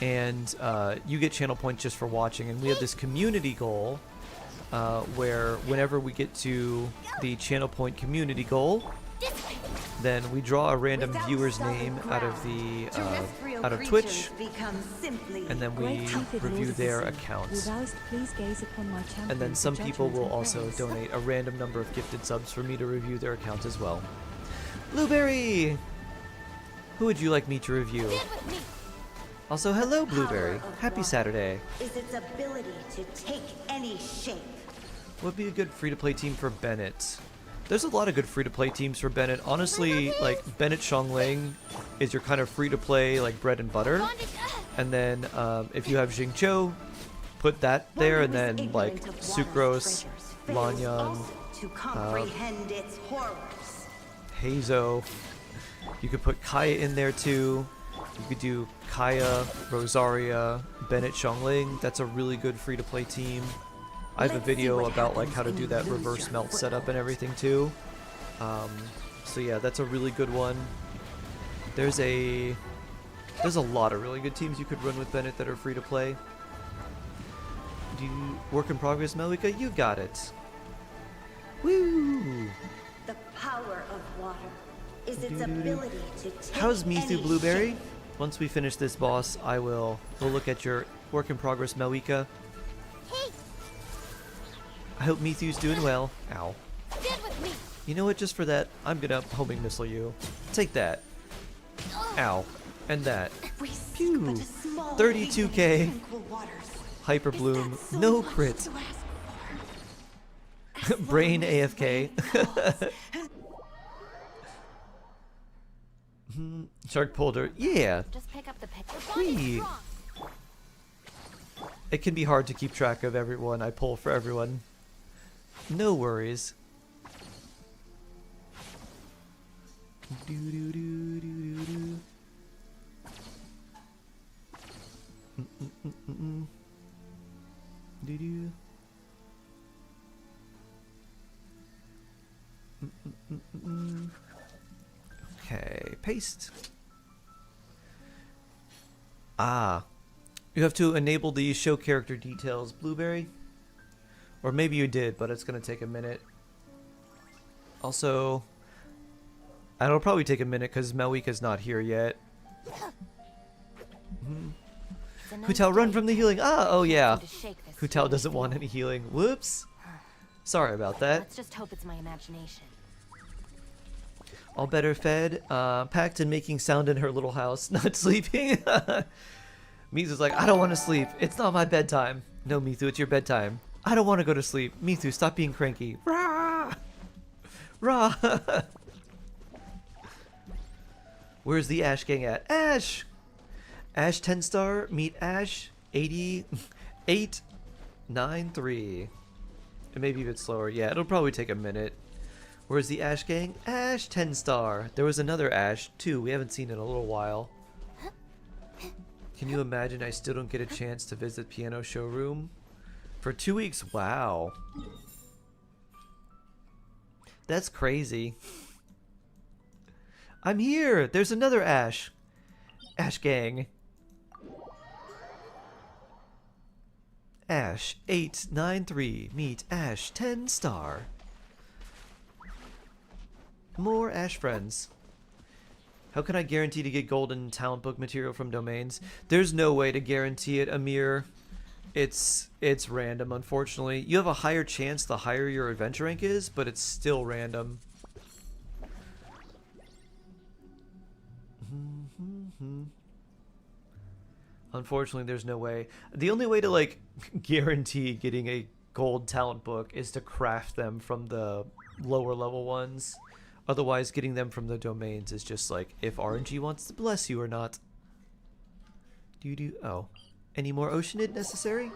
and you get channel points just for watching, and we have this community goal where whenever we get to the channel point community goal, then we draw a random Without viewer's solid name ground, terrestrial out of creatures Twitch, become simply and then we review their accounts. And then some people will also donate a random number of gifted subs for me to review their accounts as well. Blueberry! Who would you like me to review? Also, hello Blueberry. Happy Saturday. is its ability to take any shape. What would be a good free-to-play team for Bennett? There's a lot of good free-to-play teams for Bennett. Honestly, like, Bennett Xiangling is your kind of free-to-play, like, bread and butter. And then, if you have Xingqiu, put that there, and then, like, Sucrose, Lanyan, To comprehend its horrors. Hazo. You could put Kaya in there, too. You could do Kaya, Rosaria, Bennett Xiangling. That's a really good free-to-play team. I have a video about like how to do that reverse melt setup and everything too. So yeah, that's a really good one. There's a lot of really good teams you could run with Bennett that are free to play. Do you work in progress, Melika? You got it. Woo! The power of water is its ability to take How's any Mithu Blueberry? shape. Once we finish this boss, we'll look at your work in progress, Melika. Hey, I hope Mithu's doing well. Ow. stand with me. You know what, just for that, I'm gonna homing missile you. Take that. Ow. And that. We seek Pew. but a small 32K. haven of tranquil waters. Hyper Is Bloom. that so No much crit. to ask for? As Brain long as AFK. rain falls, Shark Polder. Yeah. Just pick up the picture. Whee. It can be hard to keep track of everyone I pull for everyone. No worries. Okay, paste. Ah, you have to enable the show character details, Blueberry. Or maybe you did, but it's gonna take a minute. Also, it'll probably take a minute because Melika's not here yet. Hutal, run from the healing! Ah, oh yeah. Hutal doesn't want any healing. Whoops. Sorry about that. Let's just hope it's my imagination. All better fed, packed and making sound in her little house, not sleeping. Mithu's like, I don't want to sleep. It's not my bedtime. No, Mithu, it's your bedtime. I don't want to go to sleep. Mithu, stop being cranky. Rah! Rah! Where's the Ash gang at? Ash! Ash 10 star, meet Ash 80, 893. And maybe a bit slower. Yeah, it'll probably take a minute. Where's the Ash gang? Ash 10 star. There was another Ash too. We haven't seen in a little while. Can you imagine I still don't get a chance to visit Piano Showroom? For 2 weeks? Wow. That's crazy. I'm here! There's another Ash. Ash gang. Ash 893. Meet Ash 10 star. More Ash friends. How can I guarantee to get golden talent book material from domains? There's no way to guarantee it, Amir. It's random, unfortunately. You have a higher chance the higher your adventure rank is, but it's still random. Unfortunately, there's no way. The only way to like guarantee getting a gold talent book is to craft them from the lower level ones. Otherwise, getting them from the domains is just like if RNG wants to bless you or not. Oh. Any more Oceanid necessary?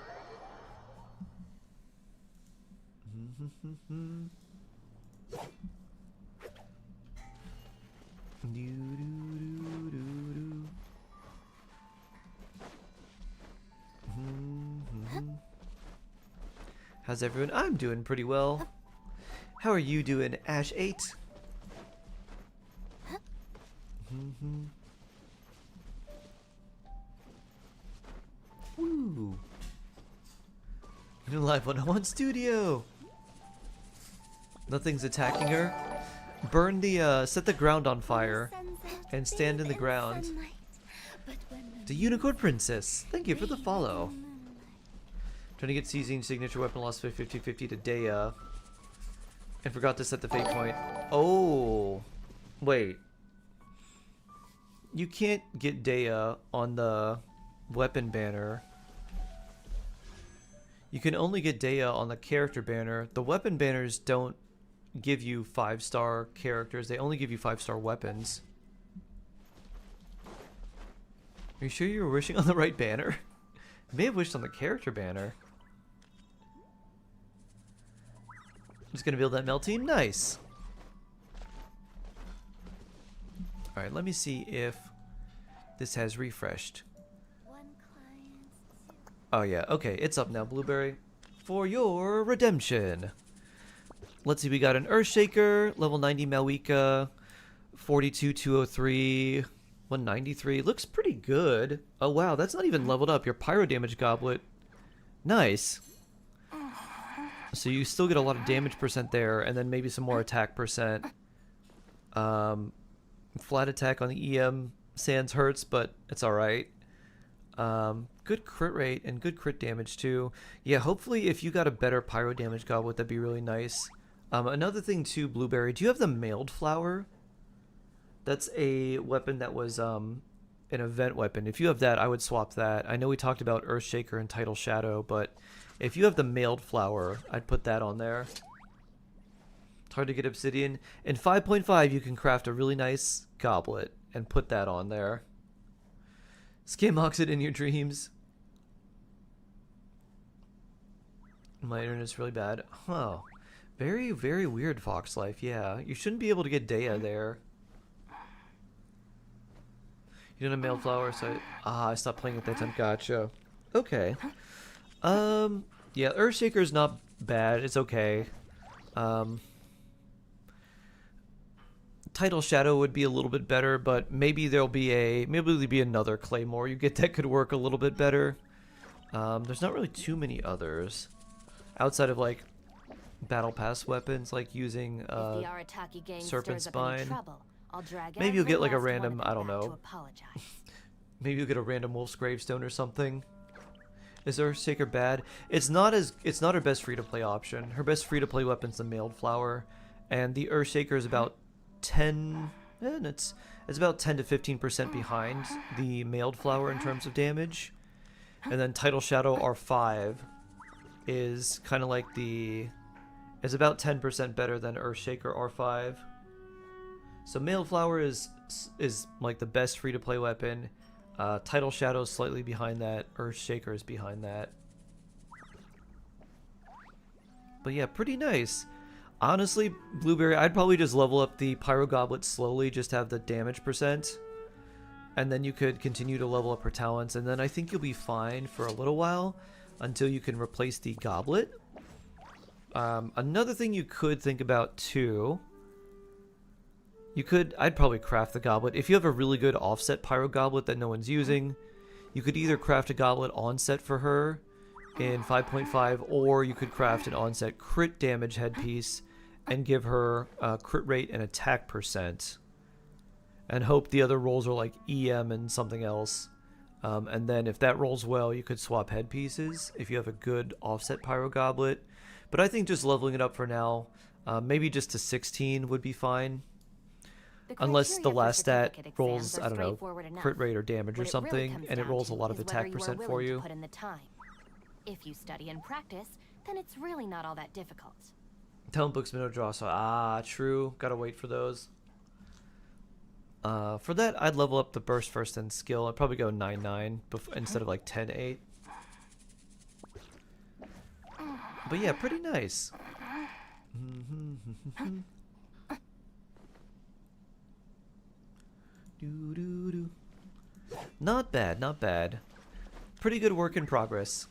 How's everyone? I'm doing pretty well. How are you doing, Ash 8? Woo! New Live 101 Studio! Nothing's attacking her. Burn the, set the ground on fire. And stand in the ground. The Unicorn Princess! Thank you for the follow. Trying to get seizing signature weapon lost 50-50 to Dea. And forgot to set the fate point. Oh! Wait. You can't get Dea on the weapon banner. You can only get Dea on the character banner. The weapon banners don't give you 5-star characters. They only give you 5-star weapons. Are you sure you were wishing on the right banner? You may have wished on the character banner. Just gonna build that melting. Nice. Alright, let me see if this has refreshed. Oh yeah, okay, it's up now, Blueberry. For your redemption. Let's see, we got an Earthshaker, level 90 Malwika, 42 203, 193. Looks pretty good. Oh wow, that's not even leveled up. Your Pyro Damage Goblet. Nice. So you still get a lot of damage percent there, and then maybe some more attack percent. Flat attack on the EM Sands hurts, but it's alright. Good crit rate and good crit damage too. Yeah, hopefully if you got a better Pyro Damage Goblet, that'd be really nice. Another thing too, Blueberry, do you have the Mailed Flower? That's a weapon that was an event weapon. If you have that, I would swap that. I know we talked about Earthshaker and Tidal Shadow, but if you have the Mailed Flower, I'd put that on there. It's hard to get obsidian. In 5.5, you can craft a really nice goblet and put that on there. Scam Oxid in your dreams. My internet's really bad. Huh. Very, very weird, Fox Life. Yeah, you shouldn't be able to get Dea there. You don't have Mailed Flower, so I stopped playing at that time. Gotcha. Okay. Yeah, Earthshaker's not bad. It's okay. Tidal Shadow would be a little bit better, but maybe there'll be another Claymore you get that could work a little bit better. There's not really too many others outside of like Battle Pass weapons, like using Serpent Spine. Maybe you'll get like a random, I don't know. Maybe you'll get a random Wolf's Gravestone or something. Is Earthshaker bad? It's not her best free-to-play option. Her best free-to-play weapon's the Mailed Flower, and the Earthshaker is about 10, and it's about 10 to 15% behind the Mailed Flower in terms of damage. And then Tidal Shadow R5 is kind of like is about 10% better than Earthshaker R5. So Mailed Flower is like the best free-to-play weapon. Tidal Shadow is slightly behind that. Earthshaker is behind that. But yeah, pretty nice. Honestly, Blueberry, I'd probably just level up the Pyro Goblet slowly, just to have the damage percent. And then you could continue to level up her talents, and then I think you'll be fine for a little while until you can replace the goblet. Another thing you could think about too, I'd probably craft the goblet. If you have a really good offset Pyro Goblet that no one's using, you could either craft a goblet onset for her in 5.5, or you could craft an onset crit damage headpiece and give her crit rate and attack percent, and hope the other rolls are like EM and something else. And then if that rolls well, you could swap headpieces if you have a good offset Pyro Goblet. But I think just leveling it up for now, maybe just to 16 would be fine. Unless the last stat rolls, I don't know, crit rate or damage or something, and it rolls a lot of attack percent for you. If you study and practice, then it's really not all that difficult. Talent books, minnow draw, so true. Gotta wait for those. For that, I'd level up the burst first and skill. I'd probably go 9-9 instead of like 10-8. But yeah, pretty nice. Not bad, not bad. Pretty good work in progress.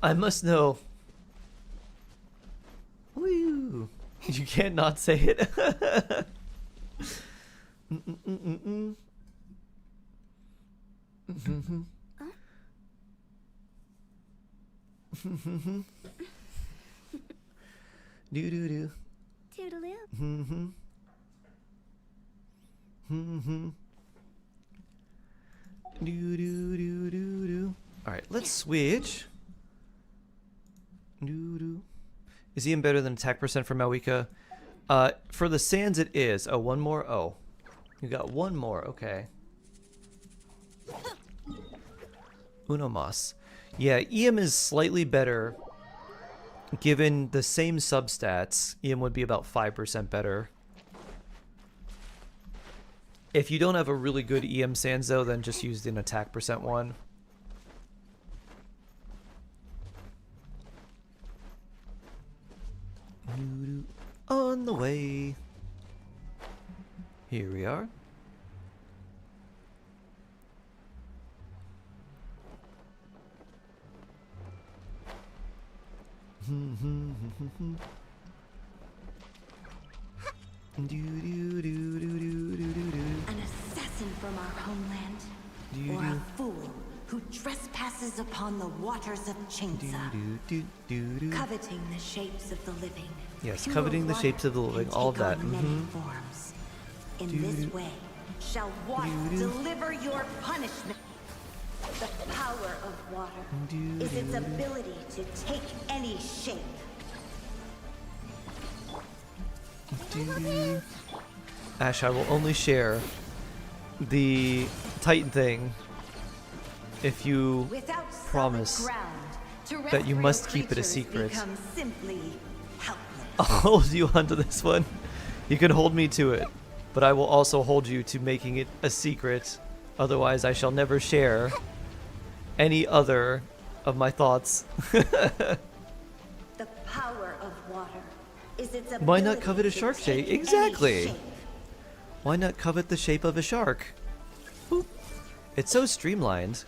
I must know. Woo! You can't not say it. Do do do. Toodaloo. Do do do do do. All right, let's switch. Do do. Is he even better than attack percent for Malwika? For the sands it is. Oh, one more. Oh, you got one more. Okay. Uno mas. Yeah, EM is slightly better. Given the same substats, EM would be about 5% better. If you don't have a really good EM sands though, then just use an attack percent one. On the way. Here we are. An assassin from our homeland, or a fool who trespasses upon the waters of Chainsa, coveting the shapes of the living. Yes, Pure coveting the water shapes of the living, can all of take that. on many forms. In this way, shall water deliver your punishment. The power of water is its ability to take any shape. Ash, I will only share the Titan thing if you Without promise solid ground, that you must terrestrial keep it a creatures secret. become simply helpless. I'll hold you onto this one. You can hold me to it, but I will also hold you to making it a secret. Otherwise, I shall never share any other of my thoughts. The power of water is its ability. Why not covet a shark to shape? take any Exactly. shape. Why not covet the shape of a shark? Boop. It's so streamlined.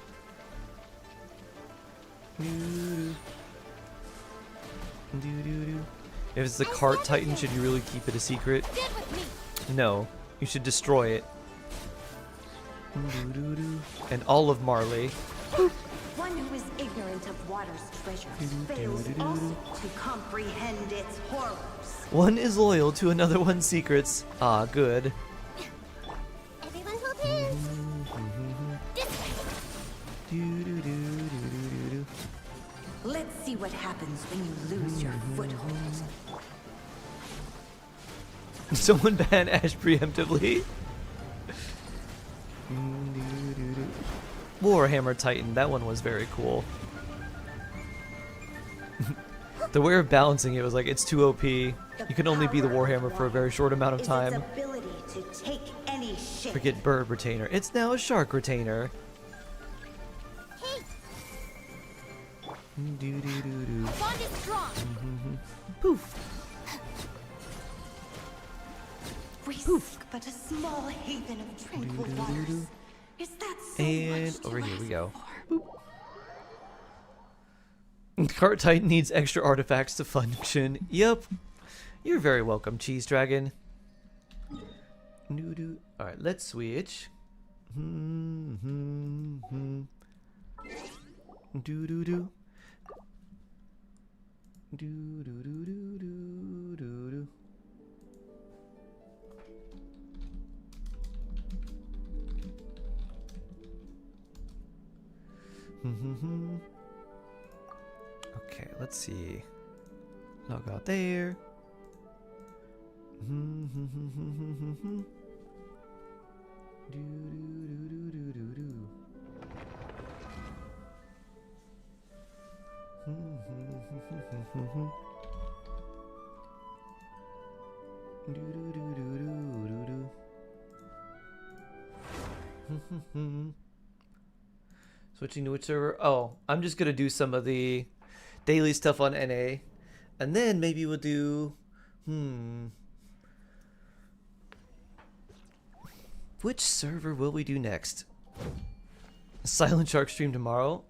If it's the cart titan, should you really keep it a secret? No, you should destroy it. And all of Marley. One who is ignorant of water's treasures fails also to comprehend its horrors. One is loyal to another one's secrets. Ah, good. Everyone hold hands. Let's see what happens when you lose your foothold. Someone ban Ash preemptively. Warhammer Titan, that one was very cool. The way of balancing it was like, it's too OP. You can only be the Warhammer for a very short amount of time. Ability to take any shape. Forget bird retainer. It's now a shark retainer. Do do do do. Bond is strong. Poof. Risk but a small haven of tranquil waters. Is that so And much to over here we ask go. for? Cart Titan needs extra artifacts to function. Yep. You're very welcome, Cheese Dragon. Alright, let's switch. Do do do. Do do do do do do do. Okay, let's see. Log out there. Switching to which server? Oh, I'm just gonna do some of the daily stuff on NA, and then maybe we'll do which server will we do next? Silent Shark stream tomorrow?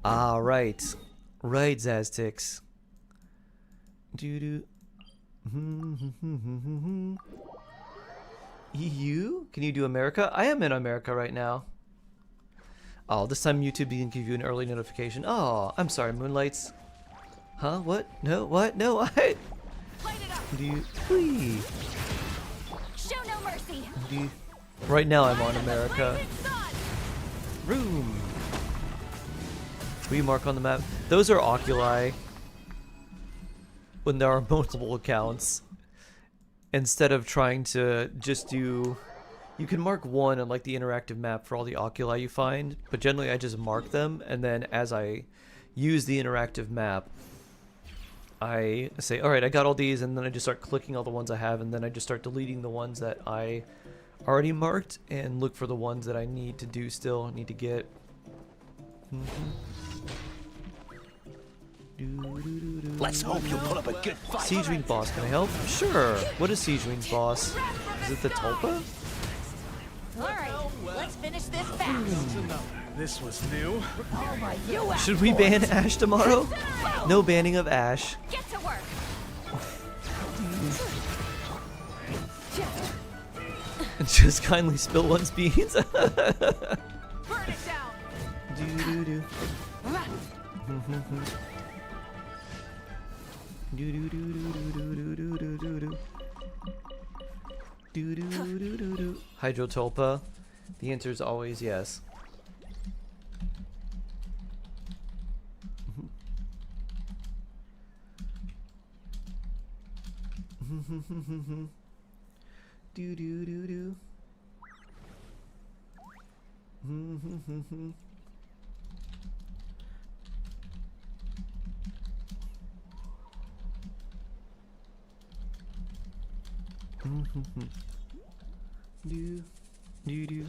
Right. Right, Zaztix. EU? Can you do America? I am in America right now. Oh, this time YouTube didn't give you an early notification. Oh, I'm sorry, Moonlights. Huh? What? No, what? No, I... Light it up. Do you... Please. Show no mercy. Do you... Right now I'm on America. Room. We mark on the map. Those are oculi. When there are multiple accounts. Instead of trying to just do... You can mark one on like the interactive map for all the oculi you find, but generally I just mark them, and then as I use the interactive map, I say, alright, I got all these, and then I just start clicking all the ones I have, and then I just start deleting the ones that I already marked, and look for the ones that I need to do still, need to get. Let's hope you'll put up a good fight. Siege Wing boss, can I help? Sure. What is Siege Wing's boss? Is it the Tulpa? Alright, let's finish this fast. This was new. Oh my, you Should we ban Ash tomorrow? No banning of Ash. get to work. Just kindly spill one's beans. Burn it down. Hydrotulpa. The answer is always yes. Do do do do. Do do do.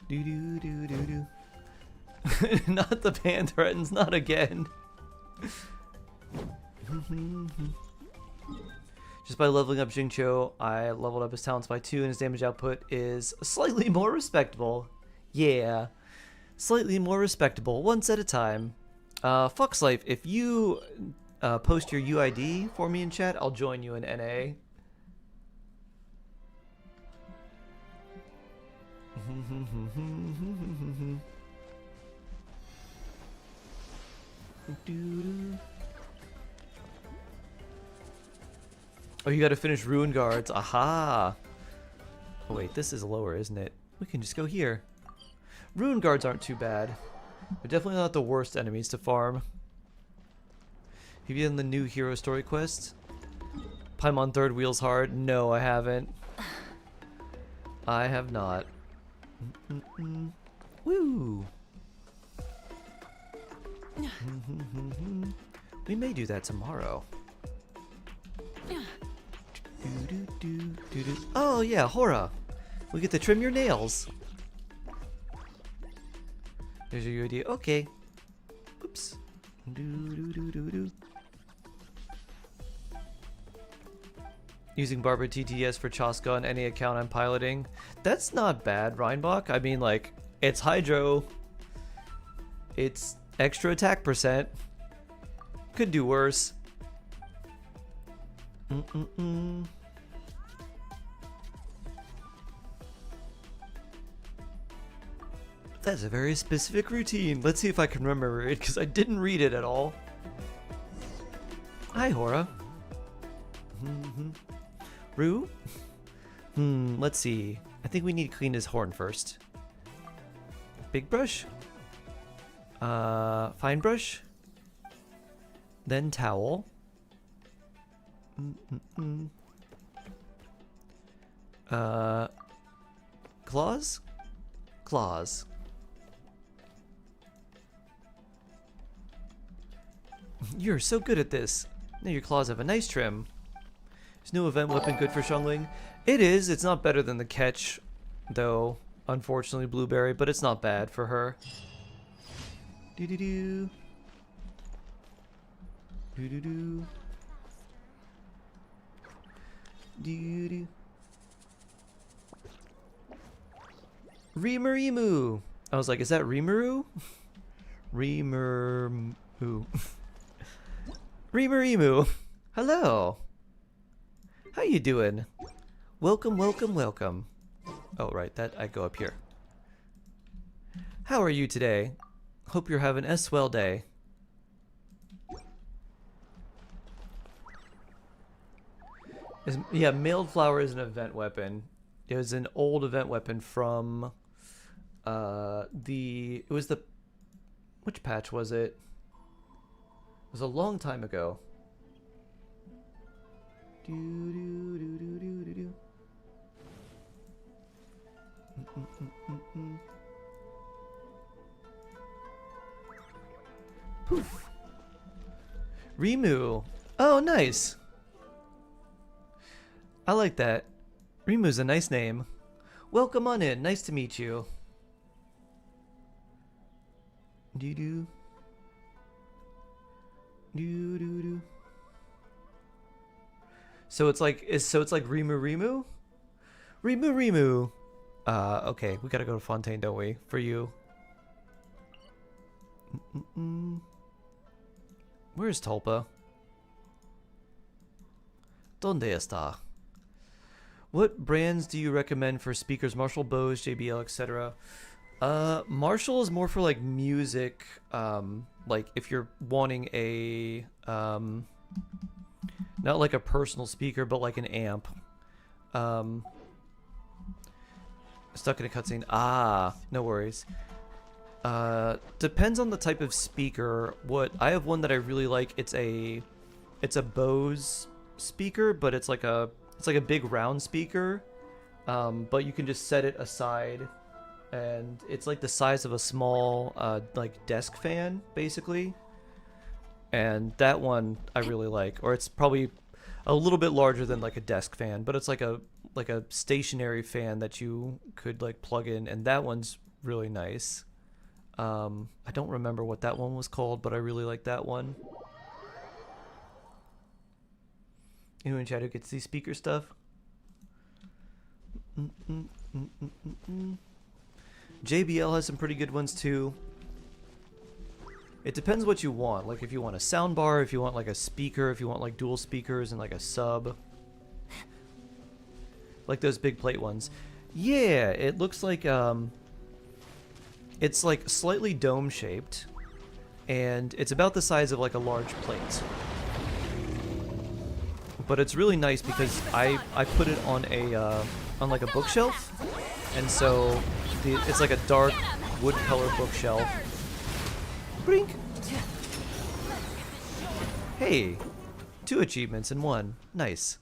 Do do do do do. Not the ban threatens, not again. Just by leveling up Xingqiu, I leveled up his talents by 2, and his damage output is slightly more respectable. Yeah, slightly more respectable, once at a time. Foxlife, if you post your UID for me in chat, I'll join you in NA. Oh, you gotta finish Ruin Guards. Aha! Oh wait, this is lower, isn't it? We can just go here. Rune guards aren't too bad. They're definitely not the worst enemies to farm. Have you done the new hero story quest? Paimon third wheels hard? No, I haven't. I have not. Woo! We may do that tomorrow. Oh yeah, Hora! We get to trim your nails. There's your idea. Okay. Oops. Using Barber TTS for Chaska on any account I'm piloting. That's not bad, Reinbach. I mean, like, it's Hydro. It's extra attack percent. Could do worse. That's a very specific routine. Let's see if I can remember it, because I didn't read it at all. Hi, Hora. Rue? Let's see. I think we need to clean his horn first. Big brush? Fine brush? Then towel. Claws? Claws. You're so good at this. Now your claws have a nice trim. Is new event weapon good for Xiangling? It is. It's not better than the catch, though. Unfortunately, Blueberry, but it's not bad for her. Do do do. Do do do. Do do. Rimurimu. I was like, is that Rimuru? Rimuru. Rimurimu. Hello. How you doing? Welcome, welcome, welcome. Oh, right, that I go up here. How are you today? Hope you're having a swell day. Yeah, mailed flower is an event weapon. It was an old event weapon from which patch was it? It was a long time ago. Poof. Rimu. Oh, nice. I like that. Rimu's a nice name. Welcome on in. Nice to meet you. Doo doo. Doo doo doo. So it's like Rimu. Okay, we gotta go to Fontaine, don't we? For you. Where's Tulpa? ¿Dónde está? What brands do you recommend for speakers? Marshall, Bose, JBL, etc. Marshall is more for like music. Like if you're wanting a not like a personal speaker, but like an amp. Stuck in a cutscene. Ah, no worries. Depends on the type of speaker. What I have one that I really like. It's a Bose speaker, but it's like a big round speaker. But you can just set it aside, and it's like the size of a small like desk fan, basically. And that one I really like, or it's probably a little bit larger than like a desk fan, but it's like a stationary fan that you could like plug in, and that one's really nice. I don't remember what that one was called, but I really like that one. Anyone in chat who gets these speaker stuff? JBL has some pretty good ones too. It depends what you want. Like if you want a sound bar, if you want like a speaker, if you want like dual speakers and like a sub. Like those big plate ones. Yeah, it looks like it's like slightly dome shaped, and it's about the size of like a large plate. But it's really nice because I put it on a on like a bookshelf, and so it's like a dark wood color bookshelf. Brink! Hey, 2 achievements in 1. Nice.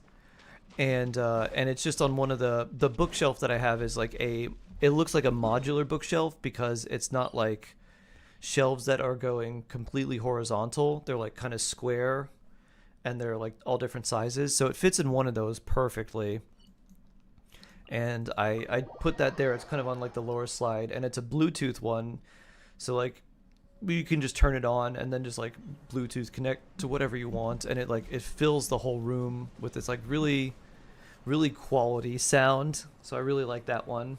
And it's just on one of the bookshelf that I have is like it looks like a modular bookshelf because it's not like shelves that are going completely horizontal. They're like kind of square and they're like all different sizes. So it fits in one of those perfectly. And I put that there. It's kind of on like the lower slide and it's a Bluetooth one. So like you can just turn it on and then just like Bluetooth connect to whatever you want. And it fills the whole room with this like really quality sound. So I really like that one.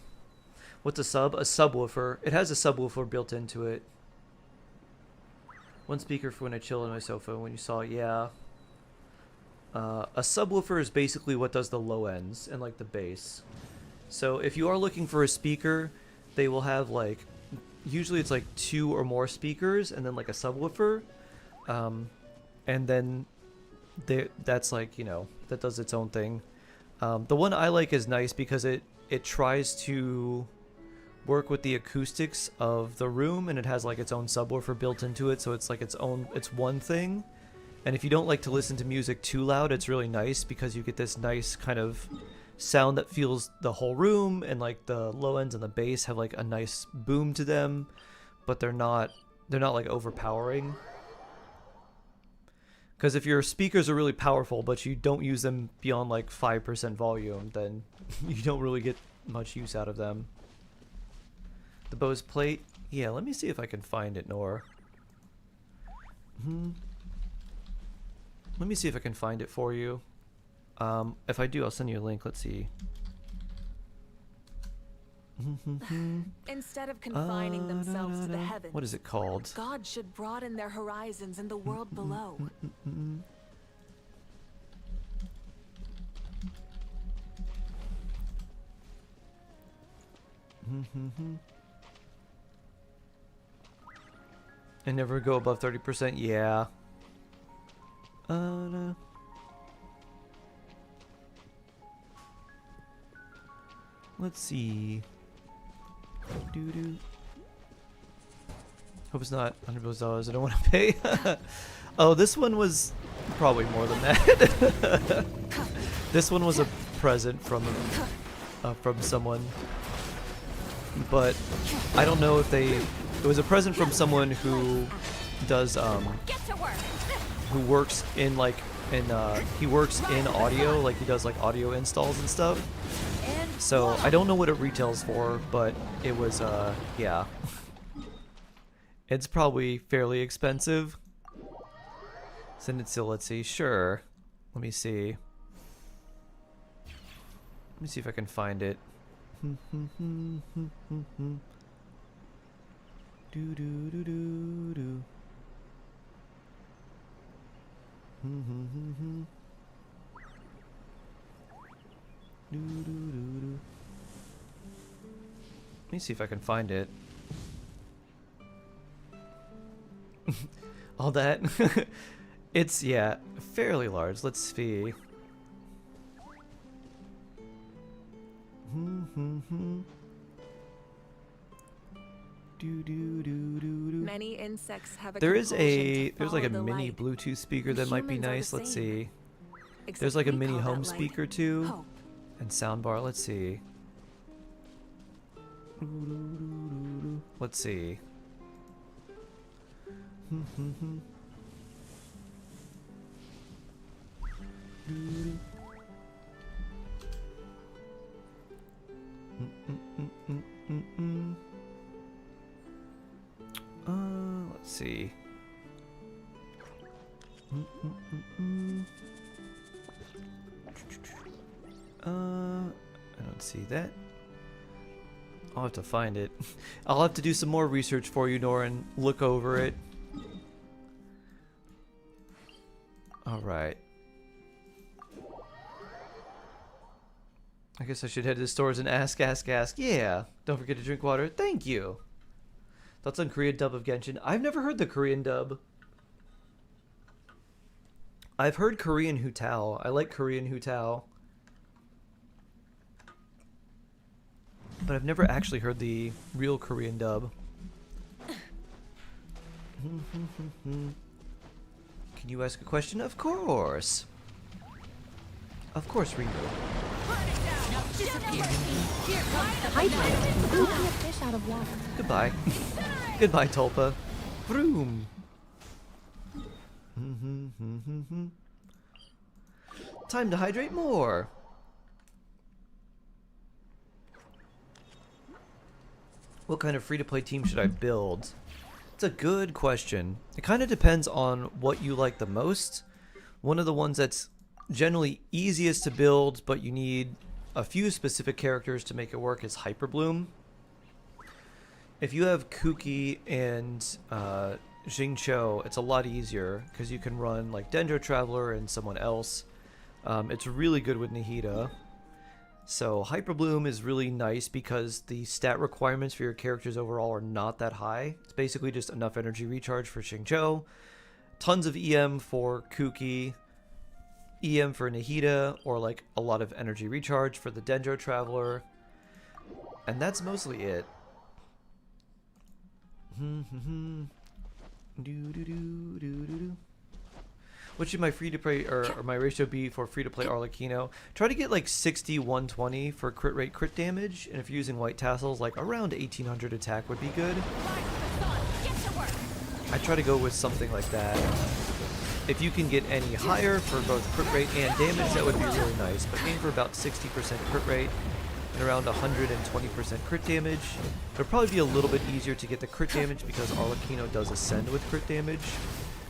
What's a sub? A subwoofer. It has a subwoofer built into it. 1 speaker for when I chill on my sofa. When you saw, yeah. A subwoofer is basically what does the low ends and like the bass. So if you are looking for a speaker, they will have like, usually it's like 2 or more speakers and then like a subwoofer. And then that's like, you know, that does its own thing. The one I like is nice because it tries to work with the acoustics of the room and it has like its own subwoofer built into it, so it's like it's one thing. And if you don't like to listen to music too loud, it's really nice because you get this nice kind of sound that feels the whole room, and like the low ends and the bass have like a nice boom to them, but they're not like overpowering. Because if your speakers are really powerful but you don't use them beyond like 5% volume, then you don't really get much use out of them. The Bose plate? Yeah, let me see if I can find it, Nor. Let me see if I can find it for you. If I do, I'll send you a link. Let's see. Instead of confining themselves to the heavens, what is it called? God should broaden their horizons in the world below. And never go above 30%. Yeah. No. Let's see. Doo-doo. Hope it's not $100. I don't want to pay. Oh, this one was probably more than that. This one was a present from someone, but I don't know if they. It was a present from someone who does who works in like he works in audio, like he does like audio installs and stuff. So I don't know what it retails for, but it was yeah. It's probably fairly expensive. Send it to, let's see, sure. Let me see. Let me see if I can find it. Do do do do do. Let me see if I can find it. All that. It's, yeah, fairly large. Let's see. Many insects have a there's like a follow the mini light. Bluetooth speaker that might be Humans are the nice. Let's same. see. Except There's like a we mini call that home light speaker too, hope. and soundbar. Let's see. Let's see. Let's see. I don't see that. I'll have to find it. I'll have to do some more research for you, Nora, and look over it. Alright. I guess I should head to the stores and ask. Yeah. Don't forget to drink water. Thank you. Thoughts on Korean dub of Genshin? I've never heard the Korean dub. I've heard Korean Hu Tao. I like Korean Hu Tao. But I've never actually heard the real Korean dub. Can you ask a question? Of course. Of course, Ringo. Hydrate. Ooh, a fish out of water. Goodbye. Goodbye, Tulpa. Vroom. Time to hydrate more. What kind of free-to-play team should I build? It's a good question. It kind of depends on what you like the most. One of the ones that's generally easiest to build, but you need a few specific characters to make it work, is Hyperbloom. If you have Kuki and Xingqiu, it's a lot easier because you can run like Dendro Traveler and someone else. It's really good with Nahida. So Hyperbloom is really nice because the stat requirements for your characters overall are not that high. It's basically just enough energy recharge for Xingqiu, tons of EM for Kuki, EM for Nahida, or like a lot of energy recharge for the Dendro Traveler. And that's mostly it. What should my free-to-play or my ratio be for free-to-play Arlecchino? Try to get like 60-120 for crit rate, crit damage, and if you're using white tassels, like around 1800 attack would be good. I try to go with something like that. If you can get any higher for both crit rate and damage, that would be really nice. But aim for about 60% crit rate and around 120% crit damage. It'll probably be a little bit easier to get the crit damage because Arlecchino does ascend with crit damage.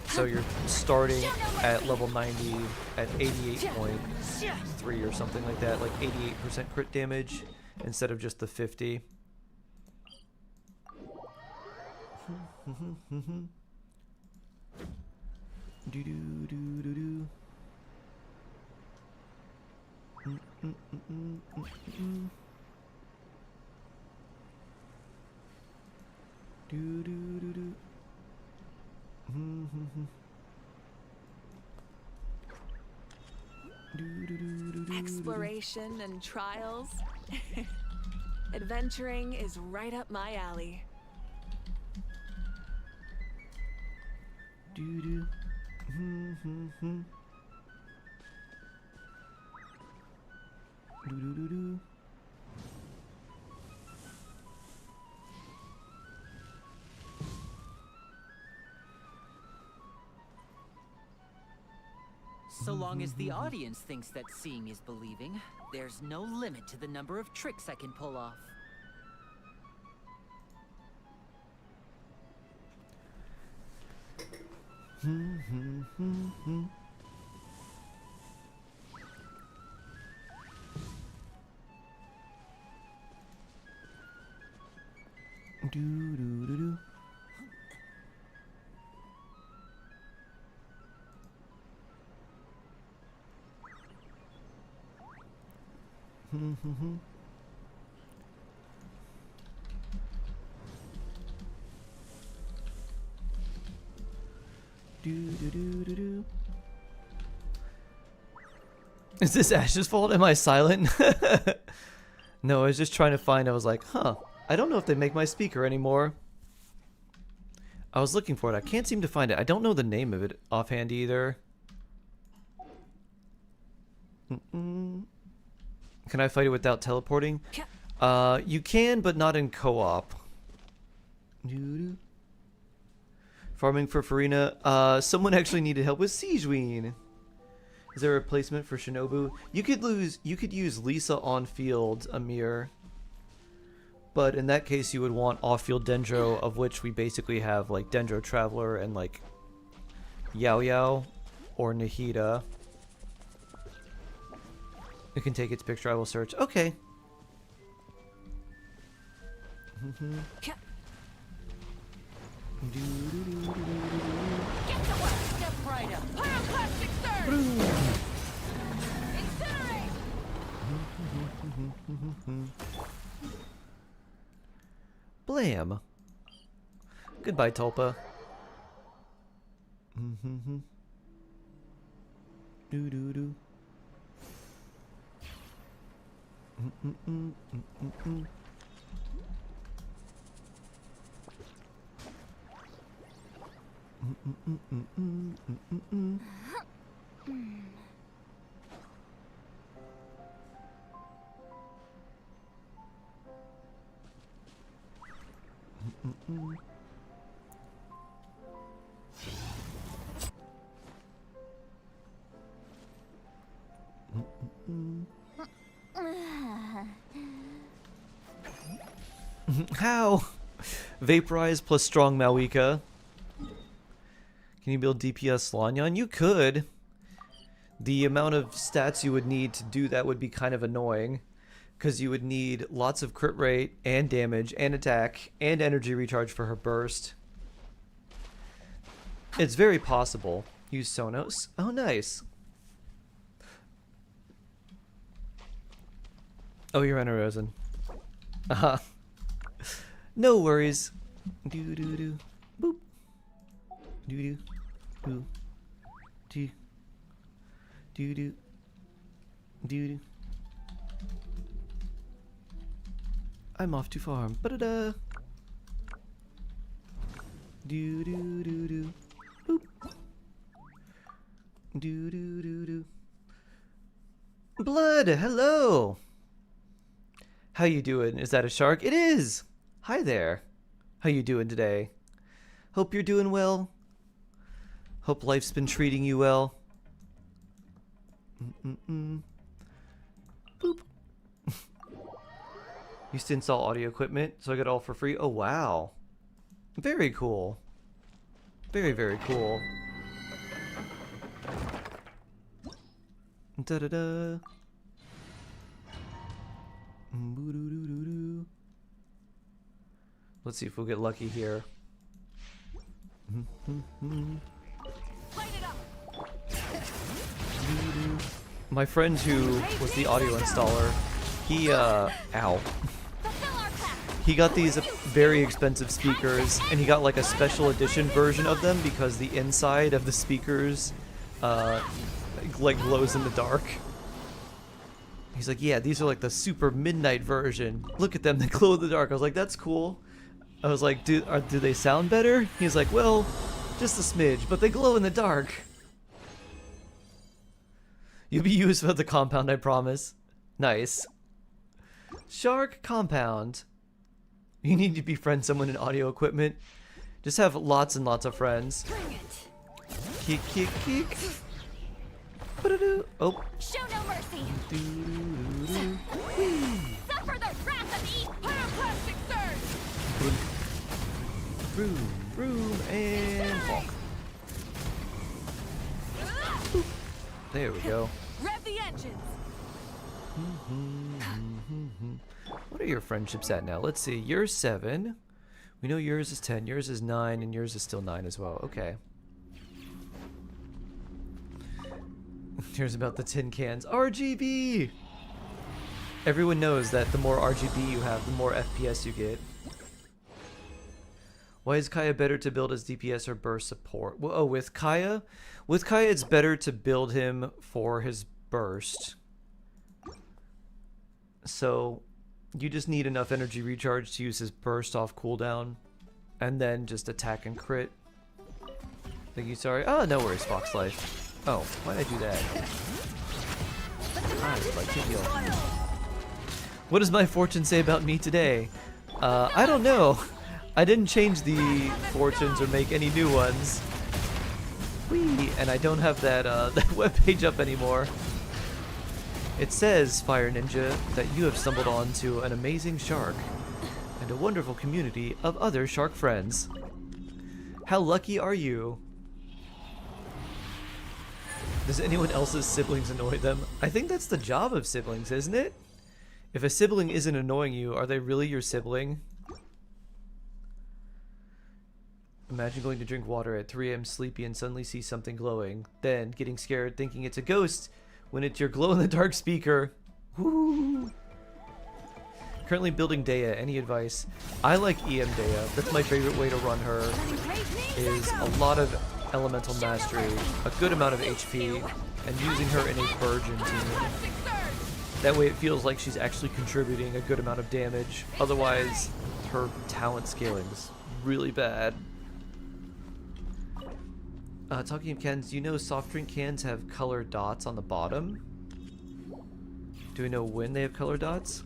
So you're starting at level 90 at 88.3 or something like that, like 88% crit damage instead of just the 50. Exploration and trials. Adventuring is right up my alley. So long as the audience thinks that seeing is believing, there's no limit to the number of tricks I can pull off. Is this Ash's fault? Am I silent? No, I was just trying to find. I was like, huh, I don't know if they make my speaker anymore. I was looking for it. I can't seem to find it. I don't know the name of it offhand either. Can I fight it without teleporting? You can, but not in co-op. Farming for Farina. Someone actually needed help with Siegewein. Is there a replacement for Shinobu? You could use Lisa on field, Amir. But in that case, you would want off-field Dendro, of which we basically have like Dendro Traveler and like Yao Yao or Nahida. It can take its picture. I will search. Okay. Get to work. Step right up. Pyroclastic surge. Incinerate. Blam. Goodbye, Tulpa. Do do do. How? Vaporize plus strong Malika. Can you build DPS Lanyon? You could. The amount of stats you would need to do that would be kind of annoying, because you would need lots of crit rate and damage and attack and energy recharge for her burst. It's very possible. Use Sonos. Oh, nice. Oh, you're Anna Rosen. Uh-huh. No worries. Do do do. Boop. Do do. Boo. Do. Do do. Do do. I'm off to farm. Ba-da-da. Do do do do. Boop. Do do do do. Blood, hello. How you doing? Is that a shark? It is. Hi there. How you doing today? Hope you're doing well. Hope life's been treating you well. Boop. Used to install audio equipment, so I got it all for free. Oh, wow. Very cool. Very, very cool. Da-da-da. Let's see if we'll get lucky here. My friend who was the audio installer, he, ow. He got these very expensive speakers, and he got like a special edition version of them because the inside of the speakers, like glows in the dark. He's like, yeah, these are like the super midnight version. Look at them, they glow in the dark. I was like, that's cool. I was like, do they sound better? He's like, well, just a smidge, but they glow in the dark. You'll be used for the compound, I promise. Nice. Shark compound. You need to befriend someone in audio equipment. Just have lots and lots of friends. Kick, kick, kick. Oh. Show no mercy. Suffer the wrath of the pyroclastic surge. Vroom, vroom, and bonk. There we go. Rev the engines. What are your friendships at now? Let's see. You're 7. We know yours is 10. Yours is 9, and yours is still 9 as well. Okay. Here's about the tin cans. RGB! Everyone knows that the more RGB you have, the more FPS you get. Why is Kaya better to build as DPS or burst support? Well, oh, with Kaya? With Kaya, it's better to build him for his burst. So, you just need enough energy recharge to use his burst off cooldown. And then just attack and crit. Thank you, sorry. Oh, no worries, Fox Life. Oh, why'd I do that? What does my fortune say about me today? I don't know. I didn't change the fortunes or make any new ones. Whee! And I don't have that that webpage up anymore. It says, Fire Ninja, that you have stumbled onto an amazing shark and a wonderful community of other shark friends. How lucky are you? Does anyone else's siblings annoy them? I think that's the job of siblings, isn't it? If a sibling isn't annoying you, are they really your sibling? Imagine going to drink water at 3 AM sleepy and suddenly see something glowing. Then getting scared thinking it's a ghost when it's your glow-in-the-dark speaker. Woo! Currently building Dea. Any advice? I like EM Dea. That's my favorite way to run her. Is a lot of elemental mastery, a good amount of HP, and using her in a Virgin team. That way it feels like she's actually contributing a good amount of damage. Otherwise, her talent scaling's really bad. Talking of cans, you know soft drink cans have colored dots on the bottom? Do we know when they have color dots?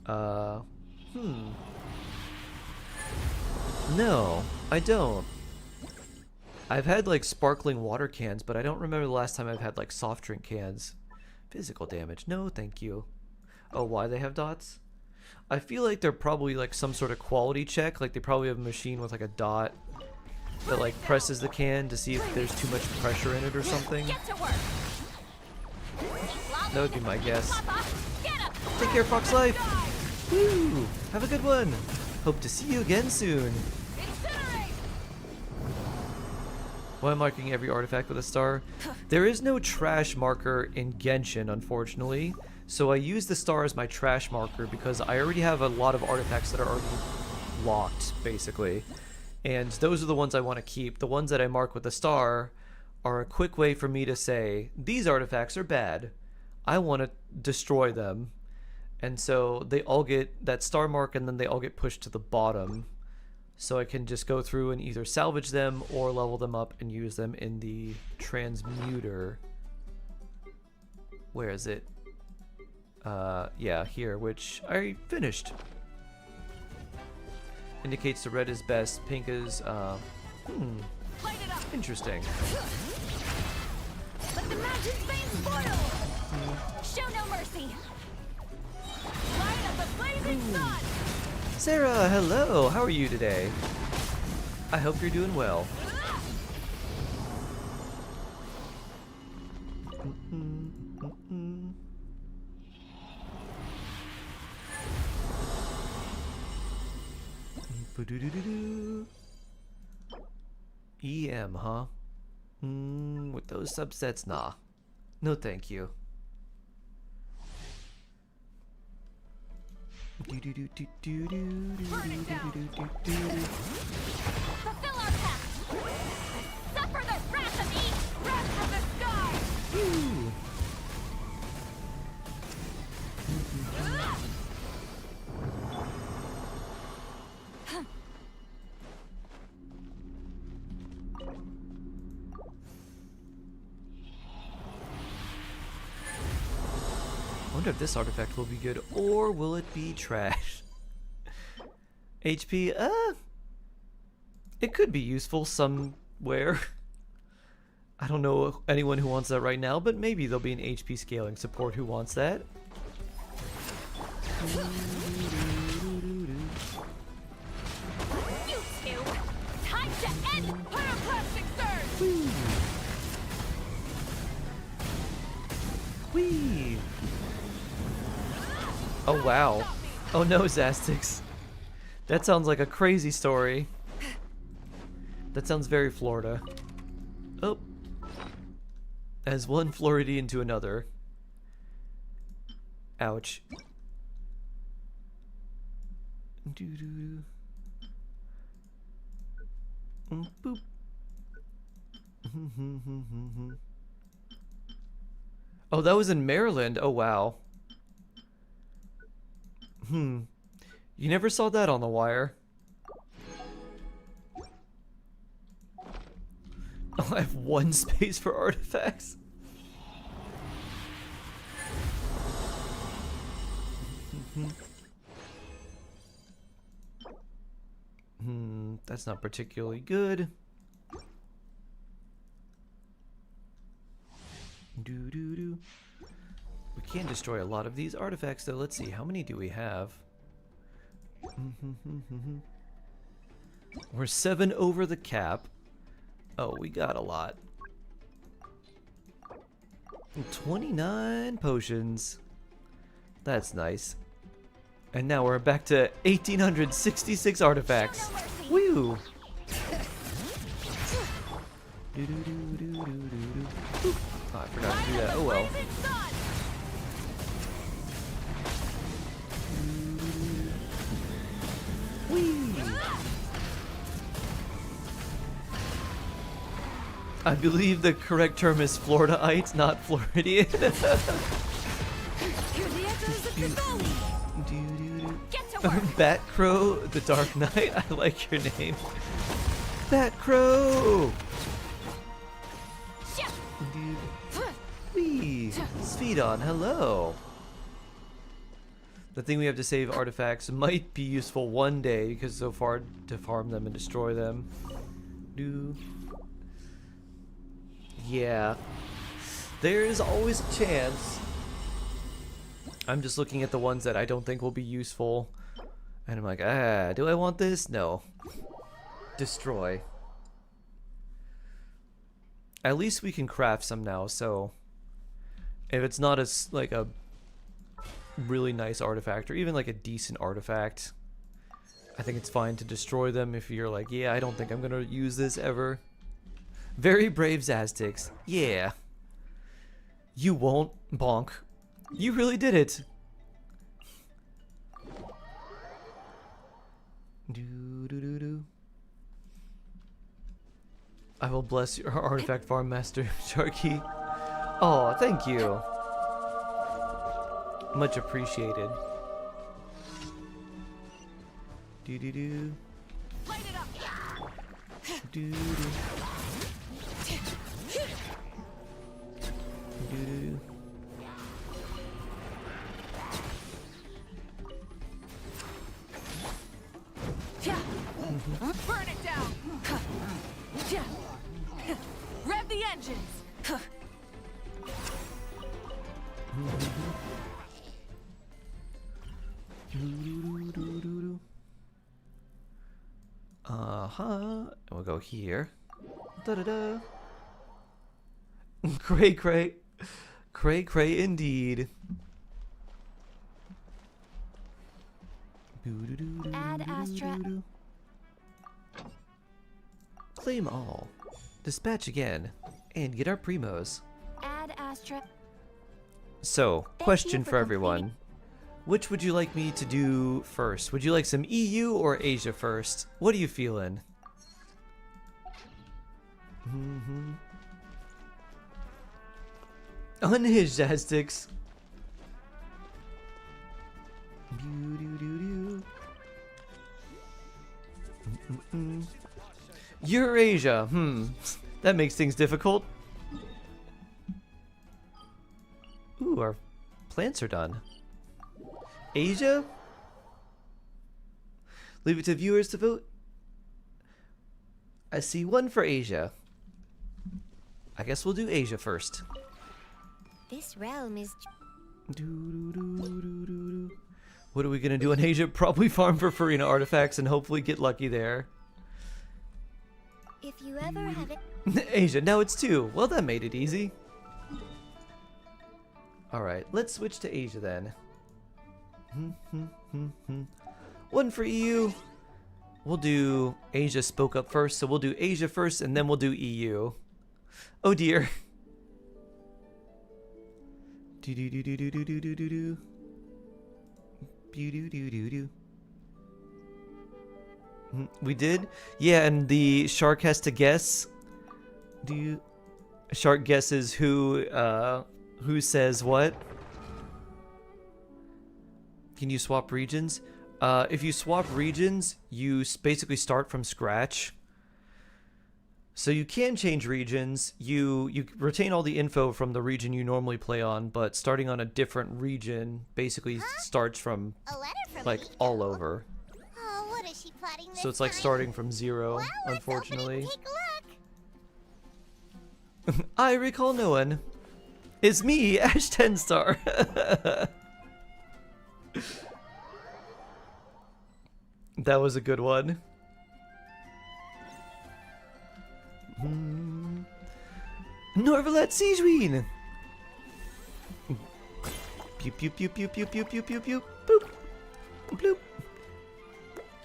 No, I don't. I've had like sparkling water cans, but I don't remember the last time I've had like soft drink cans. Physical damage, no thank you. Oh, why they have dots? I feel like they're probably like some sort of quality check, like they probably have a machine with like a dot that like presses the can to see if there's too much pressure in it or something. That would be my guess. Take care, Fox Life! Woo! Have a good one! Hope to see you again soon! Why am I marking every artifact with a star? There is no trash marker in Genshin, unfortunately. So I use the star as my trash marker because I already have a lot of artifacts that are already locked, basically. And those are the ones I want to keep. The ones that I mark with a star are a quick way for me to say, these artifacts are bad. I want to destroy them. And so they all get that star mark and then they all get pushed to the bottom. So I can just go through and either salvage them or level them up and use them in the transmuter. Where is it? Yeah, here, which I finished. Indicates the red is best, pink is, interesting. Let the magic flames boil! Show no mercy! Light up the blazing sun! Sarah, hello! How are you today? I hope you're doing well. EM, huh? With those subsets, nah. No thank you. Fulfill our pact! Suffer the wrath of each! Wrath from the sky! I wonder if this artifact will be good, or will it be trash? HP, it could be useful somewhere. I don't know anyone who wants that right now, but maybe there'll be an HP scaling support who wants that. You two! Time to end pyroclastic surge! Whee! Oh wow. Oh no, Zastix. That sounds like a crazy story. That sounds very Florida. Oh. As one Floridian to another. Ouch. Doo-doo. Boop. Oh, that was in Maryland. Oh, wow. You never saw that on The Wire. Oh, I have one space for artifacts. That's not particularly good. Doo-doo-doo. We can destroy a lot of these artifacts, though. Let's see, how many do we have? We're 7 over the cap. Oh, we got a lot. 29 potions. That's nice. And now we're back to 1,866 artifacts. Woo! Oh, I forgot to do that. Oh well. Whee! I believe the correct term is Floridaite, not Floridian. Bat Crow, the Dark Knight. I like your name. Bat Crow! Whee! Spheedon, hello! The thing we have to save artifacts might be useful one day because it's so far to farm them and destroy them. Yeah. There is always a chance. I'm just looking at the ones that I don't think will be useful. And I'm like, do I want this? No. Destroy. At least we can craft some now, so if it's not as like a really nice artifact or even like a decent artifact, I think it's fine to destroy them if you're like, yeah, I don't think I'm gonna use this ever. Very brave Zaztix. Yeah. You won't, bonk. You really did it. I will bless your artifact farm master, Sharky. Oh, thank you. Much appreciated. Do do do. Light it up. Do do. Do do. Burn it down. Rev the engines. And we'll go here. Da da da. Cray cray. Cray cray indeed. Add Astra. Claim all. Dispatch again. And get our primos. Add Astra. So, you question for for everyone. Which would you like me to do first? Would you like some EU or Asia first? What are you feeling? Unhinged Aztecs. Eurasia. That makes things difficult. Ooh, our plants are done. Asia? Leave it to viewers to vote. I see one for Asia. I guess we'll do Asia first. This realm is. What are we gonna do in Asia? Probably farm for Farina artifacts and hopefully get lucky there. If you ever have it. Asia, now it's 2. Well, that made it easy. Alright, let's switch to Asia then. One for EU. We'll do Asia spoke up first, so we'll do Asia first and then we'll do EU. Oh dear. We did? Yeah, and the shark has to guess. Shark guesses who says what? Can you swap regions? If you swap regions, you basically start from scratch. So you can change regions. You retain all the info from the region you normally play on, but starting on a different region basically starts from like all over. Oh, what is she plotting this So it's like time? starting from 0, Well, let's unfortunately. open it and take a look. I recall no one. It's me, Ash 10-star. That was a good one. Norvalet Siegeween! Pew pew pew pew pew pew pew pew pew boop bloop.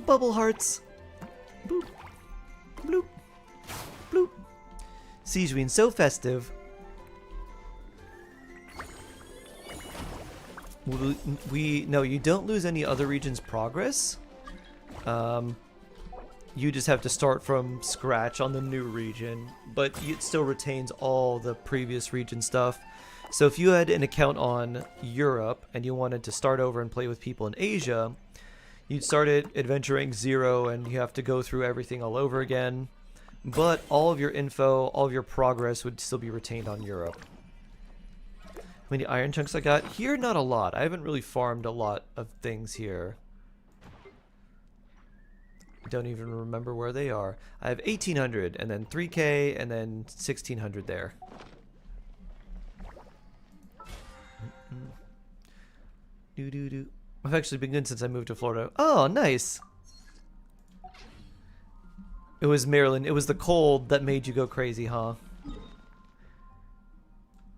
Bubble hearts. Boop bloop bloop. Siegeween so festive. No, you don't lose any other region's progress. You just have to start from scratch on the new region, but it still retains all the previous region stuff. So if you had an account on Europe and you wanted to start over and play with people in Asia, you'd start at adventure rank 0 and you have to go through everything all over again. but all of your info, all of your progress would still be retained on Europe. How many iron chunks I got? Here, not a lot. I haven't really farmed a lot of things here. I don't even remember where they are. I have 1,800, and then 3K, and then 1,600 there. Doo-doo-doo. I've actually been good since I moved to Florida. Oh, nice! It was Maryland. It was the cold that made you go crazy, huh?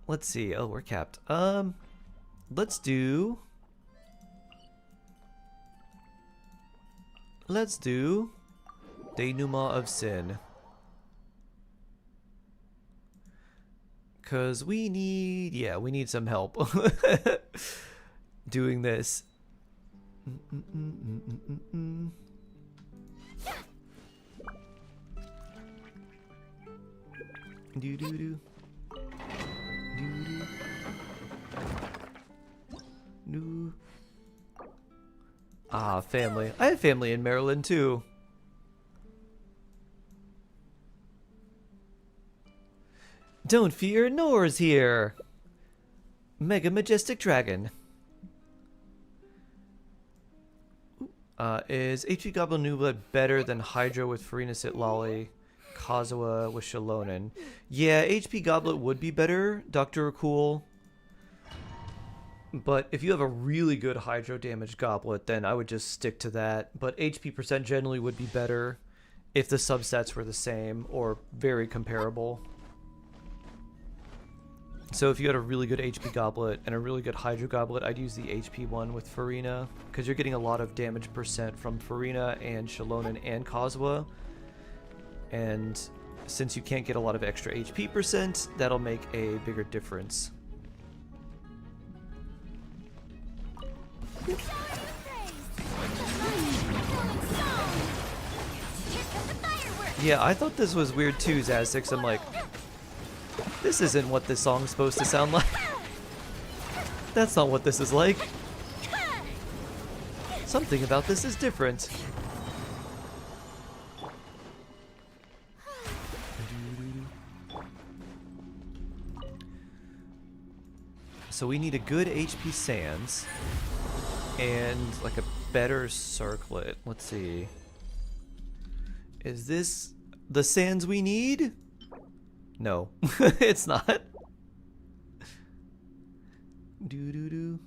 Let's see. Oh, we're capped. Let's do Denouement of Sin. 'Cause we need some help doing this. Do do do. Do do. Ah, family. I have family in Maryland too. Don't fear, Nor's here. Mega Majestic Dragon. Is HP Goblin Nubla better than Hydra with Farina Sit Lolly, Kazuha with Shalonen? Yeah, HP Goblet would be better, Dr. Cool. But if you have a really good Hydro damage Goblet, then I would just stick to that. But HP percent generally would be better if the substats were the same or very comparable. So if you had a really good HP Goblet and a really good Hydro Goblet, I'd use the HP one with Farina, because you're getting a lot of damage percent from Farina and Shalonen and Kazuha. And since you can't get a lot of extra HP percent, that'll make a bigger difference. Yeah, I thought this was weird too, Zazix. I'm like, this isn't what this song's supposed to sound like. That's not what this is like. Something about this is different. So we need a good HP Sands and like a better circlet. Let's see. Is this the Sands we need? No, it's not. Do.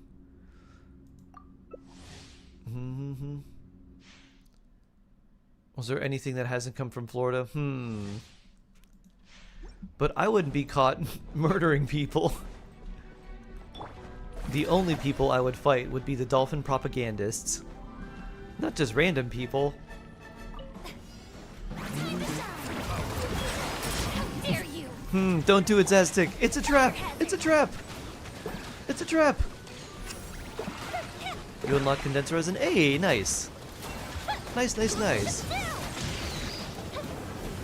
Was there anything that hasn't come from Florida? But I wouldn't be caught murdering people. The only people I would fight would be the dolphin propagandists. Not just random people. Don't do it, Zastic. It's a trap. It's a trap. It's a trap. You unlock condensed resin. Hey, nice. Nice, nice, nice.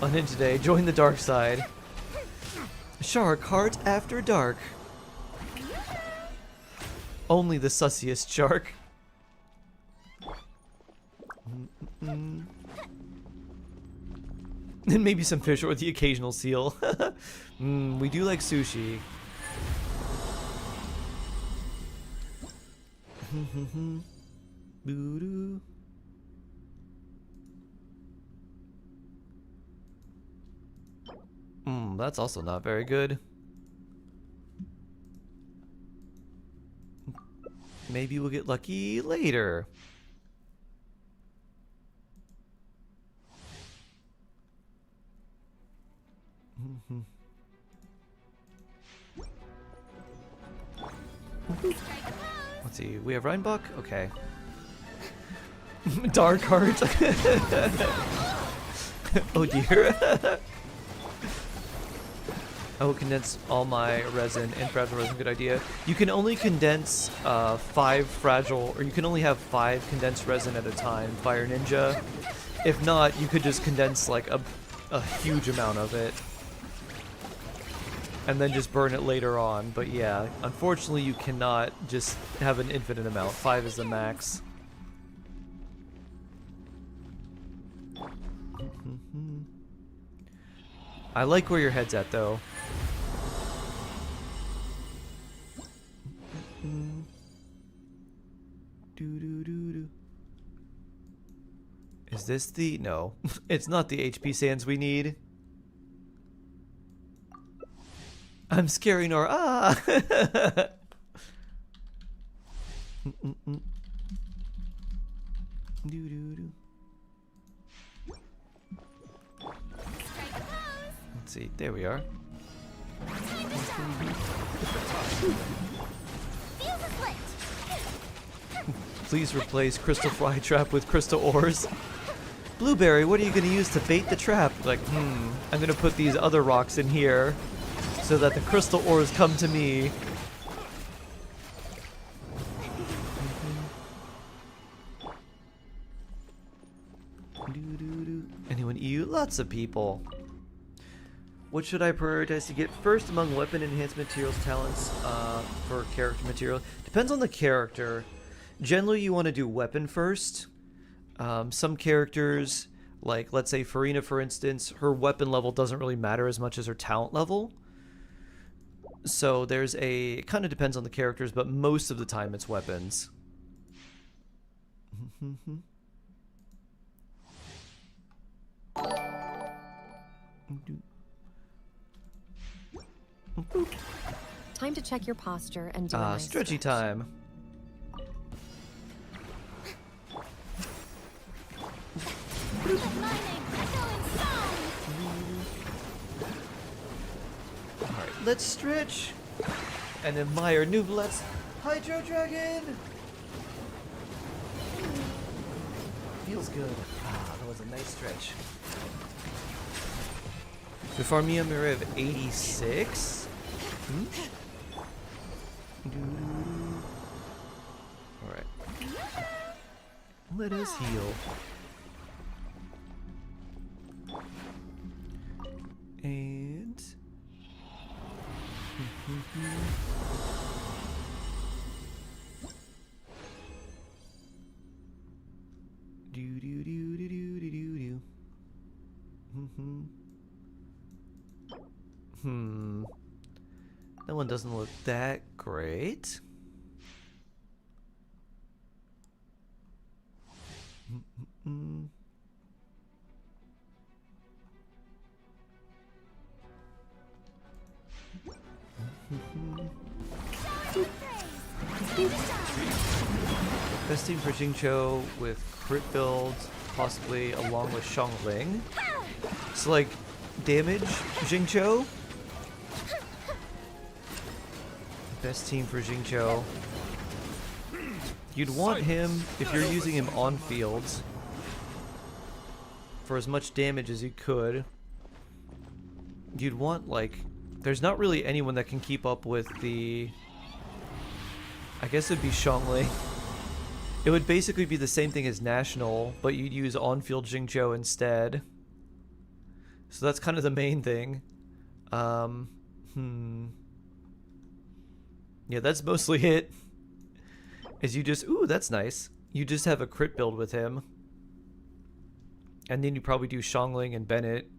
On in today, join the dark side. Shark Heart After Dark. Only the sussiest shark. And maybe some fish or the occasional seal. We do like sushi. That's also not very good. Maybe we'll get lucky later. Let's see, we have Rheinbach? Okay. Dark Heart. Oh dear. I will condense all my resin and fragile resin. Good idea. You can only condense 5 fragile, or you can only have 5 condensed resin at a time, Fire Ninja. If not, you could just condense like a huge amount of it and then just burn it later on. But yeah, unfortunately you cannot just have an infinite amount. 5 is the max. I like where your head's at, though. Is this the... No. It's not the HP sands we need. I'm scaring Nora. Ah! Let's see. There we are. Please replace crystal fly trap with crystal ores. Blueberry, what are you going to use to bait the trap? Like, I'm going to put these other rocks in here so that the crystal ores come to me. Anyone EU? Lots of people. What should I prioritize to get first among weapon enhancement materials talents for character material? Depends on the character. Generally, you want to do weapon first. Some characters, like let's say Farina, for instance, her weapon level doesn't really matter as much as her talent level. So there's a... It kind of depends on the characters, but most of the time it's weapons. Time to check your posture and do a nice stretchy stretch. time. Alright, let's stretch and admire Nublet's Hydro Dragon! Feels good. Ah, that was a nice stretch. The Farmia Mirror of 86? Alright. Let us heal. And... That one doesn't look that great. Best team for Jingcho with crit build, possibly along with Xiangling. So like damage Jingcho. Best team for Jingcho. You'd want him, if you're using him on fields, for as much damage as you could. You'd want, like, there's not really anyone that can keep up with the... I guess it'd be Xiangling. It would basically be the same thing as National, but you'd use on-field Jingcho instead. So that's kind of the main thing. Yeah, that's mostly it. Is you just... Ooh, that's nice. You just have a crit build with him. And then you probably do Xiangling and Bennett.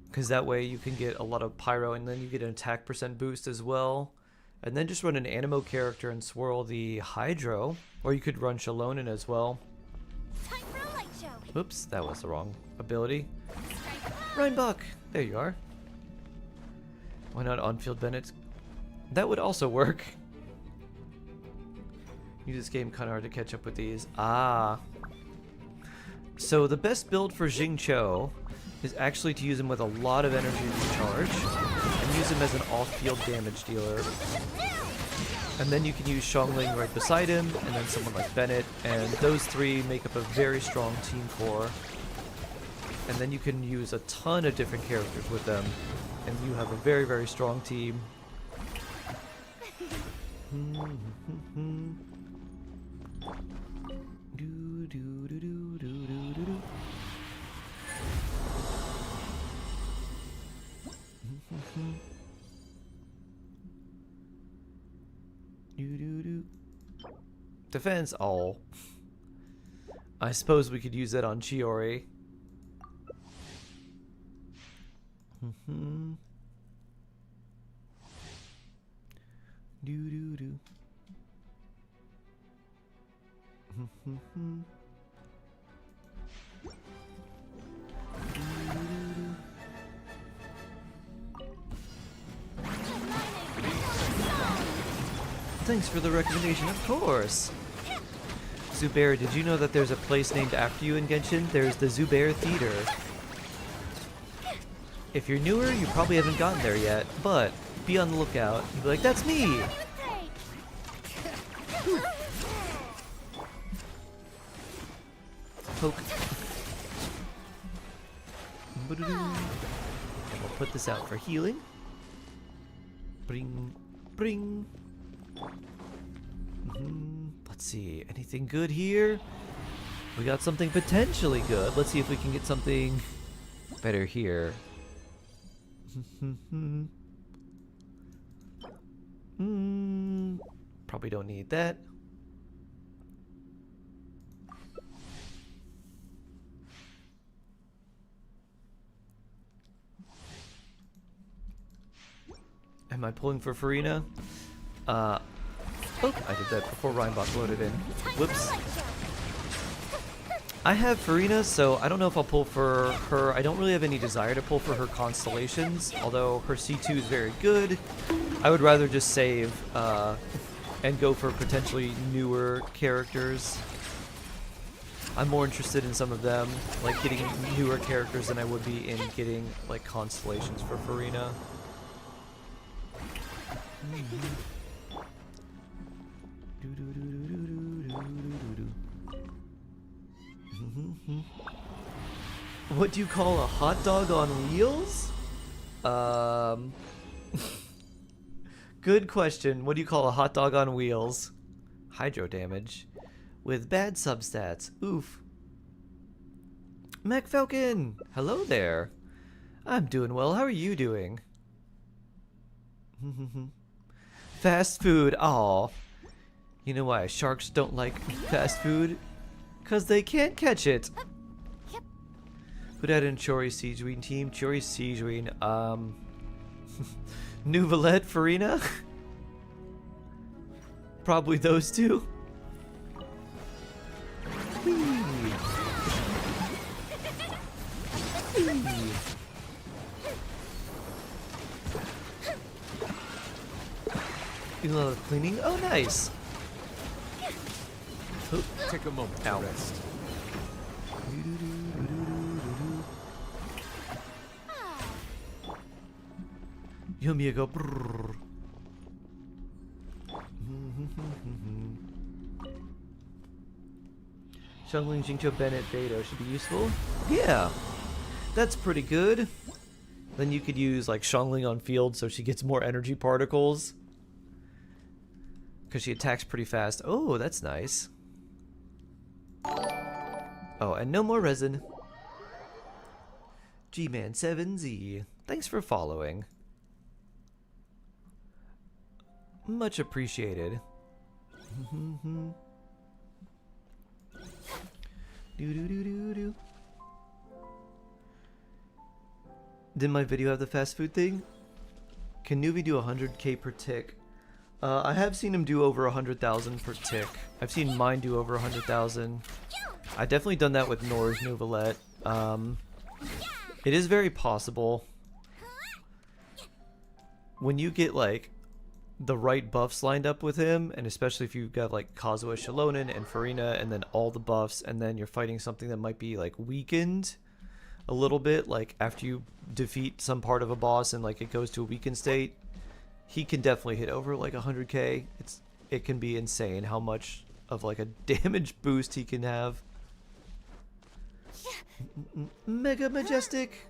Because that way you can get a lot of Pyro, and then you get an attack % boost as well. And then just run an Animo character and swirl the Hydro. Or you could run Shalonen as well. Time for a light show. Oops, that was the wrong ability. Reinbach! There you are. Why not on-field Bennett? That would also work. This game kind of hard to catch up with these. Ah. So the best build for Jingcho is actually to use him with a lot of energy recharge and use him as an off-field damage dealer. And then you can use Xiangling right beside him, and then someone like Bennett, and those three make up a very strong team core. And then you can use a ton of different characters with them, and you have a very, very strong team. Defense all. I suppose we could use that on Chiori. Do do do. Thanks for the recommendation, of course. Zubair, did you know that there's a place named after you in Genshin? There's the Zubair Theater. If you're newer, you probably haven't gotten there yet, but be on the lookout. You'll be like, that's me! Poke. And we'll put this out for healing. Bring, bring. Let's see, anything good here? We got something potentially good. Let's see if we can get something better here. Probably don't need that. Am I pulling for Farina? Oh, I did that before Rhinebot loaded in. Whoops. I have Farina, so I don't know if I'll pull for her. I don't really have any desire to pull for her constellations, although her C2 is very good. I would rather just save and go for potentially newer characters. I'm more interested in some of them, like getting newer characters than I would be in getting like constellations for Farina. What do you call a hot dog on wheels? Good question. What do you call a hot dog on wheels? Hydro damage. With bad substats. Oof. Mac Falcon! Hello there. I'm doing well. How are you doing? Fast food. Aw. You know why sharks don't like fast food? 'Cause they can't catch it. Put out in Chori Siegewein team. Chori Siegewein. Nuvalette, Farina? Probably those two. Do a lot of cleaning. Oh, nice. Take a moment to rest. Yumiya go brrrr. Shungling Jingcho Bennett Beto should be useful. Yeah, that's pretty good. Then you could use like Shungling on field so she gets more energy particles. Because she attacks pretty fast. Oh, that's nice. Oh, and no more resin. G-Man7Z. Thanks for following. Much appreciated. Did my video have the fast food thing? Can Nuvi do 100k per tick? I have seen him do over 100,000 per tick. I've seen mine do over 100,000. I've definitely done that with Nor's Nuvalette. It is very possible. When you get like the right buffs lined up with him, and especially if you've got like Kazuha Shilonen and Farina and then all the buffs, and then you're fighting something that might be like weakened a little bit, like after you defeat some part of a boss and like it goes to a weakened state, he can definitely hit over like 100k. It can be insane how much of like a damage boost he can have. Mega Majestic!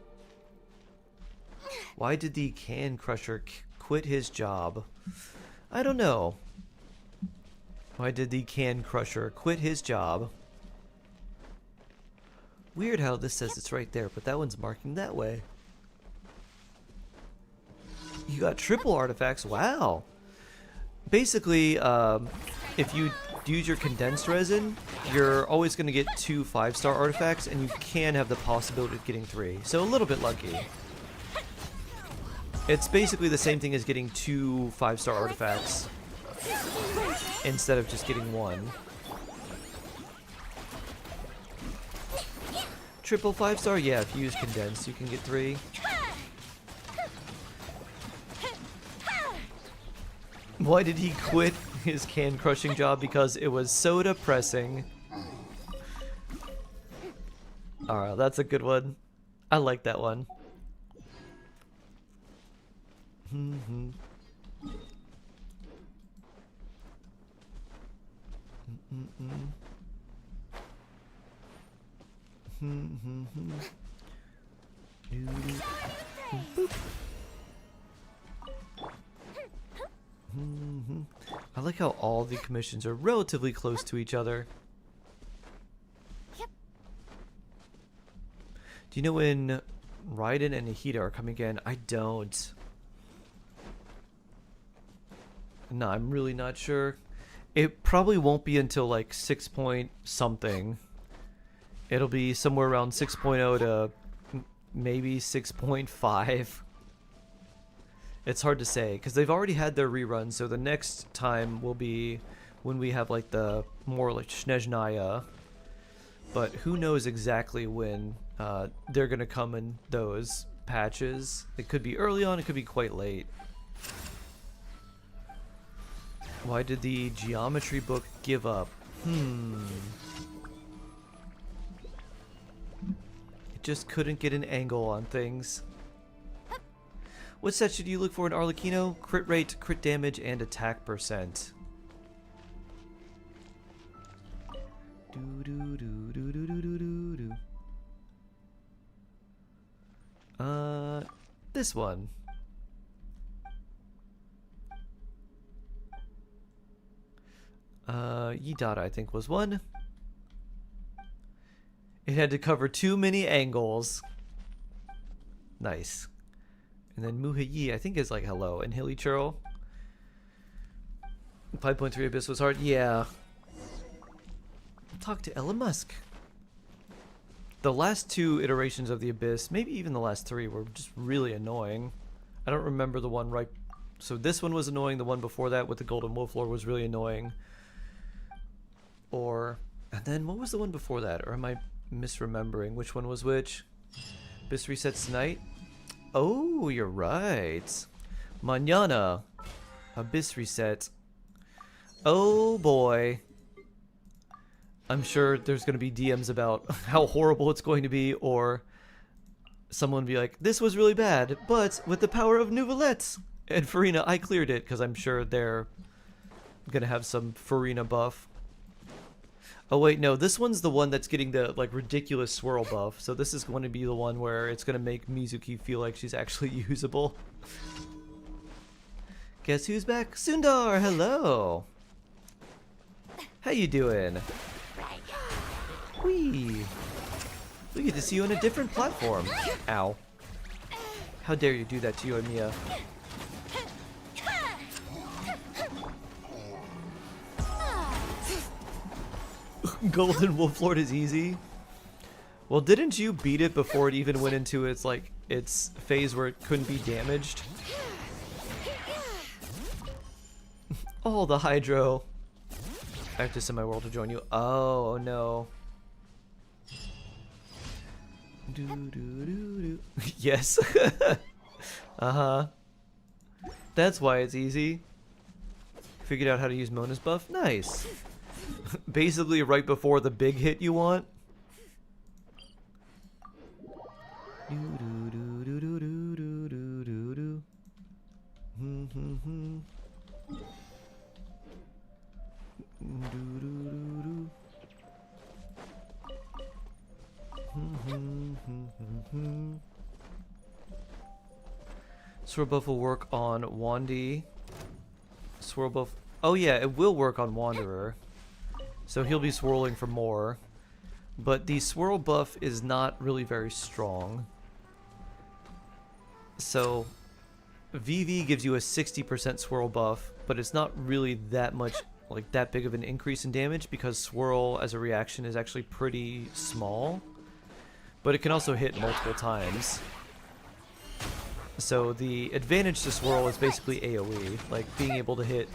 Why did the Can Crusher quit his job? I don't know. Why did the Can Crusher quit his job? Weird how this says it's right there, but that one's marking that way. You got triple artifacts. Wow. Basically, if you use your condensed resin, you're always going to get 2 5-star artifacts, and you can have the possibility of getting 3. So a little bit lucky. It's basically the same thing as getting 2 5-star artifacts instead of just getting 1. Triple 5-star? Yeah, if you use condensed, you can get 3. Why did he quit his can crushing job? Because it was so depressing. Alright, that's a good one. I like that one. I like how all the commissions are relatively close to each other. Do you know when Raiden and Nahida are coming in? I don't. No, I'm really not sure. It probably won't be until like 6 point something. It'll be somewhere around 6.0 to maybe 6.5. It's hard to say because they've already had their reruns, so the next time will be when we have like the more like Snezhnaya. But who knows exactly when they're gonna come in those patches. It could be early on, it could be quite late. Why did the geometry book give up? It just couldn't get an angle on things. What set should you look for in Arlecchino? Crit rate, crit damage, and attack percent. This one. Yidata, I think, was one. It had to cover too many angles. Nice. And then Muhayi, I think, is like hello. And Hilly Churl. 5.3 Abyss was hard. Yeah. Talk to Elon Musk. The last 2 iterations of the Abyss, maybe even the last 3, were just really annoying. I don't remember the one right. So this one was annoying. The one before that with the Golden Wolf Lord was really annoying. And then what was the one before that? Or am I misremembering which one was which? Abyss resets tonight? Oh, you're right. Mañana. Abyss reset. Oh boy. I'm sure there's going to be DMs about how horrible it's going to be, or someone be like, this was really bad, but with the power of Nouvellette and Farina, I cleared it, because I'm sure they're going to have some Farina buff. Oh wait, no, this one's the one that's getting the like ridiculous swirl buff. So this is going to be the one where it's going to make Mizuki feel like she's actually usable. Guess who's back? Sundar, hello. How you doing? Whee. We get to see you on a different platform. Ow. How dare you do that to Yoimiya? Golden Wolf Lord is easy. Well, didn't you beat it before it even went into its like its phase where it couldn't be damaged? Oh, the Hydro. I have to send my world to join you. Oh no. Yes. Uh-huh. That's why it's easy. Figured out how to use Mona's buff. Nice. Basically right before the big hit you want. Swirl buff will work on Wandy. Swirl buff. Oh yeah, it will work on Wanderer. So he'll be swirling for more. But the swirl buff is not really very strong. So VV gives you a 60% swirl buff, but it's not really that much, like that big of an increase in damage because swirl as a reaction is actually pretty small. But it can also hit multiple times. So the advantage to swirl is basically AoE, like being able to hit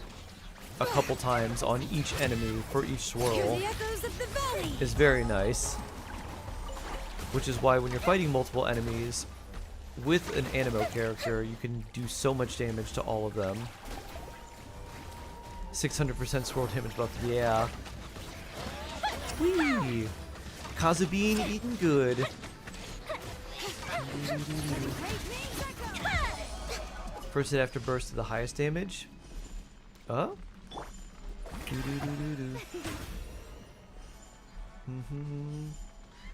a couple times on each enemy for each swirl is very nice. Which is why when you're fighting multiple enemies with an Animo character, you can do so much damage to all of them. 600% swirl damage buff, yeah. Whee! Kazubean eating good. First hit after burst to the highest damage. Oh?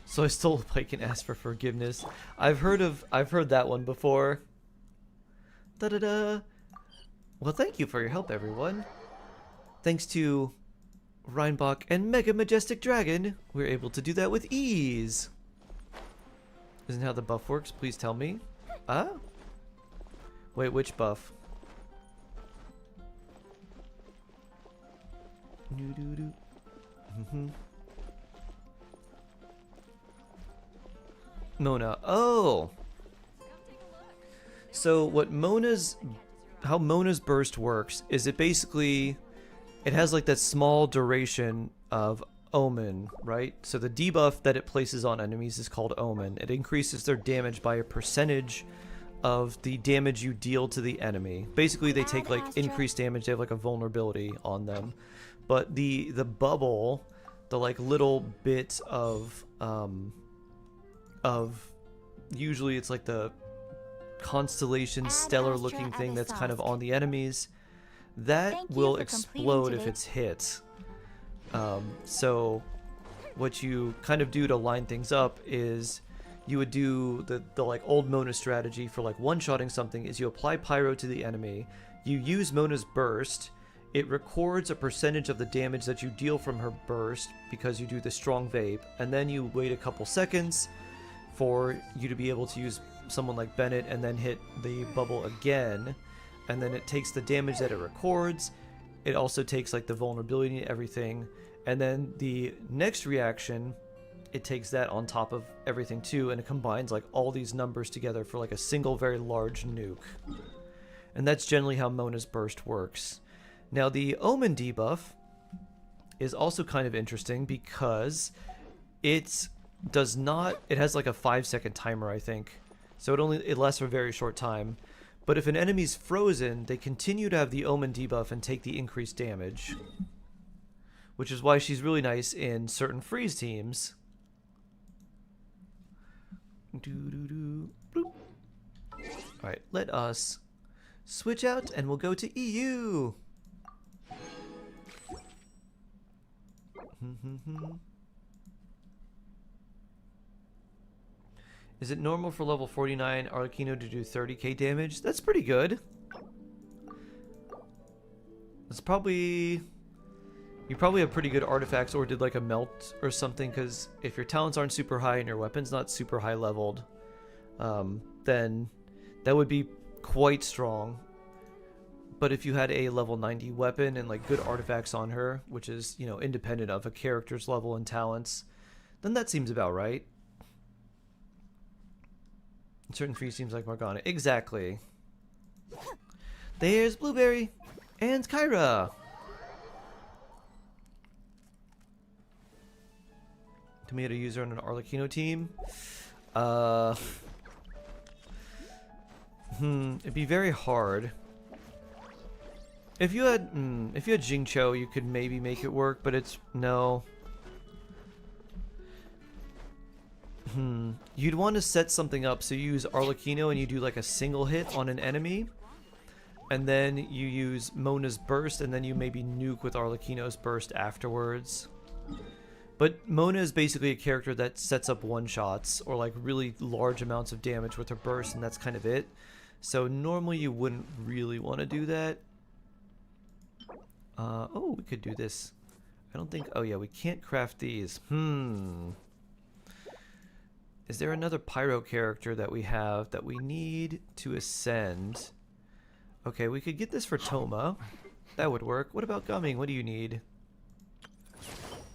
So I stole a pike and asked for forgiveness. I've heard that one before. Da da da. Well, thank you for your help, everyone. Thanks to Reinbach and Mega Majestic Dragon, we're able to do that with ease. Isn't how the buff works? Please tell me. Ah? Wait, which buff? Mona. Oh! So what how Mona's burst works is it basically, it has like that small duration of Omen, right? So the debuff that it places on enemies is called Omen. It increases their damage by a percentage of the damage you deal to the enemy. Basically, they take like increased damage. They have like a vulnerability on them. But the bubble, the like little bit of usually it's like the constellation stellar looking thing that's kind of on the enemies, that will explode if it's hit. So what you kind of do to line things up is you would do the like old Mona strategy for like one-shotting something is you apply pyro to the enemy, you use Mona's burst, it records a percentage of the damage that you deal from her burst because you do the strong vape, and then you wait a couple seconds for you to be able to use someone like Bennett and then hit the bubble again, and then it takes the damage that it records, it also takes like the vulnerability and everything, and then the next reaction, it takes that on top of everything too, and it combines like all these numbers together for like a single very large nuke. And that's generally how Mona's burst works. Now the Omen debuff is also kind of interesting because it does not, it has like a 5-second timer, I think. So it lasts for a very short time. But if an enemy's frozen, they continue to have the Omen debuff and take the increased damage. Which is why she's really nice in certain freeze teams. Alright, let us switch out and we'll go to EU. Is it normal for level 49 Arlecchino to do 30k damage? That's pretty good. That's probably... You probably have pretty good artifacts or did like a melt or something, because if your talents aren't super high and your weapon's not super high leveled, then that would be quite strong. But if you had a level 90 weapon and like good artifacts on her, which is, you know, independent of a character's level and talents, then that seems about right. Certain freeze seems like Morgana. Exactly. There's Blueberry and Kyra. Tomato user on an Arlecchino team. It'd be very hard. If you had Jingcho, you could maybe make it work, but it's no. You'd want to set something up so you use Arlecchino and you do like a single hit on an enemy, and then you use Mona's burst, and then you maybe nuke with Arlecchino's burst afterwards. But Mona is basically a character that sets up one-shots or like really large amounts of damage with her burst, and that's kind of it. So normally you wouldn't really want to do that. Oh, we could do this. I don't think... Oh yeah, we can't craft these. Is there another Pyro character that we have that we need to ascend? Okay, we could get this for Toma. That would work. What about Gumming? What do you need?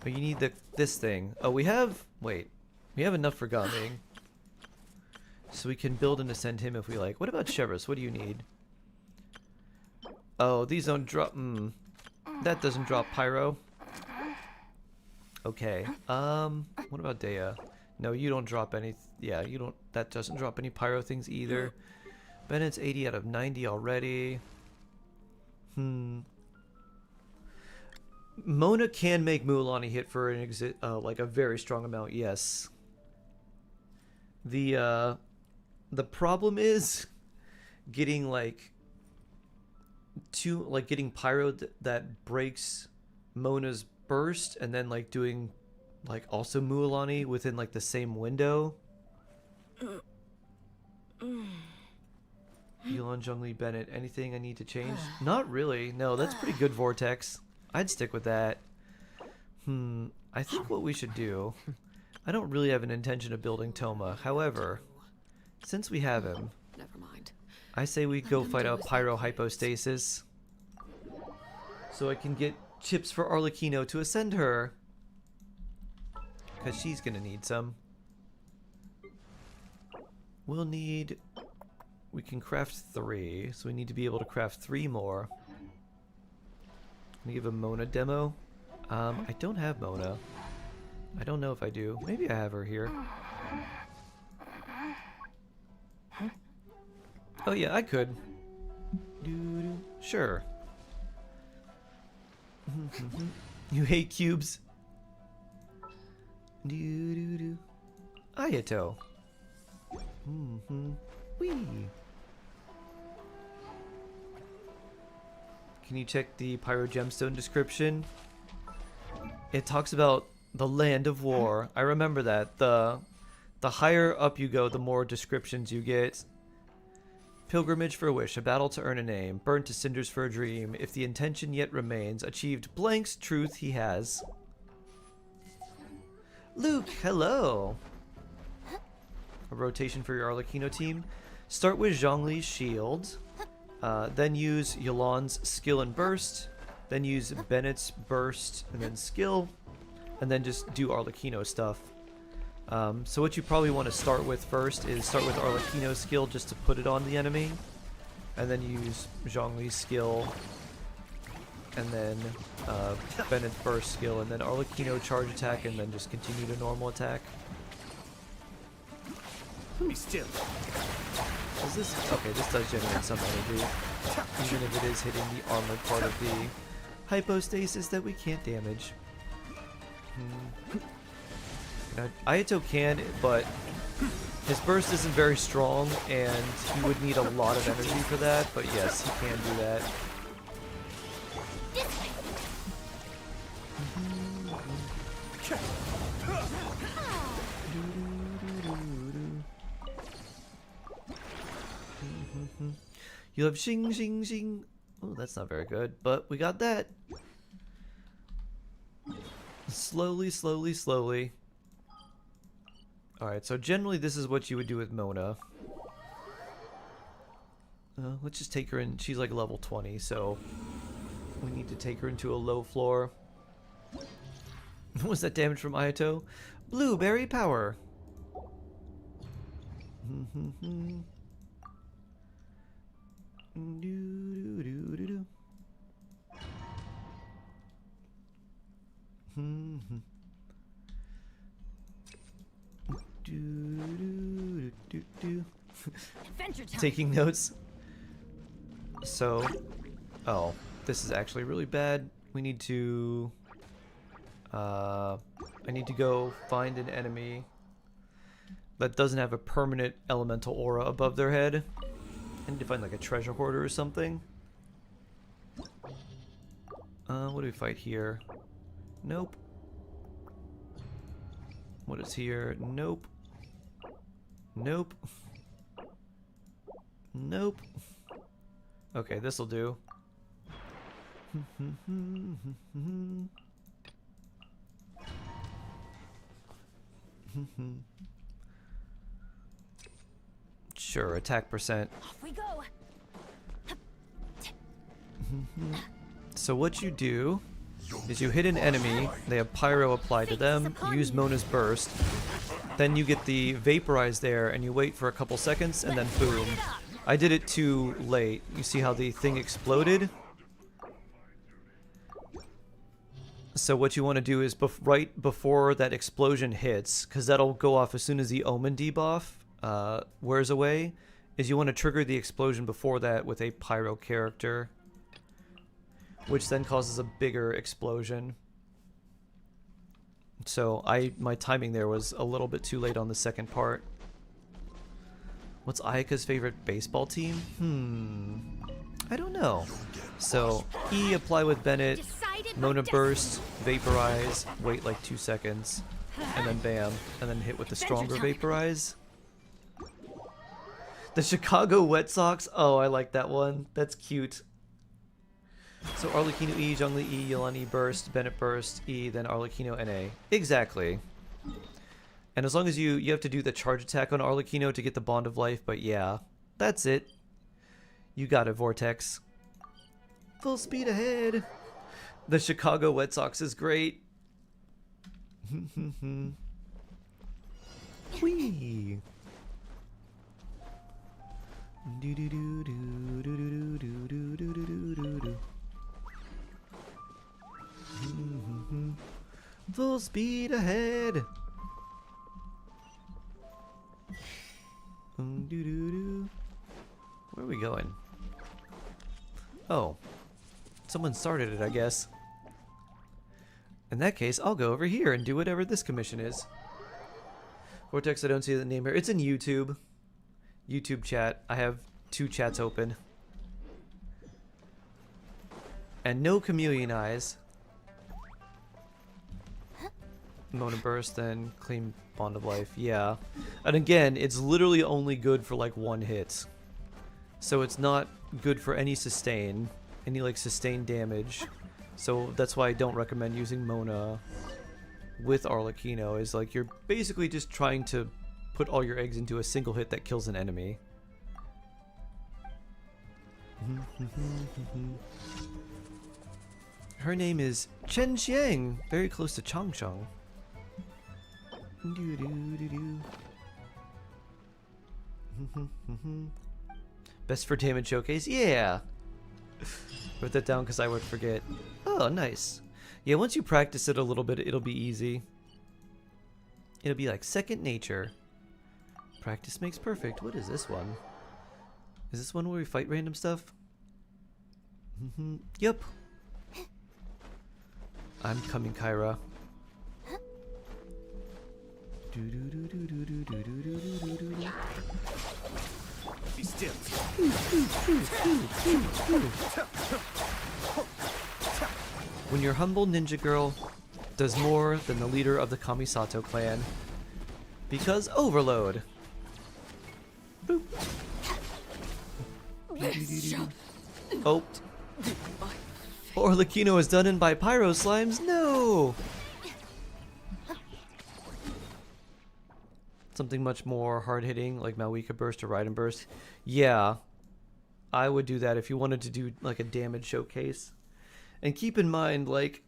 Oh, you need this thing. Oh, we have... Wait. We have enough for Gumming. So we can build and ascend him if we like. What about Shevers? What do you need? Oh, these don't drop. That doesn't drop pyro. Okay. What about Dea? No, you don't drop any. Yeah, you don't. That doesn't drop any pyro things either. Bennett's 80 out of 90 already. Mona can make Mualani hit for an like a very strong amount. Yes. The problem is getting getting pyro that breaks Mona's burst, and then like doing like also Mualani within like the same window. Elon, Zhongli, Bennett, anything I need to change? Not really. No, that's pretty good, Vortex. I'd stick with that. I think what we should do... I don't really have an intention of building Toma. However, since we have him, Never mind. I say we go fight out Pyro Hypostasis. So I can get chips for Arlecchino to ascend her. Because she's gonna need some. We'll need... We can craft 3, so we need to be able to craft 3 more. I'm gonna give a Mona demo. I don't have Mona. I don't know if I do. Maybe I have her here. Oh yeah, I could. Sure. You hate cubes. Ayato. Wee. Can you check the Pyro Gemstone description? It talks about the land of war. I remember that. The higher up you go, the more descriptions you get. Pilgrimage for a wish, a battle to earn a name, burnt to cinders for a dream. If the intention yet remains, achieved blank's truth he has. Luke, hello. A rotation for your Arlecchino team. Start with Zhongli's shield. Then use Yolan's skill and burst. Then use Bennett's burst and then skill. And then just do Arlecchino stuff. So what you probably want to start with first is start with Arlecchino's skill just to put it on the enemy. And then use Zhongli's skill. And then Bennett's burst skill. And then Arlecchino charge attack. And then just continue to normal attack. Be still. Is this... Okay, this does generate some energy. Even if it is hitting the armored part of the hypostasis that we can't damage. Ayato can, but his burst isn't very strong, and he would need a lot of energy for that, but yes, he can do that. You have shing shing shing. Oh, that's not very good, but we got that. Slowly, slowly, slowly. Alright, so generally this is what you would do with Mona. Let's just take her in. She's like level 20, so we need to take her into a low floor. What was that damage from Ayato? Blueberry power. Taking notes. So, oh, this is actually really bad. We need to I need to go find an enemy that doesn't have a permanent elemental aura above their head. I need to find like a treasure hoarder or something. What do we fight here? Nope. What is here? Nope. Nope. Nope. Okay, this'll do. Sure, attack percent. Off we go. So what you do is you hit an enemy, they have pyro applied to them, use Mona's burst, Then you get the vaporize there, and you wait for a couple seconds, and then boom. I did it too late. You see how the thing exploded? So what you want to do is right before that explosion hits, because that'll go off as soon as the Omen debuff wears away, is you want to trigger the explosion before that with a pyro character, which then causes a bigger explosion. So my timing there was a little bit too late on the second part. What's Ayaka's favorite baseball team? I don't know. So E, apply with Bennett, Mona burst, vaporize, wait like 2 seconds, and then bam, and then hit with the stronger vaporize. The Chicago Wet Sox. Oh, I like that one. That's cute. So Arlecchino E, Zhongli E, Yelan E burst, Bennett burst, E, then Arlecchino NA. Exactly. And as long as you have to do the charge attack on Arlecchino to get the Bond of Life, but yeah, that's it. You got it, Vortex. Full speed ahead. The Chicago Wet Sox is great. Whee! Do do do do do do do do do do do do. Full speed ahead. Where are we going? Oh, someone started it, I guess. In that case, I'll go over here and do whatever this commission is. Vortex, I don't see the name here. It's in YouTube. YouTube chat. I have 2 chats open. And no chameleon eyes. Mona burst, then claim Bond of Life. Yeah. And again, it's literally only good for like 1 hit. So it's not good for any sustain. Any like sustained damage. So that's why I don't recommend using Mona with Arlecchino. Is like you're basically just trying to put all your eggs into a single hit that kills an enemy. Her name is Chen Xiang, very close to Chang Chang. Best for damage showcase? Yeah! Wrote that down because I would forget. Oh, nice. Yeah, once you practice it a little bit, it'll be easy. It'll be like second nature. Practice makes perfect. What is this one? Is this one where we fight random stuff? Yep. I'm coming, Kyra. Be still. When your humble ninja girl does more than the leader of the Kamisato clan. Because overload. Boop. Oh. Arlecchino is done in by pyro slimes? No! Something much more hard-hitting, like Malwika Burst or Raiden Burst. Yeah, I would do that if you wanted to do like a damage showcase. And keep in mind, like,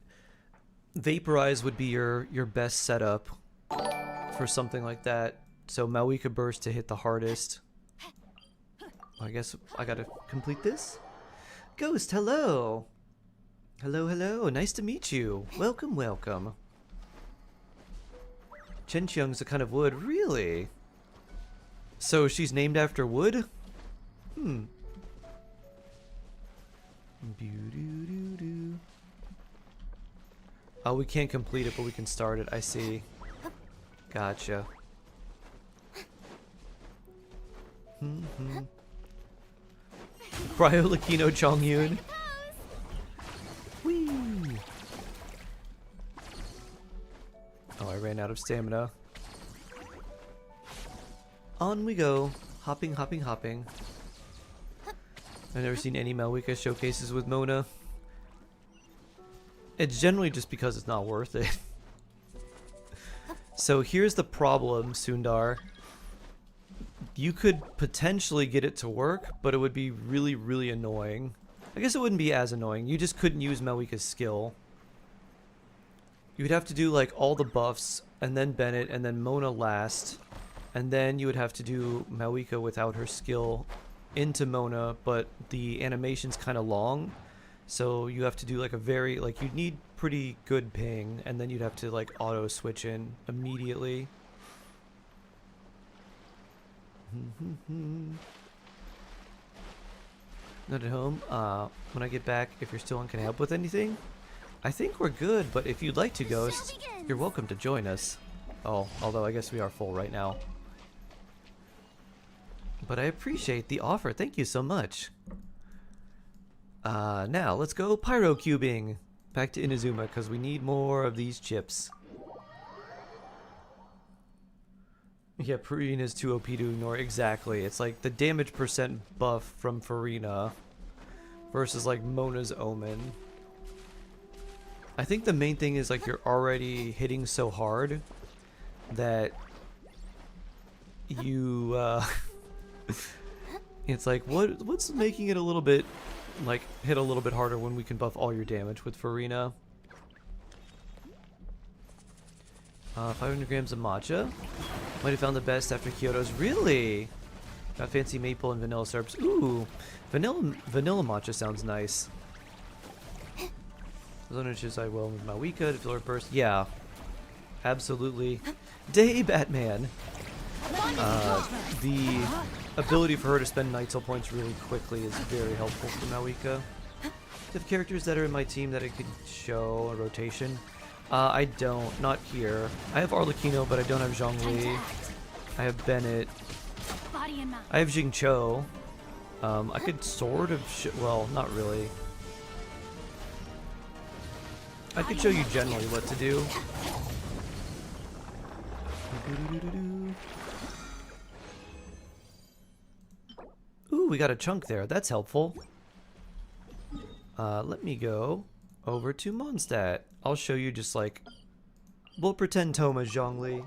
Vaporize would be your best setup for something like that. So Malwika Burst to hit the hardest. I guess I gotta complete this. Ghost, hello! Hello, hello, nice to meet you. Welcome, welcome. Chenqiang's a kind of wood, really? So she's named after wood? Oh, we can't complete it, but we can start it. I see. Gotcha. Cryo-Lakino Chongyun. Whee! Oh, I ran out of stamina. On we go. Hopping, hopping, hopping. I've never seen any Malwika showcases with Mona. It's generally just because it's not worth it. So here's the problem, Sundar. You could potentially get it to work, but it would be really, really annoying. I guess it wouldn't be as annoying. You just couldn't use Malwika's skill. you would have to do like all the buffs, and then Bennett, and then Mona last, and then you would have to do Mawika without her skill into Mona, but the animation's kind of long, so you have to do like a very, like, you'd need pretty good ping, and then you'd have to like auto switch in immediately. Not at home. When I get back, if you're still on, can I help with anything? I think we're good, but if you'd like to, Ghost, you're welcome to join us. Oh, although I guess we are full right now. But I appreciate the offer. Thank you so much. Now, let's go pyro cubing. Back to Inazuma, because we need more of these chips. Yeah, Farina's too OP to ignore. Exactly. It's like the damage percent buff from Farina versus like Mona's Omen. I think the main thing is like you're already hitting so hard that you it's like what's making it a little bit like hit a little bit harder when we can buff all your damage with Farina. 500 grams of matcha. Might have found the best after Kyoto's. Really? Got fancy maple and vanilla syrups. Ooh, vanilla matcha sounds nice. As long as I will with Mawika to fill her burst. Yeah, absolutely. Day Batman. The ability for her to spend Night Soul points really quickly is very helpful for Mawika. Do you have characters that are in my team that I could show a rotation? I don't. Not here. I have Arlecchino, but I don't have Zhongli. I have Bennett. I have Jingcho. I could sort of... well, not really. I could show you generally what to do. Ooh, we got a chunk there. That's helpful. Let me go over to Mondstadt. I'll show you just like... we'll pretend Toma's Zhongli.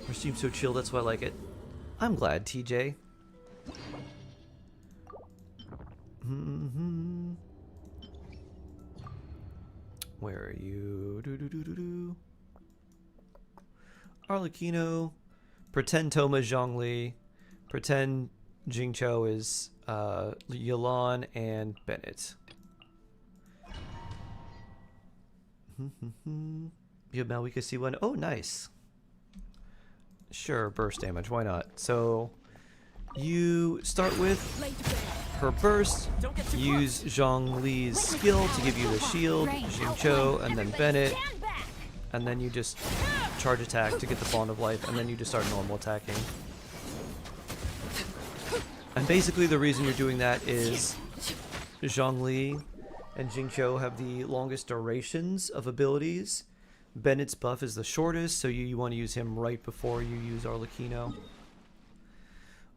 Our stream's so chill, that's why I like it. I'm glad, TJ. Where are you? Arlecchino. Pretend Toma Zhongli. Pretend Jingcho is Yelan and Bennett. You have Mawika C1. Oh, nice. Sure, burst damage. Why not? So you start with her burst. Use Zhongli's skill to give you the shield. Jingcho, and then Bennett. And then you just charge attack to get the Bond of Life, and then you just start normal attacking. And basically the reason you're doing that is Zhongli and Jingcho have the longest durations of abilities. Bennett's buff is the shortest, so you want to use him right before you use Arlecchino.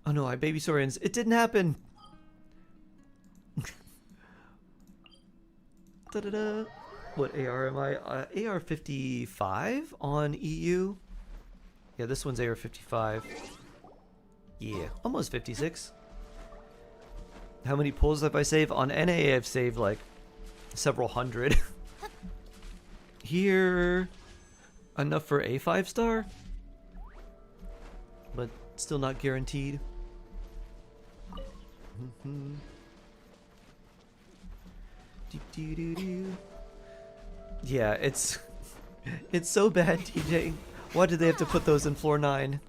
Oh no, I baby Saurians. It didn't happen! Da-da-da. What AR am I? AR 55 on EU? Yeah, this one's AR 55. Yeah, almost 56. How many pulls have I saved? On NA, I've saved like several hundred. Here, enough for a 5-star, but still not guaranteed. Yeah, it's so bad, TJ. Why did they have to put those in floor 9?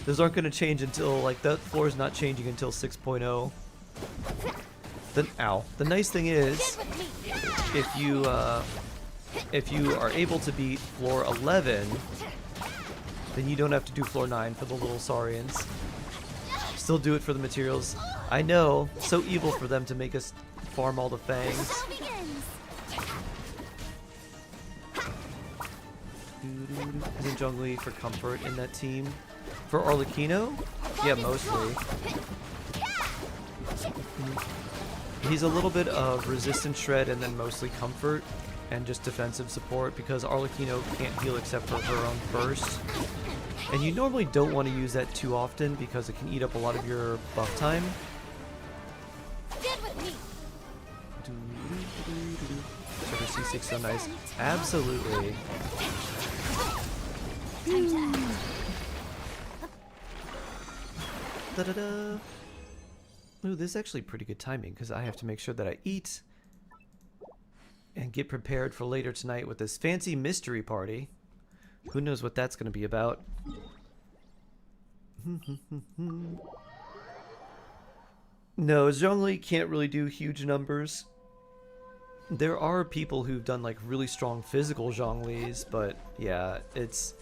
Those aren't going to change until, like, that floor is not changing until 6.0. Then, ow. The nice thing is, if you are able to beat floor 11, then you don't have to do floor 9 for the little Saurians. Still do it for the materials. I know, so evil for them to make us farm all the fangs. Isn't Zhongli for comfort in that team? For Arlecchino? Yeah, mostly. He's a little bit of resistance shred and then mostly comfort and just defensive support because Arlecchino can't heal except for her own burst. And you normally don't want to use that too often because it can eat up a lot of your buff time. Sugar C6 so nice. Absolutely. Da-da-da. Ooh, this is actually pretty good timing because I have to make sure that I eat and get prepared for later tonight with this fancy mystery party. Who knows what that's going to be about? No, Zhongli can't really do huge numbers. There are people who've done like really strong physical Zhonglis, but yeah, it's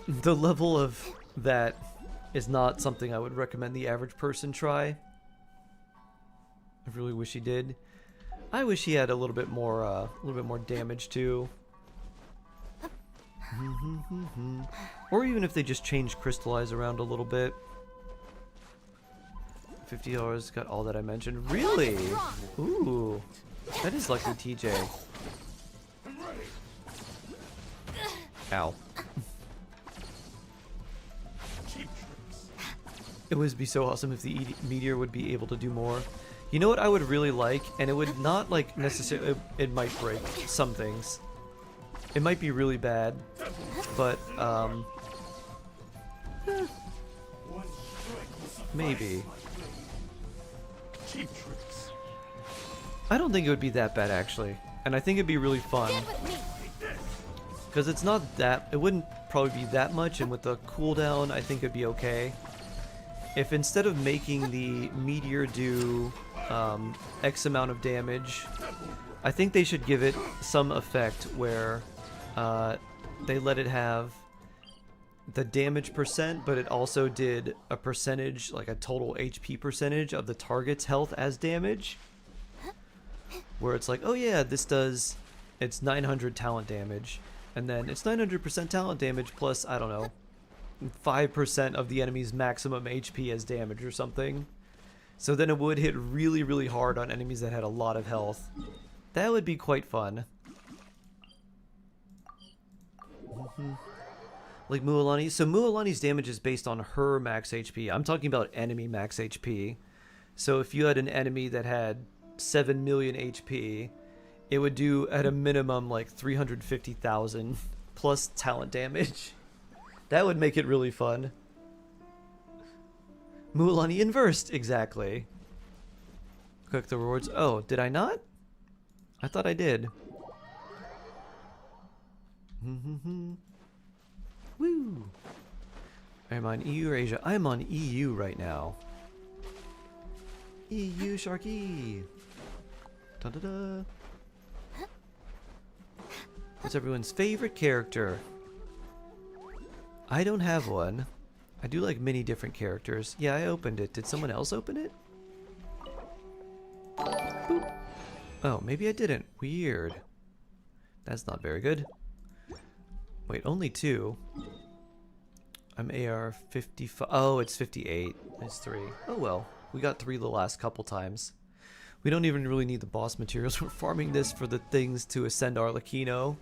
the level of that is not something I would recommend the average person try. I really wish he did. I wish he had a little bit more damage too. Or even if they just change Crystallize around a little bit. $50 got all that I mentioned. Really? Ooh. That is lucky, TJ. Ow. It would be so awesome if the meteor would be able to do more. You know what I would really like? And it would not like necessarily... It might break some things. It might be really bad. But, maybe. I don't think it would be that bad, actually. And I think it'd be really fun. Because it's not that... It wouldn't probably be that much, and with the cooldown, I think it'd be okay. If instead of making the meteor do X amount of damage, I think they should give it some effect where they let it have the damage percent, but it also did a percentage, like a total HP percentage of the target's health as damage. Where it's like, oh yeah, this does, it's 900 talent damage, and then it's 900% talent damage plus, I don't know, 5% of the enemy's maximum HP as damage or something. So then it would hit really, really hard on enemies that had a lot of health. That would be quite fun. Like Mualani. So Mualani's damage is based on her max HP. I'm talking about enemy max HP. So if you had an enemy that had 7 million HP, it would do at a minimum like 350,000 plus talent damage. That would make it really fun. Mualani inversed, exactly. Click the rewards. Oh, did I not? I thought I did. Woo! I'm on EU or Asia? I'm on EU right now. EU Sharky! Da-da-da! What's everyone's favorite character? I don't have one. I do like many different characters. Yeah, I opened it. Did someone else open it? Boop. Oh, maybe I didn't. Weird. That's not very good. Wait, only 2. I'm AR 55. Oh, it's 58. It's 3. Oh well. We got 3 the last couple times. We don't even really need the boss materials. We're farming this for the things to ascend Arlecchino.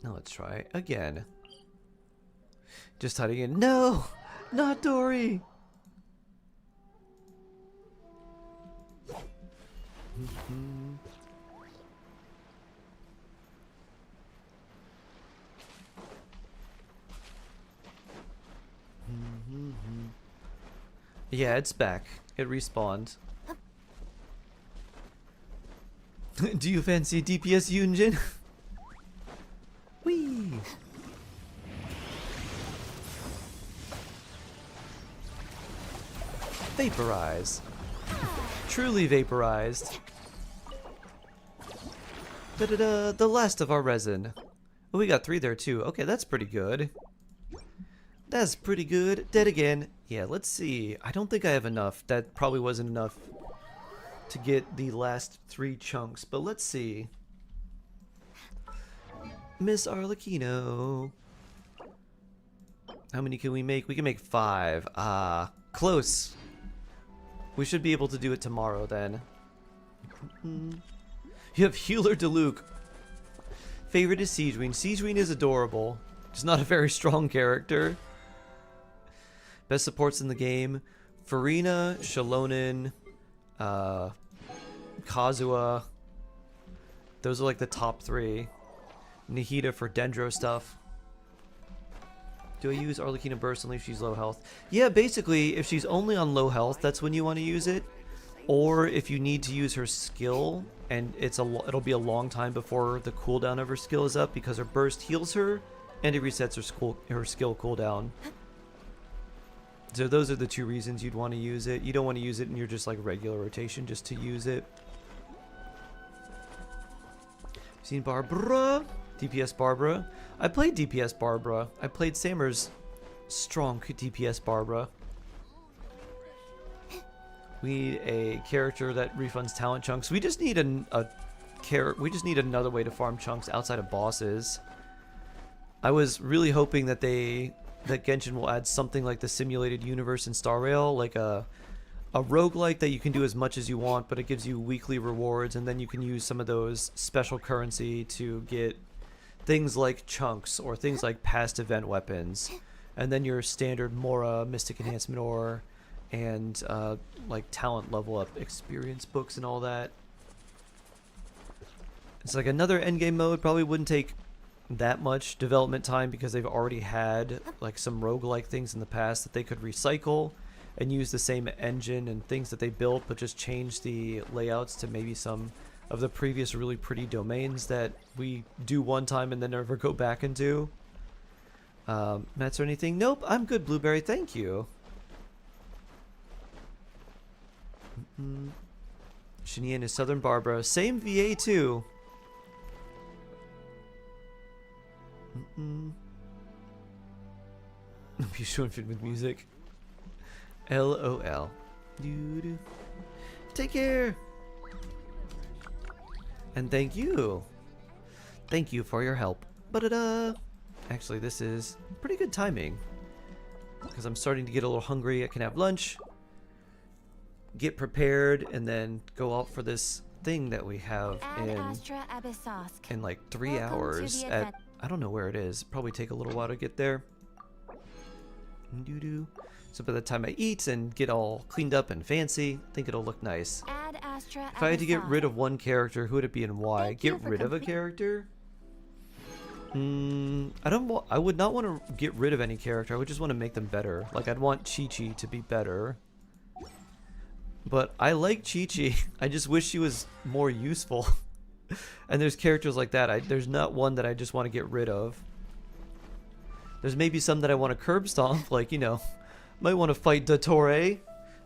Now let's try again. Just hiding in. No! Not Dory! Yeah, it's back. It respawned. Do you fancy DPS Yunjin? Whee! Vaporize. Truly vaporized. Da-da-da, the last of our resin. Oh, we got 3 there too. Okay, that's pretty good. That's pretty good. Dead again. Yeah, let's see. I don't think I have enough. That probably wasn't enough to get the last 3 chunks, but let's see. Miss Arlecchino. How many can we make? We can make 5. Ah, close. We should be able to do it tomorrow then. You have Healer Diluc. Favorite is Siegeween. Siegeween is adorable. Just not a very strong character. Best supports in the game. Farina, Shalonin, Kazuha. Those are like the top 3. Nahida for Dendro stuff. Do I use Arlecchino Burst only if she's low health? Yeah, basically, if she's only on low health, that's when you want to use it. Or if you need to use her skill, and it'll be a long time before the cooldown of her skill is up, because her burst heals her, and it resets her skill cooldown. So those are the 2 reasons you'd want to use it. You don't want to use it in your just like regular rotation just to use it. Seen Barbara? DPS Barbara. I played DPS Barbara. I played Sammer's strong DPS Barbara. We need a character that refunds talent chunks. We just need we just need another way to farm chunks outside of bosses. I was really hoping that that Genshin will add something like the simulated universe in Star Rail, like a roguelike that you can do as much as you want, but it gives you weekly rewards, and then you can use some of those special currency to get things like chunks or things like past event weapons, and then your standard Mora, Mystic Enhancement Ore, and like talent level up experience books and all that. It's like another endgame mode. Probably wouldn't take that much development time because they've already had like some roguelike things in the past that they could recycle and use the same engine and things that they built, but just change the layouts to maybe some of the previous really pretty domains that we do one time and then never go back and do. Mats or anything? Nope, I'm good, Blueberry, thank you. Shinian is Southern Barbara. Same VA too. Be showing fit with music. LOL. Doo-doo. Take care. And thank you. Thank you for your help. Ba-da-da. Actually, this is pretty good timing because I'm starting to get a little hungry. I can have lunch, get prepared, and then go out for this thing that we have in like 3 hours at, I don't know where it is. Probably take a little while to get there. Doo-doo. So by the time I eat and get all cleaned up and fancy, I think it'll look nice. If I had to get rid of one character, who would it be and why? Get rid of a character? I would not want to get rid of any character. I would just want to make them better. Like, I'd want Chi-Chi to be better. But I like Chi-Chi. I just wish she was more useful. And there's characters like that. There's not one that I just want to get rid of. There's maybe some that I want to curb stomp. Like, you know, might want to fight Dottore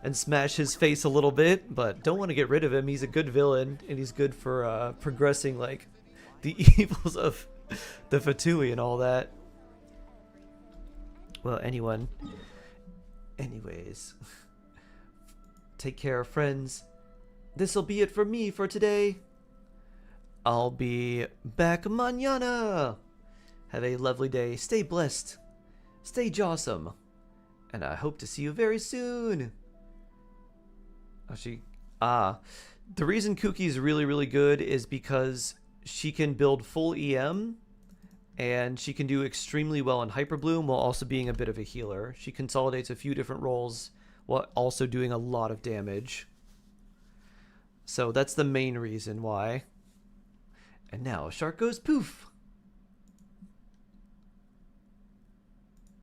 and smash his face a little bit. But don't want to get rid of him. He's a good villain. And he's good for progressing, like, the evils of the Fatui and all that. Well, anyways. Take care, friends. This'll be it for me for today. I'll be back mañana. Have a lovely day. Stay blessed. Stay jawsome. And I hope to see you very soon. The reason Kuki's really, really good is because she can build full EM, and she can do extremely well in Hyper Bloom while also being a bit of a healer. She consolidates a few different roles while also doing a lot of damage. So that's the main reason why. And now Shark goes poof.